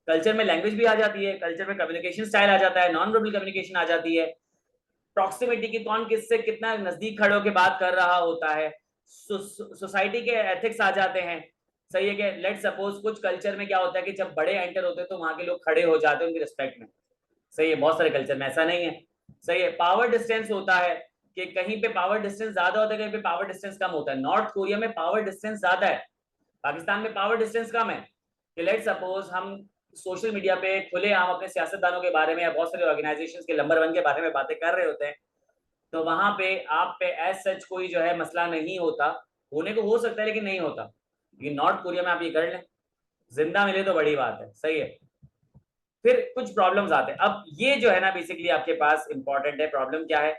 कल्चर में लैंग्वेज भी आ जाती है, कल्चर में कम्युनिकेशन स्टाइल आ जाता है, नॉन वर्बल कम्युनिकेशन आ जाती है, प्रॉक्सिमिटी की कौन किससे कितना नजदीक खड़े होकर बात कर रहा होता है, सोसाइटी के एथिक्स आ जाते हैं। सही है कि लेट सपोज कुछ कल्चर में क्या होता है कि जब बड़े एंटर होते हैं तो वहां के लोग खड़े हो जाते हैं उनकी रिस्पेक्ट में। सही है, बहुत सारे कल्चर में ऐसा नहीं है। सही है, पावर डिस्टेंस होता है कि कहीं पे पावर डिस्टेंस ज्यादा होता है, कहीं पे पावर डिस्टेंस कम होता है। नॉर्थ कोरिया में पावर डिस्टेंस ज्यादा है, पाकिस्तान में पावर डिस्टेंस कम है। कि लेट सपोज हम सोशल मीडिया पे खुले आम अपने सियासतदानों के बारे में या बहुत सारे ऑर्गेनाइजेशंस के नंबर 1 के बारे में बातें कर रहे होते हैं, तो वहां पे आप पे एज सच कोई जो है मसला नहीं होता, होने को हो सकता है लेकिन नहीं होता। लेकिन नॉर्थ कोरिया में आप ये कर लें, जिंदा मिले तो बड़ी बात है। सही है, फिर कुछ प्रॉब्लम्स आते हैं। अब ये जो है ना बेसिकली आपके पास इंपॉर्टेंट है, प्रॉब्लम क्या है,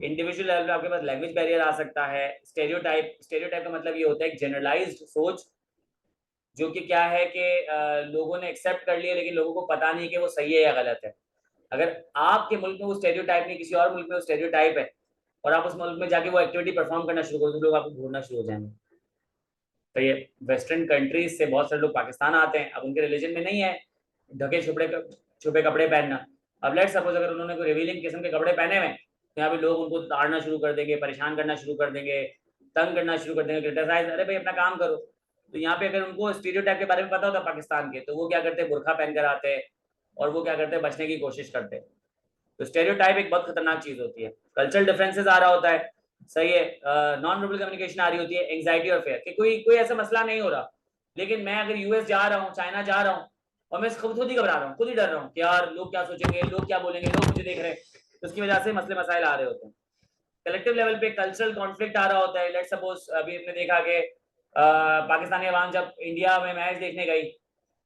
इंडिविजुअल लेवल पे आपके पास लैंग्वेज बैरियर आ सकता है। स्टेरियोटाइप, स्टेरियोटाइप का मतलब ये होता है एक जनरलाइज्ड सोच, जो कि क्या है कि लोगों ने एक्सेप्ट कर लिया लेकिन लोगों को पता नहीं कि वो सही है या गलत है। अगर आपके मुल्क में वो स्टेरियोटाइप नहीं, किसी और मुल्क में वो स्टेरियोटाइप है और आप उस मुल्क में जाके वो एक्टिविटी परफॉर्म करना शुरू करो तो लोग आपको घूरना शुरू हो जाएंगे। तो ये वेस्टर्न कंट्रीज से बहुत सारे लोग पाकिस्तान आते हैं, अब उनके रिलीजन में नहीं है ढके छुपे कपड़े पहनना। अब लेट सपोज अगर उन्होंने कोई रिवीलिंग किस्म के कपड़े पहने हुए तो यहाँ पे लोग उनको ताड़ना शुरू कर देंगे, परेशान करना शुरू कर देंगे, तंग करना शुरू कर देंगे, क्रिटिसाइज, अरे भाई अपना काम करो। तो यहाँ पे अगर उनको स्टीरियोटाइप के बारे में पता होता पाकिस्तान के, तो वो क्या करते, बुरखा पहन कर आते और वो क्या करते, बचने की कोशिश करते। तो स्टेरियोटाइप एक बहुत खतरनाक चीज होती है। कल्चरल डिफरेंसेस आ रहा होता है। सही है, नॉन वर्बल कम्युनिकेशन आ रही होती है, एंग्जाइटी और फेयर कि कोई कोई ऐसा मसला नहीं हो रहा, लेकिन मैं अगर यूएस जा रहा हूँ, चाइना जा रहा हूँ और मैं खुद ही घबरा रहा हूँ, खुद ही डर रहा हूँ कि यार लोग क्या सोचेंगे, लोग क्या बोलेंगे, लोग मुझे देख रहे हैं, तो उसकी वजह से मसले मसाइल आ रहे होते हैं। कलेक्टिव लेवल पे कल्चरल कॉन्फ्लिक्ट आ रहा होता है। लेट सपोज अभी हमने देखा कि पाकिस्तानी अवाम जब इंडिया में मैच देखने गई,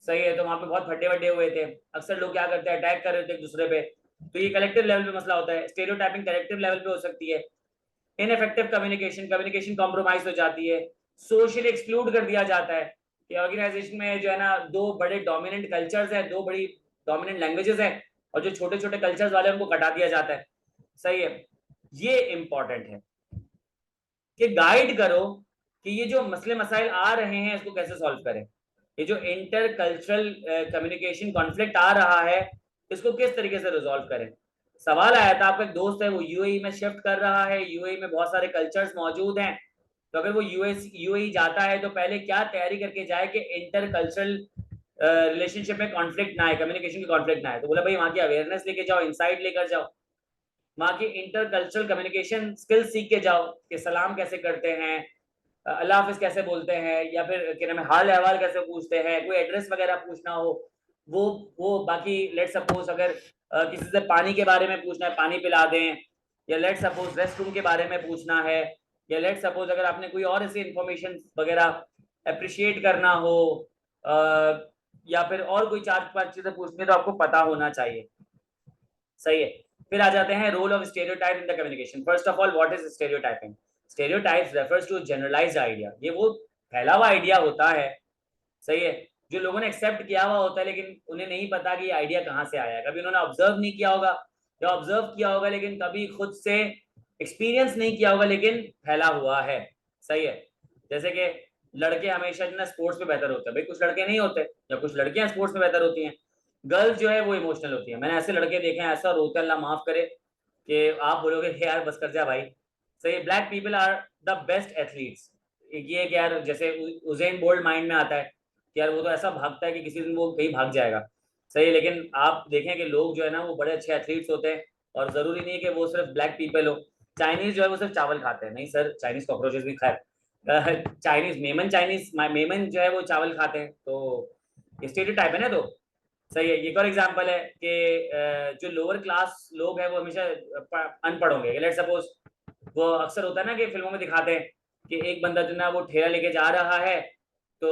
सही है, तो वहां पे बहुत फड्डे वड्डे हुए थे। अक्सर लोग क्या करते हैं, अटैक कर रहे थे एक दूसरे पे। तो ये कलेक्टिव लेवल पे मसला होता है। स्टेरियोटाइपिंग कलेक्टिव लेवल पे हो सकती है। इनइफेक्टिव कम्युनिकेशन, कम्युनिकेशन कॉम्प्रोमाइज हो जाती है। सोशली एक्सक्लूड कर दिया जाता है कि ऑर्गेनाइजेशन में जो है ना दो बड़े डोमिनेंट कल्चर्स हैं, दो बड़ी डोमिनेंट लैंग्वेजेस हैं, और जो छोटे छोटे कल्चर्स वाले उनको कटा दिया जाता है। सही है, ये इंपॉर्टेंट है कि गाइड करो कि ये जो मसले मसाइल आ रहे हैं इसको कैसे सॉल्व करें। ये जो इंटर कल्चरल कम्युनिकेशन कॉन्फ्लिक्ट आ रहा है इसको किस तरीके से रिजॉल्व करें। सवाल आया था, आपका एक दोस्त है वो यूएई में शिफ्ट कर रहा है, यूएई में बहुत सारे कल्चर्स मौजूद हैं, तो अगर वो यूएई जाता है तो पहले क्या तैयारी करके जाए कि इंटर कल्चरल रिलेशनशिप में कॉन्फ्लिक्ट ना आए, कम्युनिकेशन की कॉन्फ्लिक्ट ना आए। तो बोला भाई वहां की अवेयरनेस लेके जाओ, इंसाइट लेकर जाओ, वहाँ की इंटर कल्चरल कम्युनिकेशन स्किल्स सीख के जाओ कि सलाम कैसे करते हैं, अल्लाह हाफिज कैसे बोलते हैं, या फिर क्या नाम है हाल अहवाल कैसे पूछते हैं, कोई एड्रेस वगैरह पूछना हो वो बाकी लेट सपोज अगर किसी से पानी के बारे में पूछना है, पानी पिला दें, या लेट सपोज रेस्ट रूम के बारे में पूछना है, या लेट सपोज अगर आपने कोई और ऐसी इंफॉर्मेशन वगैरह अप्रिशिएट करना हो, या फिर और कोई चार पांच चीजें पूछनी है तो आपको पता होना चाहिए। सही है, फिर आ जाते हैं role of stereotype in the communication. First of all what is stereotyping. Stereotypes refers to generalized idea, ये वो फैला हुआ आइडिया होता है, सही है, जो लोगों ने एक्सेप्ट किया हुआ होता है लेकिन उन्हें नहीं पता कि ये आइडिया कहाँ से आया है। कभी उन्होंने ऑब्जर्व नहीं किया होगा, या ऑब्जर्व किया होगा लेकिन कभी खुद से एक्सपीरियंस नहीं किया होगा, लेकिन फैला हुआ है। सही है, जैसे कि लड़के हमेशा जो ना स्पोर्ट्स में बेहतर होते हैं, भाई कुछ लड़के नहीं होते, या कुछ लड़कियां स्पोर्ट्स में बेहतर होती हैं। गर्ल्स जो है वो इमोशनल होती है। मैंने ऐसे लड़के देखे हैं ऐसा रोते अल्लाह माफ करे कि आप बोलोगे यार बस कर जा भाई। सही, black people are the best athletes. ये कि यार जैसे उजैन बोल्ट माइंड में आता है कि यार वो तो ऐसा भागता है कि किसी दिन वो कहीं भाग जाएगा। सही है, लेकिन आप देखें कि लोग जो है ना वो बड़े अच्छे एथलीट्स होते हैं, और जरूरी नहीं है कि वो सिर्फ ब्लैक पीपल हो। चाइनीज जो है वो सिर्फ चावल खाते हैं, नहीं सर, चाइनीज कॉकरोचेस भी खैर, चाइनीज मेमन जो है वो चावल खाते हैं, तो स्टेरियोटाइप है ना। तो सही है। एक और एग्जांपल है कि जो लोअर क्लास लोग हैं वो हमेशा अनपढ़ होंगे। लेट्स सपोज वो अक्सर होता है ना कि फिल्मों में दिखाते हैं कि एक बंदा जो ना वो ठेला लेके जा रहा है, तो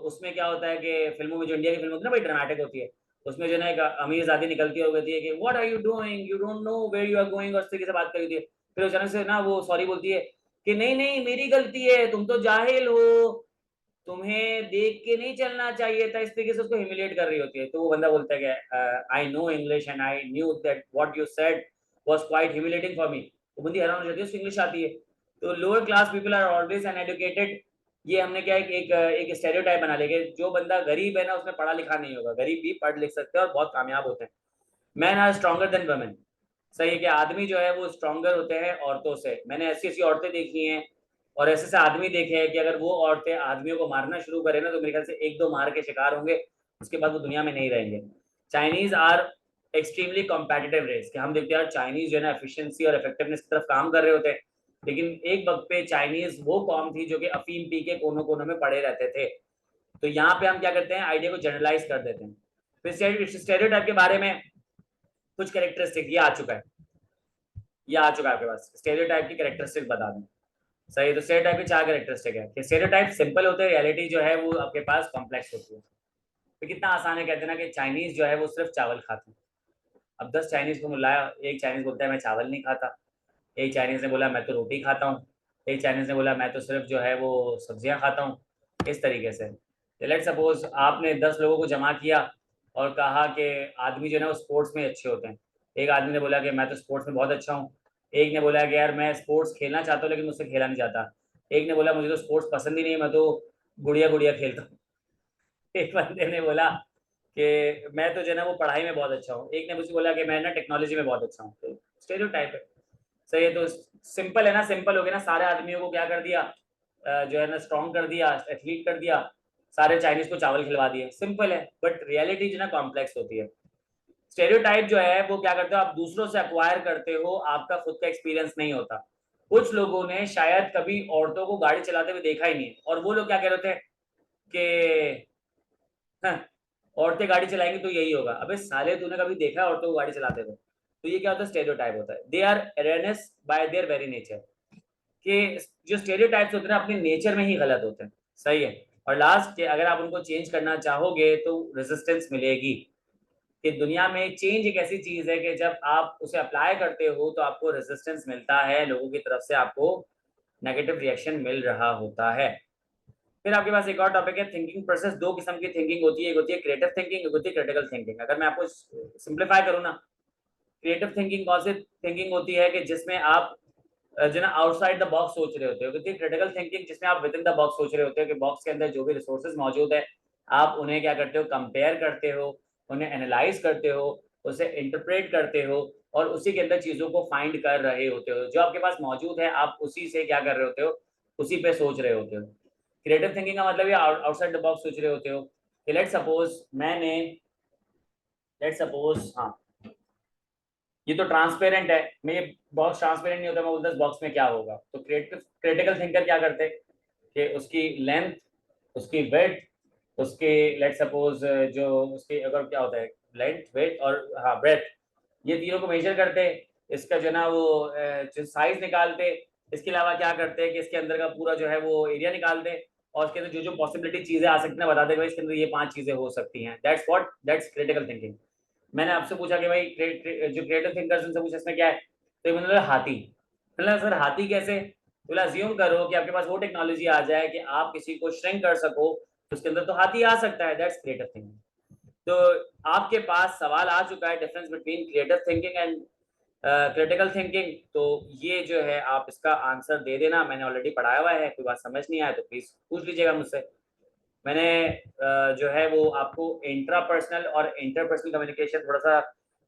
उसमें क्या होता है कि फिल्मों में, जो इंडिया की फिल्म होती है ना भाई, ड्रामेटिक होती है, उसमें जो ना एक अमीर जादी निकलती होती है कि what are you doing, you don't know where you are going, और इस तरीके से बात करी होती है। फिर अचानक से ना वो सॉरी बोलती है कि नहीं नहीं मेरी गलती है, तुम तो जाहिल हो, तुम्हें देख के नहीं चलना चाहिए था, इस तरीके से उसको ह्यूमिलिएट कर रही होती है। तो वो बंदा बोलता है कि I know English and I knew that what you said was quite humiliating for me. वो बंदी हैरान हो जाती है, उसको इंग्लिश आती है। तो lower class people are always uneducated. ये हमने क्या एक स्टेरियोटाइप बना लिया कि जो बंदा गरीब है ना उसमें पढ़ा लिखा नहीं होगा। गरीब भी पढ़ लिख सकते हैं और बहुत कामयाब होते हैं। Man are stronger than women. सही है कि आदमी जो है वो स्ट्रॉन्गर होते हैं औरतों से। मैंने ऐसी ऐसी औरतें देखी हैं और ऐसे ऐसे आदमी देखे हैं कि अगर वो औरतें आदमियों को मारना शुरू करें ना तो मेरे ख्याल से एक दो मार के शिकार होंगे, उसके बाद वो दुनिया में नहीं रहेंगे। Chinese are extremely competitive race, कि हम देखते हैं यार चाइनीज जो है ना एफिशिएंसी और इफेक्टिवनेस की तरफ काम कर रहे होते हैं, लेकिन एक वक्त पे चाइनीज वो कौम थी जो कि अफीम पी के कोनों कोनों में पड़े रहते थे। तो यहाँ पे हम क्या करते हैं, आइडिया को जनरलाइज कर देते हैं। फिर स्टेरियोटाइप के बारे में कुछ कैरेक्टरिस्टिक ये आ चुका है, ये आ चुका है आपके पास। स्टेरियोटाइप की कैरेक्टरिस्टिक बता दें। सही, तो स्टेरियोटाइप की चार कैरेक्टरिस्टिक है कि स्टेरियोटाइप सिंपल होते हैं, रियलिटी जो है वो आपके पास कॉम्प्लेक्स होती है। तो कितना आसान है, कहते हैं ना कि चाइनीज जो है वो सिर्फ चावल खाते हैं। अब 10 चाइनीज को मिलाया, एक चाइनीज बोलता है मैं चावल नहीं खाता, एक चाइनीज ने बोला मैं तो रोटी खाता हूँ, एक चाइनीज ने बोला मैं तो सिर्फ जो है वो सब्जियां खाता हूँ। इस तरीके से लेट सपोज आपने 10 लोगों को जमा किया और कहा कि आदमी जो है ना वो स्पोर्ट्स में अच्छे होते हैं। एक आदमी ने बोला कि मैं तो स्पोर्ट्स में बहुत अच्छा हूँ। एक ने बोला कि यार मैं स्पोर्ट्स खेलना चाहता हूँ लेकिन मुझसे खेला नहीं जाता। एक ने बोला मुझे तो स्पोर्ट्स पसंद ही नहीं है, मैं तो गुड़िया गुड़िया खेलता हूँ। एक बंदे ने बोला कि मैं तो जो है ना वो पढ़ाई में बहुत अच्छा हूँ। एक ने मुझे बोला कि मैं ना टेक्नोलॉजी में बहुत अच्छा हूँ। तो स्टेरियोटाइप है। सही है। तो सिंपल है ना, सिंपल हो गया ना, सारे आदमियों को क्या कर दिया, जो है ना स्ट्रॉन्ग कर दिया, एथलीट कर दिया, सारे चाइनीज को चावल खिलवा दिए। सिंपल है, बट रियलिटी जो ना कॉम्प्लेक्स होती है। स्टेरियोटाइप जो है वो क्या करते हो, आप दूसरों से अक्वायर करते हो, आपका खुद का एक्सपीरियंस नहीं होता। कुछ लोगों ने शायद कभी औरतों को गाड़ी चलाते हुए देखा ही नहीं और वो लोग क्या कह रहे थे कि हाँ, औरतें गाड़ी चलाएंगी तो यही होगा। अबे साले तूने कभी देखा है औरतों को गाड़ी चलाते हुए? तो ये क्या होता है, स्टेरियोटाइप होता है। They are awareness by there very nature, कि जो स्टेरियोटाइप्स होते हैं ना अपने नेचर में ही गलत होते हैं। सही है। और लास्ट के अगर आप उनको चेंज करना चाहोगे तो रेजिस्टेंस मिलेगी। कि दुनिया में चेंज एक ऐसी चीज है कि जब आप उसे अप्लाई करते हो तो आपको रेजिस्टेंस मिलता है, लोगों की तरफ से आपको नेगेटिव रिएक्शन मिल रहा होता है। फिर आपके पास एक और टॉपिक है थिंकिंग प्रोसेस। दो किस्म की थिंकिंग होती है, एक होती है क्रिएटिव थिंकिंग, एक होती है क्रिटिकल थिंकिंग। अगर मैं आपको सिंप्लीफाई करूँ ना, क्रिएटिव थिंकिंग कौन सी थिंकिंग होती है कि जिसमें आप जो ना आउटसाइड द बॉक्स सोच रहे होते हो। क्योंकि क्रिटिकल थिंकिंग जिसमें आप विद इन द बॉक्स सोच रहे होते हो कि बॉक्स के अंदर जो भी रिसोर्सेज मौजूद है आप उन्हें क्या करते हो, कंपेयर करते हो, उन्हें एनालाइज करते हो, उसे इंटरप्रेट करते हो और उसी के अंदर चीजों को फाइंड कर रहे होते हो। जो आपके पास मौजूद है आप उसी से क्या कर रहे होते हो, उसी पे सोच रहे होते हो। क्रिएटिव थिंकिंग का मतलब ये आउटसाइड द बॉक्स सोच रहे होते हो कि लेट सपोज हाँ, ये तो ट्रांसपेरेंट है, मैं ये बॉक्स ट्रांसपेरेंट नहीं होता, मैं बोलता बॉक्स में क्या होगा। तो क्रिटिकल थिंकर क्या करते हैं कि उसकी लेंथ, उसकी वेट, उसके लेट सपोज जो उसके अगर क्या होता है लेंथ वेट और हाँ ब्रेथ, ये तीनों को मेजर करते, इसका जो ना वो जो साइज निकालते। इसके अलावा क्या करते हैं कि इसके अंदर का पूरा जो है वो एरिया निकालते और उसके अंदर जो जो पॉसिबिलिटी चीजें आ सकती हैं बताते भाई इसके अंदर ये 5 चीजें हो सकती हैं। That's critical thinking. मैंने आपसे पूछा कि भाई जो क्रिएटिव थिंकर्स उनसे पूछा इसमें क्या है, तो ये मतलब हाथी। मतलब सर हाथी कैसे? तो अज्यूम करो कि आपके पास वो टेक्नोलॉजी आ जाए कि आप किसी को श्रिंक कर सको, तो उसके अंदर तो हाथी आ सकता है। That's creative thinking. तो आपके पास सवाल आ चुका है difference between creative thinking and critical thinking. तो ये जो है आप इसका आंसर दे देना, मैंने ऑलरेडी पढ़ाया हुआ है, कोई बात समझ नहीं आया तो प्लीज पूछ लीजिएगा मुझसे। मैंने जो है वो आपको इंट्रापर्सनल और इंटरपर्सनल कम्युनिकेशन थोड़ा सा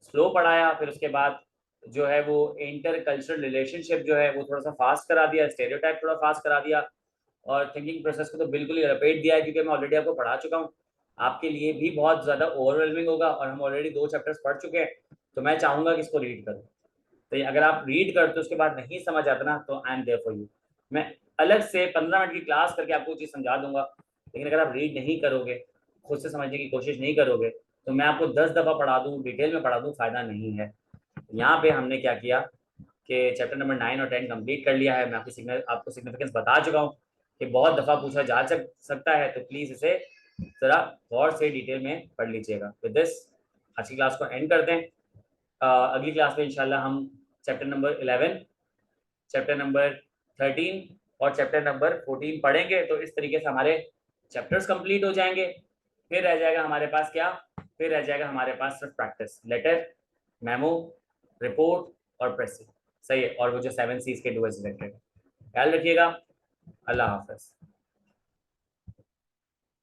स्लो पढ़ाया, फिर उसके बाद जो है वो इंटर कल्चरल रिलेशनशिप जो है वो थोड़ा सा फास्ट करा दिया, स्टेरियोटाइप थोड़ा फास्ट करा दिया और थिंकिंग प्रोसेस को तो बिल्कुल ही रपेट दिया है क्योंकि मैं ऑलरेडी आपको पढ़ा चुका हूँ। आपके लिए भी बहुत ज़्यादा ओवरवेलमिंग होगा और हम ऑलरेडी 2 चैप्टर्स पढ़ चुके हैं। तो मैं चाहूँगा कि इसको रीड करो। तो अगर आप रीड करते हो उसके बाद नहीं समझ आता ना तो I am there for you. मैं अलग से 15 मिनट की क्लास करके आपको चीज़ समझा दूंगा, लेकिन अगर आप रीड नहीं करोगे, खुद से समझने की कोशिश नहीं करोगे, तो मैं आपको 10 दफ़ा पढ़ा दूँ, डिटेल में पढ़ा दूँ, फायदा नहीं है। यहाँ पे हमने क्या किया कि चैप्टर नंबर 9 और 10 कंप्लीट कर लिया है। मैं आपको सिग्निफिकेंस बता चुका हूँ कि बहुत दफ़ा पूछा जा सकता है, तो प्लीज़ इसे ज़रा गौर से डिटेल में पढ़ लीजिएगा। विद दिस आज की क्लास को एंड करते हैं। अगली क्लास में इंशाल्लाह हम चैप्टर नंबर 11, चैप्टर नंबर 13 और चैप्टर नंबर 14 पढ़ेंगे। तो इस तरीके से हमारे चैप्टर्स कंप्लीट हो जाएंगे। फिर रह जाएगा हमारे पास क्या, फिर रह जाएगा हमारे पास सिर्फ प्रैक्टिस, लेटर, मेमो, रिपोर्ट और प्रेसिंग। सही है, और वो जो 7 C's के डू एज रिलेटेड। ख्याल रखिएगा। अल्लाह हाफ़िज़।